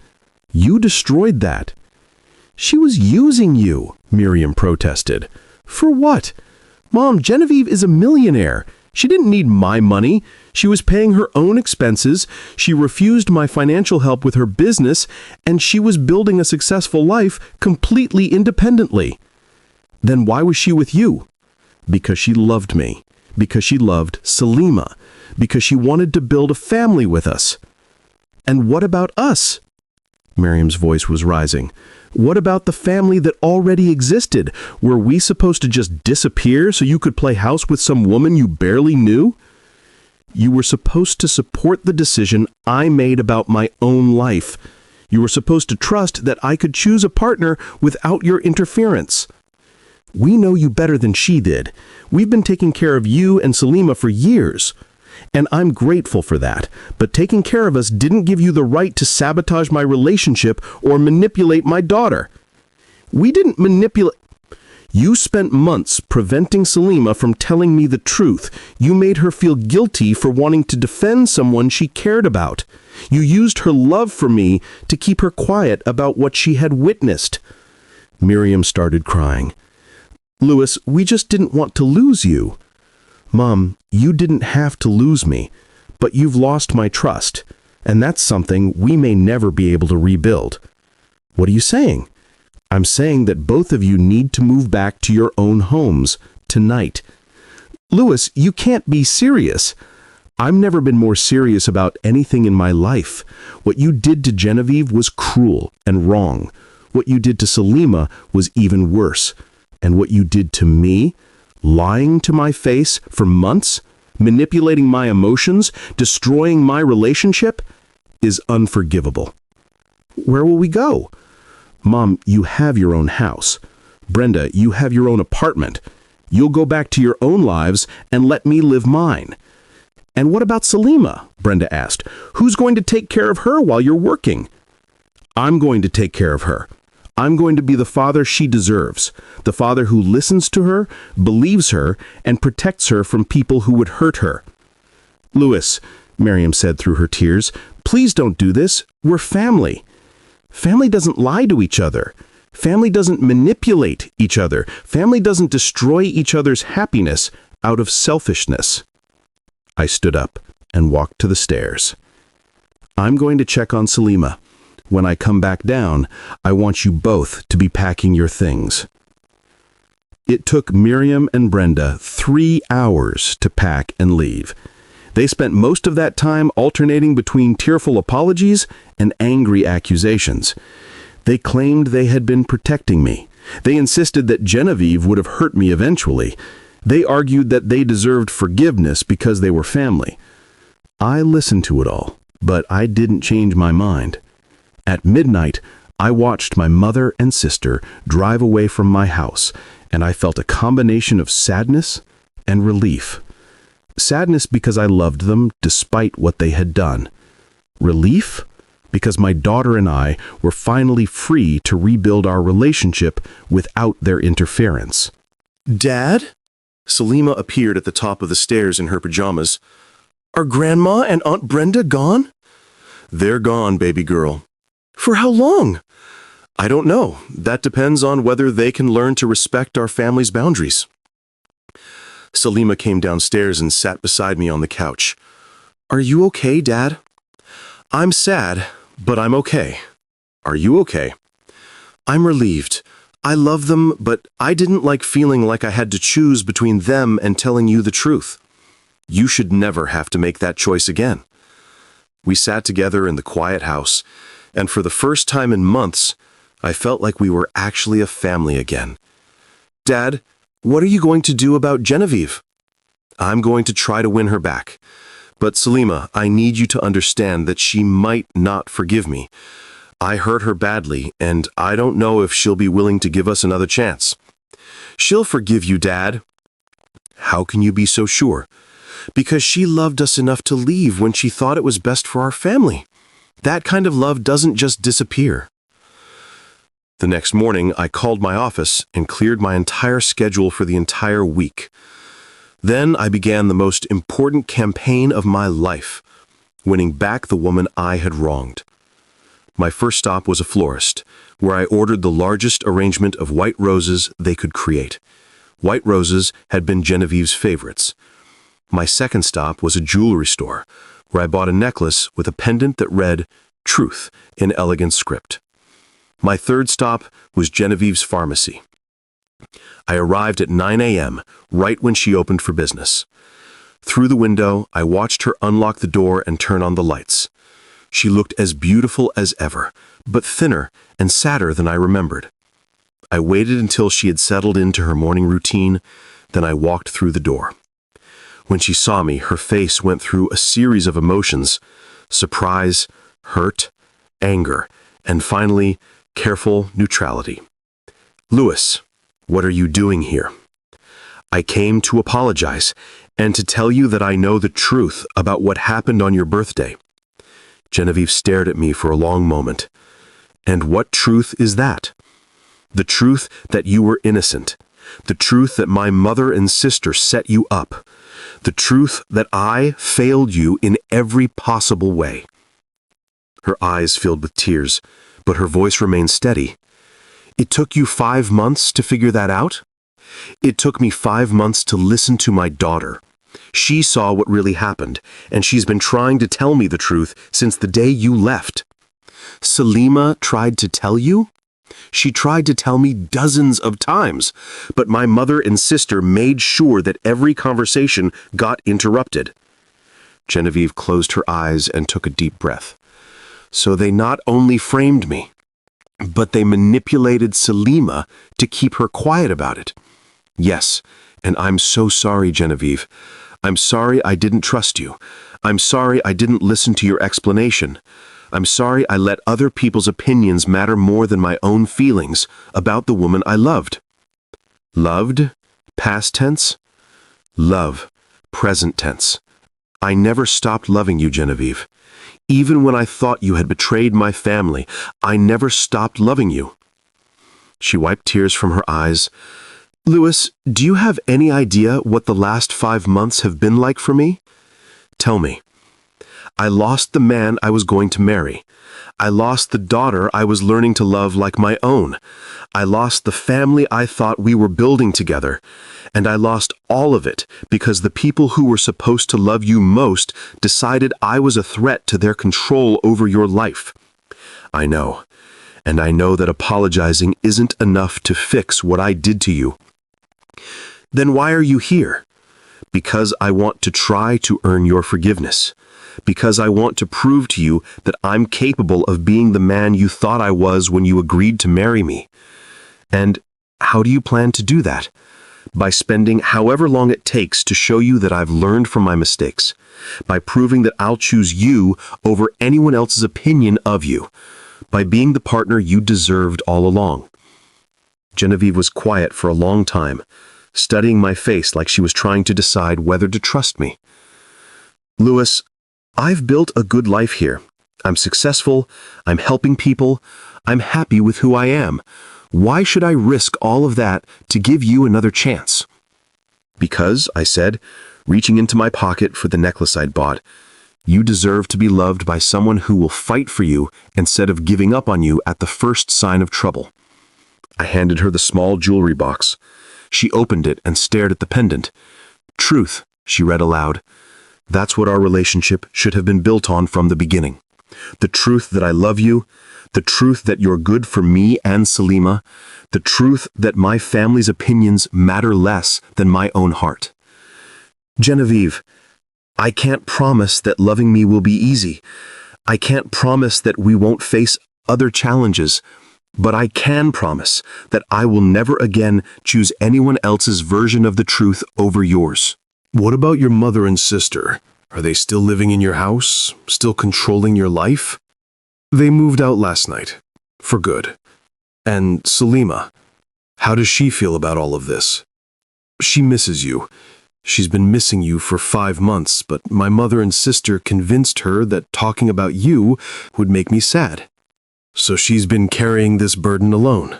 You destroyed that. She was using you, Miriam protested. For what? Mom, Genevieve is a millionaire. She didn't need my money. She was paying her own expenses. She refused my financial help with her business, and she was building a successful life completely independently. Then why was she with you? Because she loved me. Because she loved Salima. Because she wanted to build a family with us. And what about us? Miriam's voice was rising. What about the family that already existed? Were we supposed to just disappear so you could play house with some woman you barely knew? You were supposed to support the decision I made about my own life. You were supposed to trust that I could choose a partner without your interference. We know you better than she did. We've been taking care of you and Salima for years. And I'm grateful for that. But taking care of us didn't give you the right to sabotage my relationship or manipulate my daughter. We didn't manipulate. You spent months preventing Salima from telling me the truth. You made her feel guilty for wanting to defend someone she cared about. You used her love for me to keep her quiet about what she had witnessed. Miriam started crying. Louis, we just didn't want to lose you. Mom, you didn't have to lose me, but you've lost my trust, and that's something we may never be able to rebuild. What are you saying? I'm saying that both of you need to move back to your own homes tonight. Louis, you can't be serious. I've never been more serious about anything in my life. What you did to Genevieve was cruel and wrong. What you did to Salima was even worse. And what you did to me, lying to my face for months, manipulating my emotions, destroying my relationship, is unforgivable. Where will we go? Mom, you have your own house. Brenda, you have your own apartment. You'll go back to your own lives and let me live mine. And what about Salima? Brenda asked. Who's going to take care of her while you're working? I'm going to take care of her. I'm going to be the father she deserves, the father who listens to her, believes her, and protects her from people who would hurt her. Louis, Miriam said through her tears, please don't do this. We're family. Family doesn't lie to each other. Family doesn't manipulate each other. Family doesn't destroy each other's happiness out of selfishness. I stood up and walked to the stairs. I'm going to check on Salima. When I come back down, I want you both to be packing your things. It took Miriam and Brenda 3 hours to pack and leave. They spent most of that time alternating between tearful apologies and angry accusations. They claimed they had been protecting me. They insisted that Genevieve would have hurt me eventually. They argued that they deserved forgiveness because they were family. I listened to it all, but I didn't change my mind. At midnight, I watched my mother and sister drive away from my house, and I felt a combination of sadness and relief. Sadness because I loved them despite what they had done. Relief because my daughter and I were finally free to rebuild our relationship without their interference. Dad? Salima appeared at the top of the stairs in her pajamas. Are Grandma and Aunt Brenda gone? They're gone, baby girl. For how long? I don't know. That depends on whether they can learn to respect our family's boundaries. Salima came downstairs and sat beside me on the couch. Are you okay, Dad? I'm sad, but I'm okay. Are you okay? I'm relieved. I love them, but I didn't like feeling like I had to choose between them and telling you the truth. You should never have to make that choice again. We sat together in the quiet house, and for the first time in months, I felt like we were actually a family again. Dad, what are you going to do about Genevieve? I'm going to try to win her back. But Salima, I need you to understand that she might not forgive me. I hurt her badly, and I don't know if she'll be willing to give us another chance. She'll forgive you, Dad. How can you be so sure? Because she loved us enough to leave when she thought it was best for our family. That kind of love doesn't just disappear. The next morning, I called my office and cleared my entire schedule for the entire week. Then I began the most important campaign of my life, winning back the woman I had wronged. My first stop was a florist, where I ordered the largest arrangement of white roses they could create. White roses had been Genevieve's favorites. My second stop was a jewelry store, where I bought a necklace with a pendant that read, Truth, in elegant script. My third stop was Genevieve's pharmacy. I arrived at 9 a.m., right when she opened for business. Through the window, I watched her unlock the door and turn on the lights. She looked as beautiful as ever, but thinner and sadder than I remembered. I waited until she had settled into her morning routine, then I walked through the door. When she saw me, her face went through a series of emotions: surprise, hurt, anger, and finally, careful neutrality. "Louis, what are you doing here?" "I came to apologize and to tell you that I know the truth about what happened on your birthday." Genevieve stared at me for a long moment. "And what truth is that?" "The truth that you were innocent. The truth that my mother and sister set you up. The truth that I failed you in every possible way." Her eyes filled with tears, but her voice remained steady. "It took you 5 months to figure that out?" "It took me 5 months to listen to my daughter. She saw what really happened, and she's been trying to tell me the truth since the day you left." "Salima tried to tell you?" "She tried to tell me dozens of times, but my mother and sister made sure that every conversation got interrupted." Genevieve closed her eyes and took a deep breath. "So they not only framed me, but they manipulated Salima to keep her quiet about it." "Yes, and I'm so sorry, Genevieve. I'm sorry I didn't trust you. I'm sorry I didn't listen to your explanation. I'm sorry I let other people's opinions matter more than my own feelings about the woman I loved." Loved? Past tense? Love, present tense. I never stopped loving you, Genevieve. Even when I thought you had betrayed my family, I never stopped loving you. She wiped tears from her eyes. "Louis, do you have any idea what the last 5 months have been like for me? Tell me." "I lost the man I was going to marry. I lost the daughter I was learning to love like my own. I lost the family I thought we were building together. And I lost all of it because the people who were supposed to love you most decided I was a threat to their control over your life. I know, and I know that apologizing isn't enough to fix what I did to you." "Then why are you here?" "Because I want to try to earn your forgiveness. Because I want to prove to you that I'm capable of being the man you thought I was when you agreed to marry me." "And how do you plan to do that?" "By spending however long it takes to show you that I've learned from my mistakes. By proving that I'll choose you over anyone else's opinion of you. By being the partner you deserved all along." Genevieve was quiet for a long time, studying my face like she was trying to decide whether to trust me. "Louis, I've built a good life here. I'm successful, I'm helping people, I'm happy with who I am. Why should I risk all of that to give you another chance?" "Because," I said, reaching into my pocket for the necklace I'd bought, "you deserve to be loved by someone who will fight for you instead of giving up on you at the first sign of trouble." I handed her the small jewelry box. She opened it and stared at the pendant. "Truth," she read aloud. "That's what our relationship should have been built on from the beginning. The truth that I love you, the truth that you're good for me and Salima, the truth that my family's opinions matter less than my own heart." "Genevieve, I can't promise that loving me will be easy. I can't promise that we won't face other challenges, but I can promise that I will never again choose anyone else's version of the truth over yours." What about your mother and sister? Are they still living in your house? Still controlling your life? They moved out last night. For good. And Salima, how does she feel about all of this? She misses you. She's been missing you for 5 months, but my mother and sister convinced her that talking about you would make me sad. So she's been carrying this burden alone.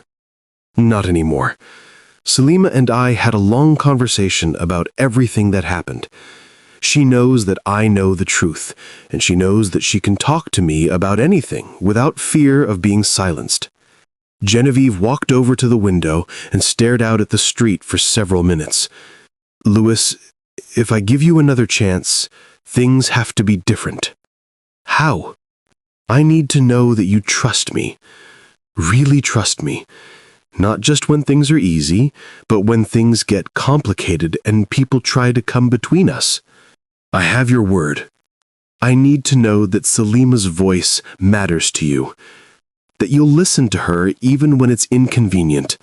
Not anymore. Salima and I had a long conversation about everything that happened. She knows that I know the truth, and she knows that she can talk to me about anything without fear of being silenced. Genevieve walked over to the window and stared out at the street for several minutes. "Louis, if I give you another chance, things have to be different." "How?" "I need to know that you trust me. Really trust me. Not just when things are easy, but when things get complicated and people try to come between us. I have your word." I need to know that Salima's voice matters to you, that you'll listen to her even when it's inconvenient.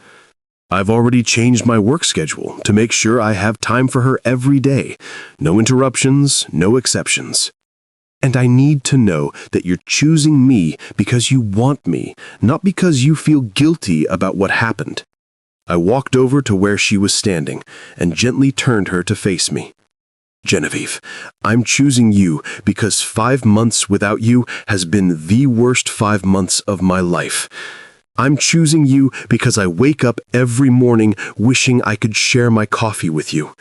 I've already changed my work schedule to make sure I have time for her every day. No interruptions, no exceptions. And I need to know that you're choosing me because you want me, not because you feel guilty about what happened. I walked over to where she was standing and gently turned her to face me. Genevieve, I'm choosing you because 5 months without you has been the worst 5 months of my life. I'm choosing you because I wake up every morning wishing I could share my coffee with you.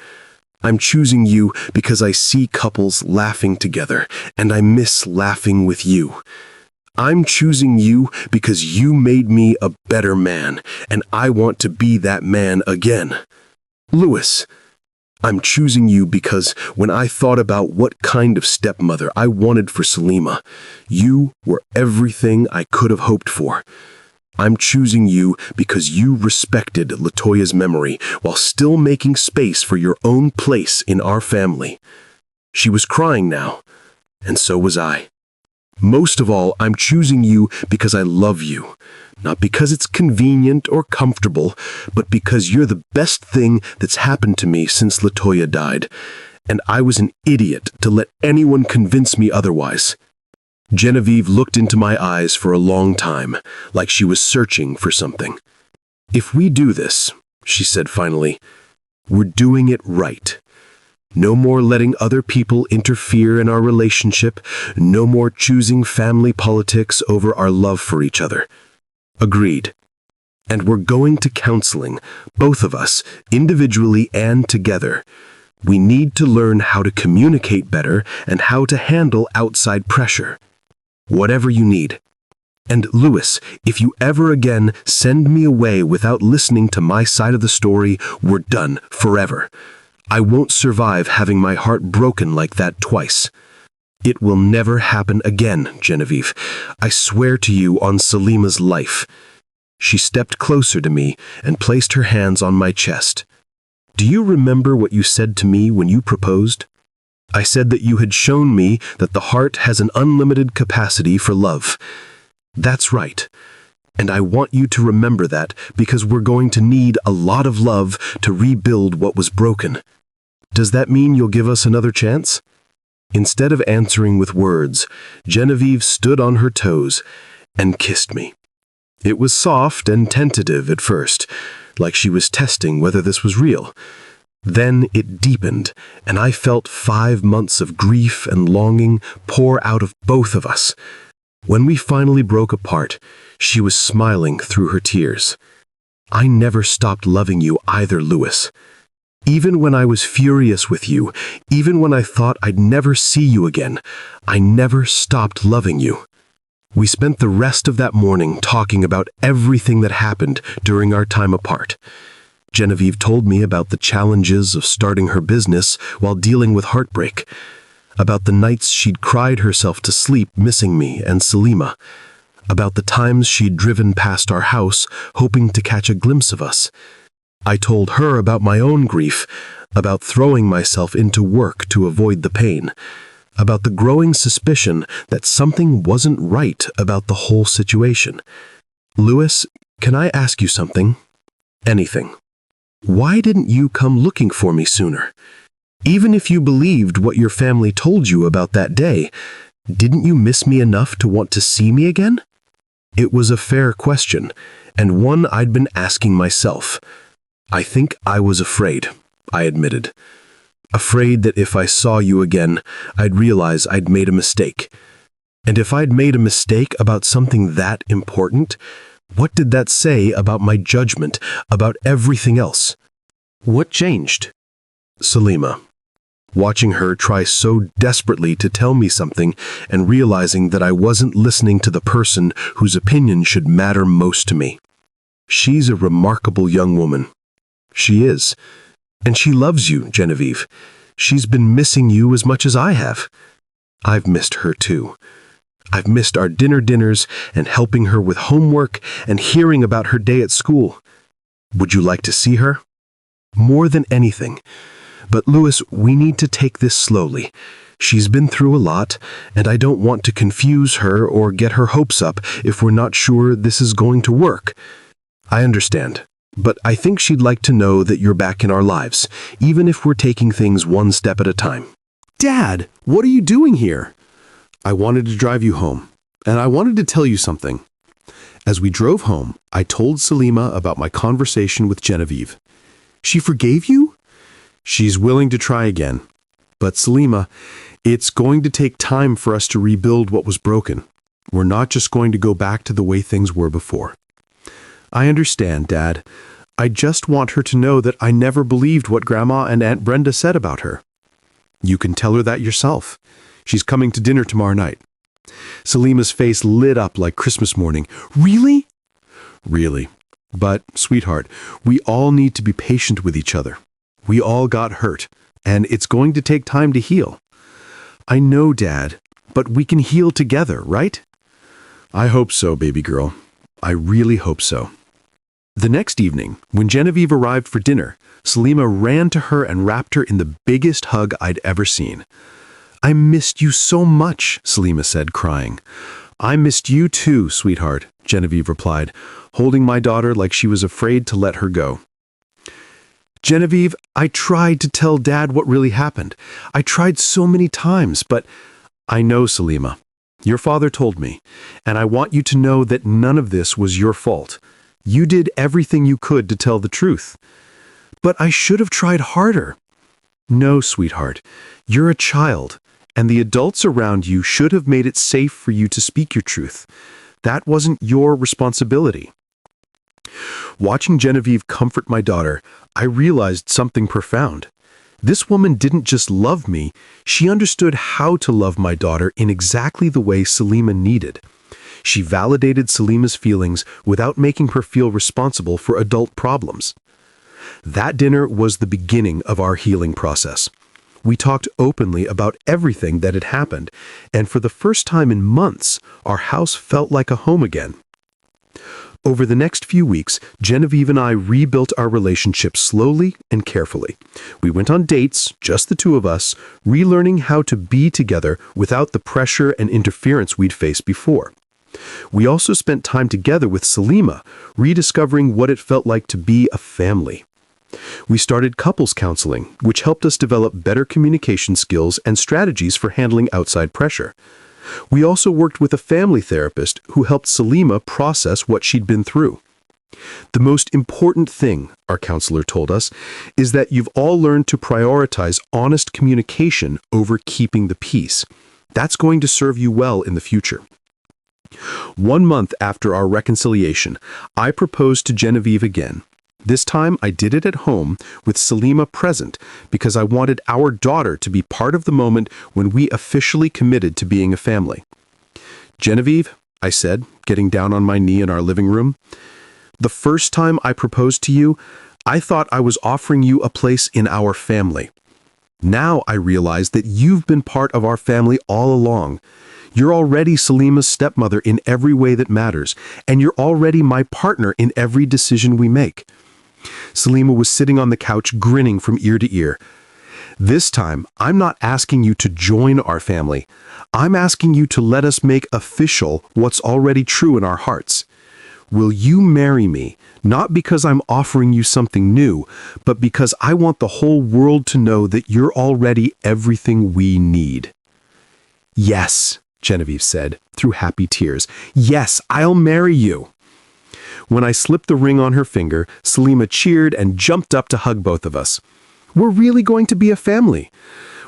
I'm choosing you because I see couples laughing together, and I miss laughing with you. I'm choosing you because you made me a better man, and I want to be that man again. Louis, I'm choosing you because when I thought about what kind of stepmother I wanted for Salima, you were everything I could have hoped for. I'm choosing you because you respected Latoya's memory while still making space for your own place in our family. She was crying now, and so was I. Most of all, I'm choosing you because I love you. Not because it's convenient or comfortable, but because you're the best thing that's happened to me since Latoya died. And I was an idiot to let anyone convince me otherwise. Genevieve looked into my eyes for a long time, like she was searching for something. If we do this, she said finally, we're doing it right. No more letting other people interfere in our relationship, no more choosing family politics over our love for each other. Agreed. And we're going to counseling, both of us, individually and together. We need to learn how to communicate better and how to handle outside pressure. Whatever you need. And Louis, if you ever again send me away without listening to my side of the story, we're done forever. I won't survive having my heart broken like that twice. It will never happen again, Genevieve. I swear to you on Salima's life. She stepped closer to me and placed her hands on my chest. Do you remember what you said to me when you proposed? I said that you had shown me that the heart has an unlimited capacity for love. That's right. And I want you to remember that because we're going to need a lot of love to rebuild what was broken. Does that mean you'll give us another chance? Instead of answering with words, Genevieve stood on her toes and kissed me. It was soft and tentative at first, like she was testing whether this was real. Then it deepened, and I felt 5 months of grief and longing pour out of both of us. When we finally broke apart, she was smiling through her tears. I never stopped loving you either, Louis. Even when I was furious with you, even when I thought I'd never see you again, I never stopped loving you. We spent the rest of that morning talking about everything that happened during our time apart. Genevieve told me about the challenges of starting her business while dealing with heartbreak, about the nights she'd cried herself to sleep missing me and Salima, about the times she'd driven past our house hoping to catch a glimpse of us. I told her about my own grief, about throwing myself into work to avoid the pain, about the growing suspicion that something wasn't right about the whole situation. Louis, can I ask you something? Anything. Why didn't you come looking for me sooner? Even if you believed what your family told you about that day, didn't you miss me enough to want to see me again? It was a fair question, and one I'd been asking myself. I think I was afraid, I admitted. Afraid that if I saw you again, I'd realize I'd made a mistake. And if I'd made a mistake about something that important, what did that say about my judgment, about everything else? What changed? Salima. Watching her try so desperately to tell me something and realizing that I wasn't listening to the person whose opinion should matter most to me. She's a remarkable young woman. She is. And she loves you, Genevieve. She's been missing you as much as I have. I've missed her too. I've missed our dinners and helping her with homework and hearing about her day at school. Would you like to see her? More than anything, But Louis, we need to take this slowly. She's been through a lot, and I don't want to confuse her or get her hopes up if we're not sure this is going to work. I understand, but I think she'd like to know that you're back in our lives, even if we're taking things one step at a time. Dad, what are you doing here? I wanted to drive you home, and I wanted to tell you something. As we drove home, I told Salima about my conversation with Genevieve. She forgave you? She's willing to try again. But Salima, it's going to take time for us to rebuild what was broken. We're not just going to go back to the way things were before. I understand, Dad. I just want her to know that I never believed what Grandma and Aunt Brenda said about her. You can tell her that yourself. She's coming to dinner tomorrow night. Salima's face lit up like Christmas morning. Really? Really. But, sweetheart, we all need to be patient with each other. We all got hurt, and it's going to take time to heal. I know, Dad, but we can heal together, right? I hope so, baby girl. I really hope so. The next evening, when Genevieve arrived for dinner, Salima ran to her and wrapped her in the biggest hug I'd ever seen. I missed you so much, Salima said, crying. I missed you too, sweetheart, Genevieve replied, holding my daughter like she was afraid to let her go. Genevieve, I tried to tell Dad what really happened. I tried so many times, but I know, Salima. Your father told me, and I want you to know that none of this was your fault. You did everything you could to tell the truth. But I should have tried harder. No, sweetheart, you're a child, and the adults around you should have made it safe for you to speak your truth. That wasn't your responsibility. Watching Genevieve comfort my daughter, I realized something profound. This woman didn't just love me, she understood how to love my daughter in exactly the way Salima needed. She validated Salima's feelings without making her feel responsible for adult problems. That dinner was the beginning of our healing process. We talked openly about everything that had happened, and for the first time in months, our house felt like a home again. Over the next few weeks, Genevieve and I rebuilt our relationship slowly and carefully. We went on dates, just the two of us, relearning how to be together without the pressure and interference we'd faced before. We also spent time together with Salima, rediscovering what it felt like to be a family. We started couples counseling, which helped us develop better communication skills and strategies for handling outside pressure. We also worked with a family therapist who helped Salima process what she'd been through. The most important thing, our counselor told us, is that you've all learned to prioritize honest communication over keeping the peace. That's going to serve you well in the future. 1 month after our reconciliation, I proposed to Genevieve again. This time I did it at home with Salima present because I wanted our daughter to be part of the moment when we officially committed to being a family. Genevieve, I said, getting down on my knee in our living room, the first time I proposed to you, I thought I was offering you a place in our family. Now I realize that you've been part of our family all along. You're already Salima's stepmother in every way that matters, and you're already my partner in every decision we make. Salima was sitting on the couch grinning from ear to ear. This time, I'm not asking you to join our family. I'm asking you to let us make official what's already true in our hearts. Will you marry me, not because I'm offering you something new, but because I want the whole world to know that you're already everything we need? Yes, Genevieve said, through happy tears. Yes, I'll marry you. When I slipped the ring on her finger, Salima cheered and jumped up to hug both of us. We're really going to be a family.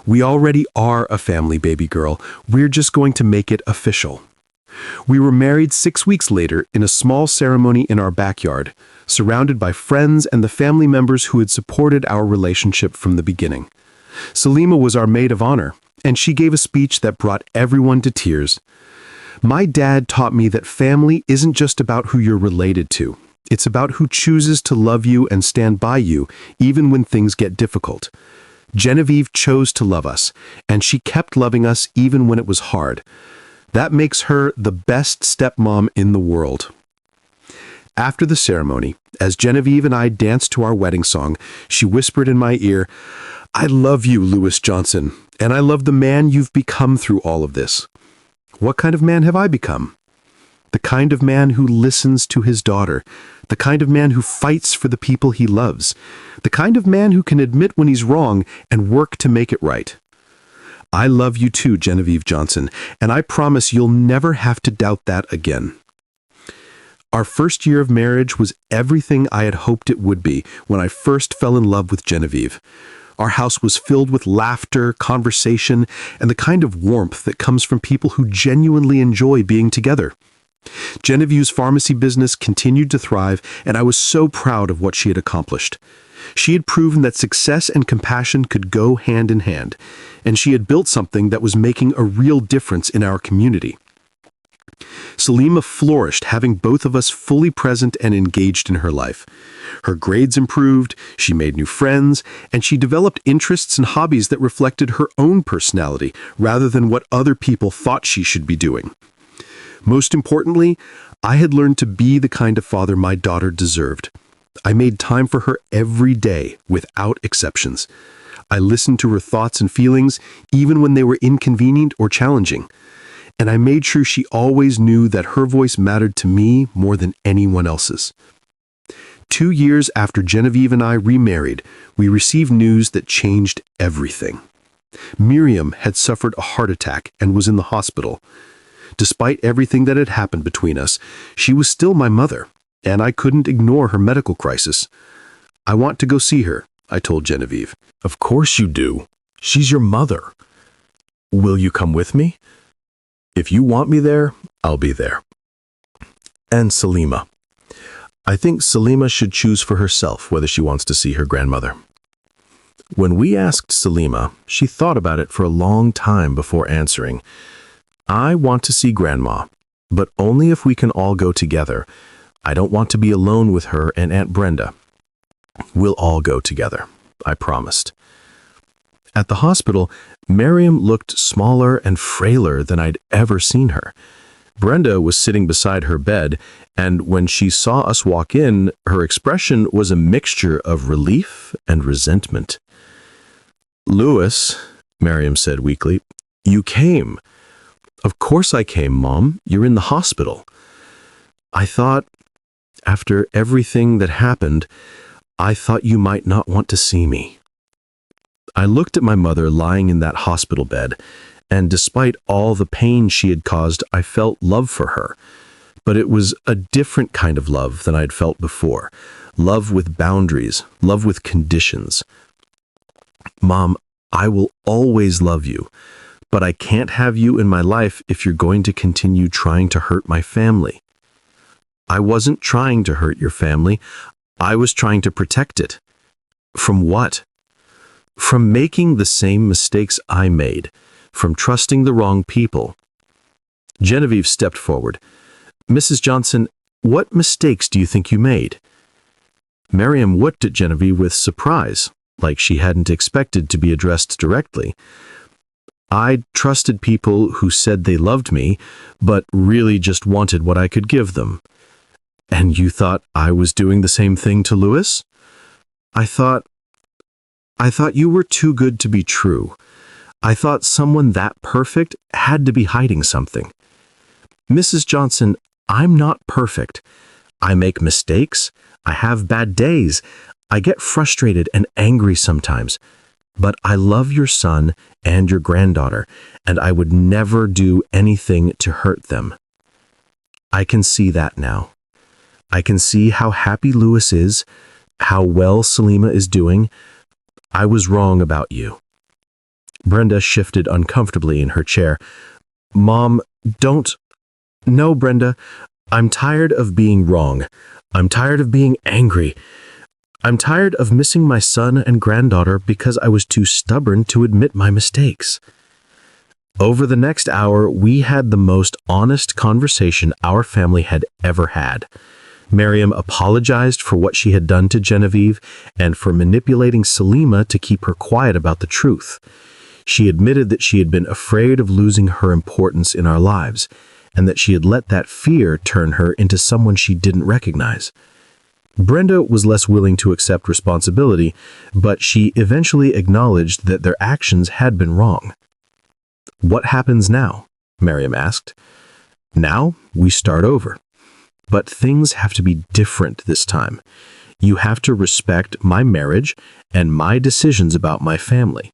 We already are a family, baby girl. We're just going to make it official. We were married 6 weeks later in a small ceremony in our backyard, surrounded by friends and the family members who had supported our relationship from the beginning. Salima was our maid of honor, and she gave a speech that brought everyone to tears. My dad taught me that family isn't just about who you're related to. It's about who chooses to love you and stand by you, even when things get difficult. Genevieve chose to love us, and she kept loving us even when it was hard. That makes her the best stepmom in the world. After the ceremony, as Genevieve and I danced to our wedding song, she whispered in my ear, "I love you, Lewis Johnson, and I love the man you've become through all of this." What kind of man have I become? The kind of man who listens to his daughter, the kind of man who fights for the people he loves, the kind of man who can admit when he's wrong and work to make it right. I love you too, Genevieve Johnson, and I promise you'll never have to doubt that again. Our first year of marriage was everything I had hoped it would be when I first fell in love with Genevieve. Our house was filled with laughter, conversation, and the kind of warmth that comes from people who genuinely enjoy being together. Genevieve's pharmacy business continued to thrive, and I was so proud of what she had accomplished. She had proven that success and compassion could go hand in hand, and she had built something that was making a real difference in our community. Salima flourished, having both of us fully present and engaged in her life. Her grades improved, she made new friends, and she developed interests and hobbies that reflected her own personality rather than what other people thought she should be doing. Most importantly, I had learned to be the kind of father my daughter deserved. I made time for her every day, without exceptions. I listened to her thoughts and feelings, even when they were inconvenient or challenging. And I made sure she always knew that her voice mattered to me more than anyone else's. 2 years after Genevieve and I remarried, we received news that changed everything. Miriam had suffered a heart attack and was in the hospital. Despite everything that had happened between us, she was still my mother, and I couldn't ignore her medical crisis. "I want to go see her," I told Genevieve. Of course you do. She's your mother. Will you come with me? If you want me there, I'll be there. And Salima. I think Salima should choose for herself whether she wants to see her grandmother. When we asked Salima, she thought about it for a long time before answering. I want to see Grandma, but only if we can all go together. I don't want to be alone with her and Aunt Brenda. We'll all go together, I promised. At the hospital, Miriam looked smaller and frailer than I'd ever seen her. Brenda was sitting beside her bed, and when she saw us walk in, her expression was a mixture of relief and resentment. "Louis," Miriam said weakly, "you came." "Of course I came, Mom. You're in the hospital." "I thought, after everything that happened, I thought you might not want to see me." I looked at my mother lying in that hospital bed, and despite all the pain she had caused, I felt love for her. But it was a different kind of love than I'd felt before. Love with boundaries, love with conditions. "Mom, I will always love you, but I can't have you in my life if you're going to continue trying to hurt my family." "I wasn't trying to hurt your family. I was trying to protect it." "From what?" "From making the same mistakes I made, from trusting the wrong people." Genevieve stepped forward. "Mrs. Johnson, what mistakes do you think you made?" Miriam looked at Genevieve with surprise, like she hadn't expected to be addressed directly. "I trusted people who said they loved me, but really just wanted what I could give them." "And you thought I was doing the same thing to Louis?" I thought you were too good to be true. I thought someone that perfect had to be hiding something." "Mrs. Johnson, I'm not perfect. I make mistakes. I have bad days. I get frustrated and angry sometimes. But I love your son and your granddaughter, and I would never do anything to hurt them." I can see that now. I can see how happy Louis is, how well Salima is doing. I was wrong about you. Brenda shifted uncomfortably in her chair. "Mom, don't..." "No, Brenda. I'm tired of being wrong. I'm tired of being angry. I'm tired of missing my son and granddaughter because I was too stubborn to admit my mistakes." Over the next hour, we had the most honest conversation our family had ever had. Miriam apologized for what she had done to Genevieve and for manipulating Salima to keep her quiet about the truth. She admitted that she had been afraid of losing her importance in our lives, and that she had let that fear turn her into someone she didn't recognize. Brenda was less willing to accept responsibility, but she eventually acknowledged that their actions had been wrong. "What happens now?" Miriam asked. "Now we start over. But things have to be different this time. You have to respect my marriage and my decisions about my family.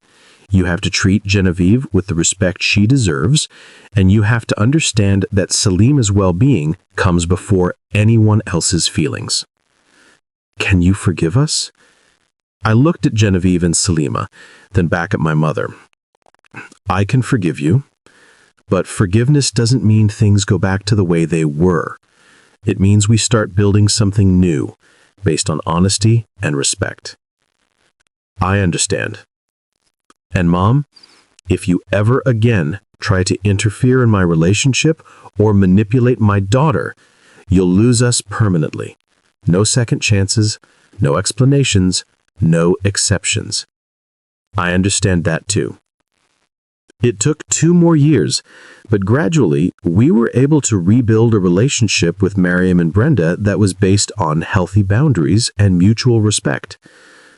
You have to treat Genevieve with the respect she deserves, and you have to understand that Salima's well-being comes before anyone else's feelings. Can you forgive us?" I looked at Genevieve and Salima, then back at my mother. "I can forgive you, but forgiveness doesn't mean things go back to the way they were. It means we start building something new, based on honesty and respect." "I understand. And Mom, if you ever again try to interfere in my relationship or manipulate my daughter, you'll lose us permanently. No second chances, no explanations, no exceptions." "I understand that too." It took 2 more years, but gradually we were able to rebuild a relationship with Miriam and Brenda that was based on healthy boundaries and mutual respect.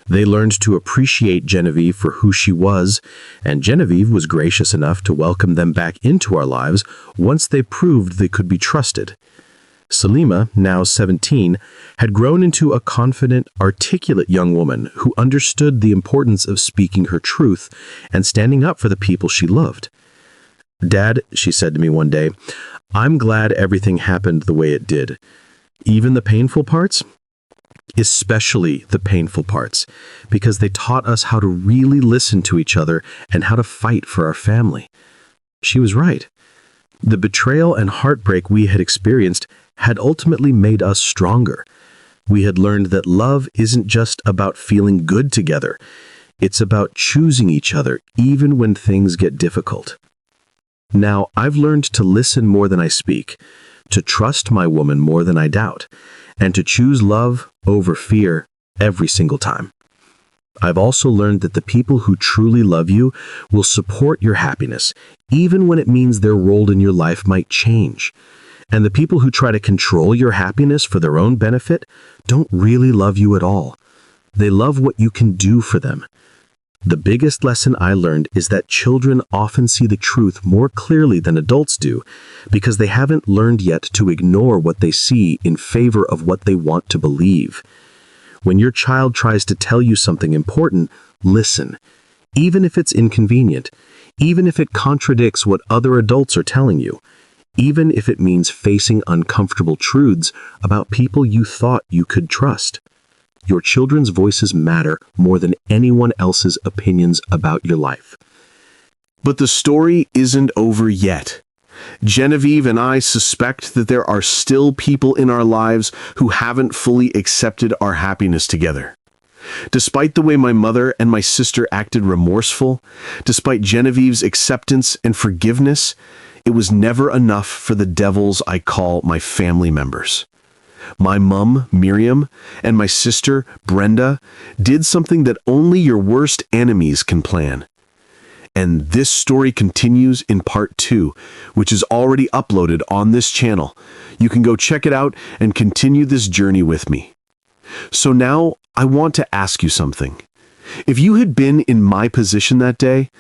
They learned to appreciate Genevieve for who she was, and Genevieve was gracious enough to welcome them back into our lives once they proved they could be trusted. Salima, now 17, had grown into a confident, articulate young woman who understood the importance of speaking her truth and standing up for the people she loved. "Dad," she said to me one day, "I'm glad everything happened the way it did. Even the painful parts? Especially the painful parts, because they taught us how to really listen to each other and how to fight for our family." She was right. The betrayal and heartbreak we had experienced had ultimately made us stronger. We had learned that love isn't just about feeling good together. It's about choosing each other even when things get difficult. Now, I've learned to listen more than I speak, to trust my woman more than I doubt, and to choose love over fear every single time. I've also learned that the people who truly love you will support your happiness, even when it means their role in your life might change. And the people who try to control your happiness for their own benefit don't really love you at all. They love what you can do for them. The biggest lesson I learned is that children often see the truth more clearly than adults do because they haven't learned yet to ignore what they see in favor of what they want to believe. When your child tries to tell you something important, listen, even if it's inconvenient, even if it contradicts what other adults are telling you, even if it means facing uncomfortable truths about people you thought you could trust. Your children's voices matter more than anyone else's opinions about your life. But the story isn't over yet. Genevieve and I suspect that there are still people in our lives who haven't fully accepted our happiness together. Despite the way my mother and my sister acted remorseful, despite Genevieve's acceptance and forgiveness, it was never enough for the devils I call my family members. My mum, Miriam, and my sister, Brenda, did something that only your worst enemies can plan. And this story continues in part 2, which is already uploaded on this channel. You can go check it out and continue this journey with me. So now I want to ask you something. If you had been in my position that day,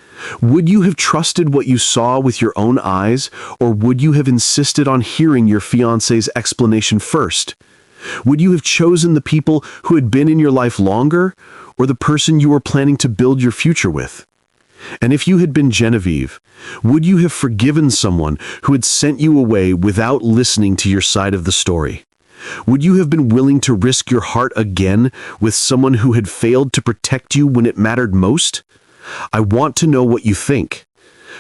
would you have trusted what you saw with your own eyes, or would you have insisted on hearing your fiancé's explanation first? Would you have chosen the people who had been in your life longer, or the person you were planning to build your future with? And if you had been Genevieve, would you have forgiven someone who had sent you away without listening to your side of the story? Would you have been willing to risk your heart again with someone who had failed to protect you when it mattered most? I want to know what you think.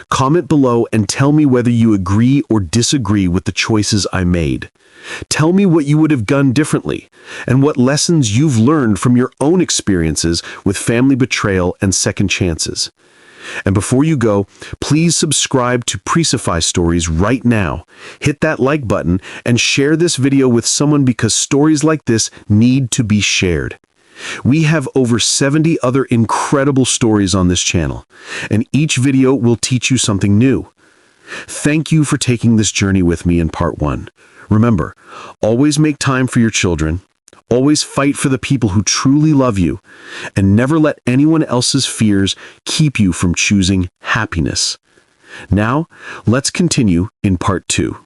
Comment below and tell me whether you agree or disagree with the choices I made. Tell me what you would have done differently, and what lessons you've learned from your own experiences with family betrayal and second chances. And before you go, please subscribe to Precify Stories right now. Hit that like button and share this video with someone because stories like this need to be shared. We have over 70 other incredible stories on this channel, and each video will teach you something new. Thank you for taking this journey with me in part 1. Remember, always make time for your children, always fight for the people who truly love you, and never let anyone else's fears keep you from choosing happiness. Now, let's continue in part 2.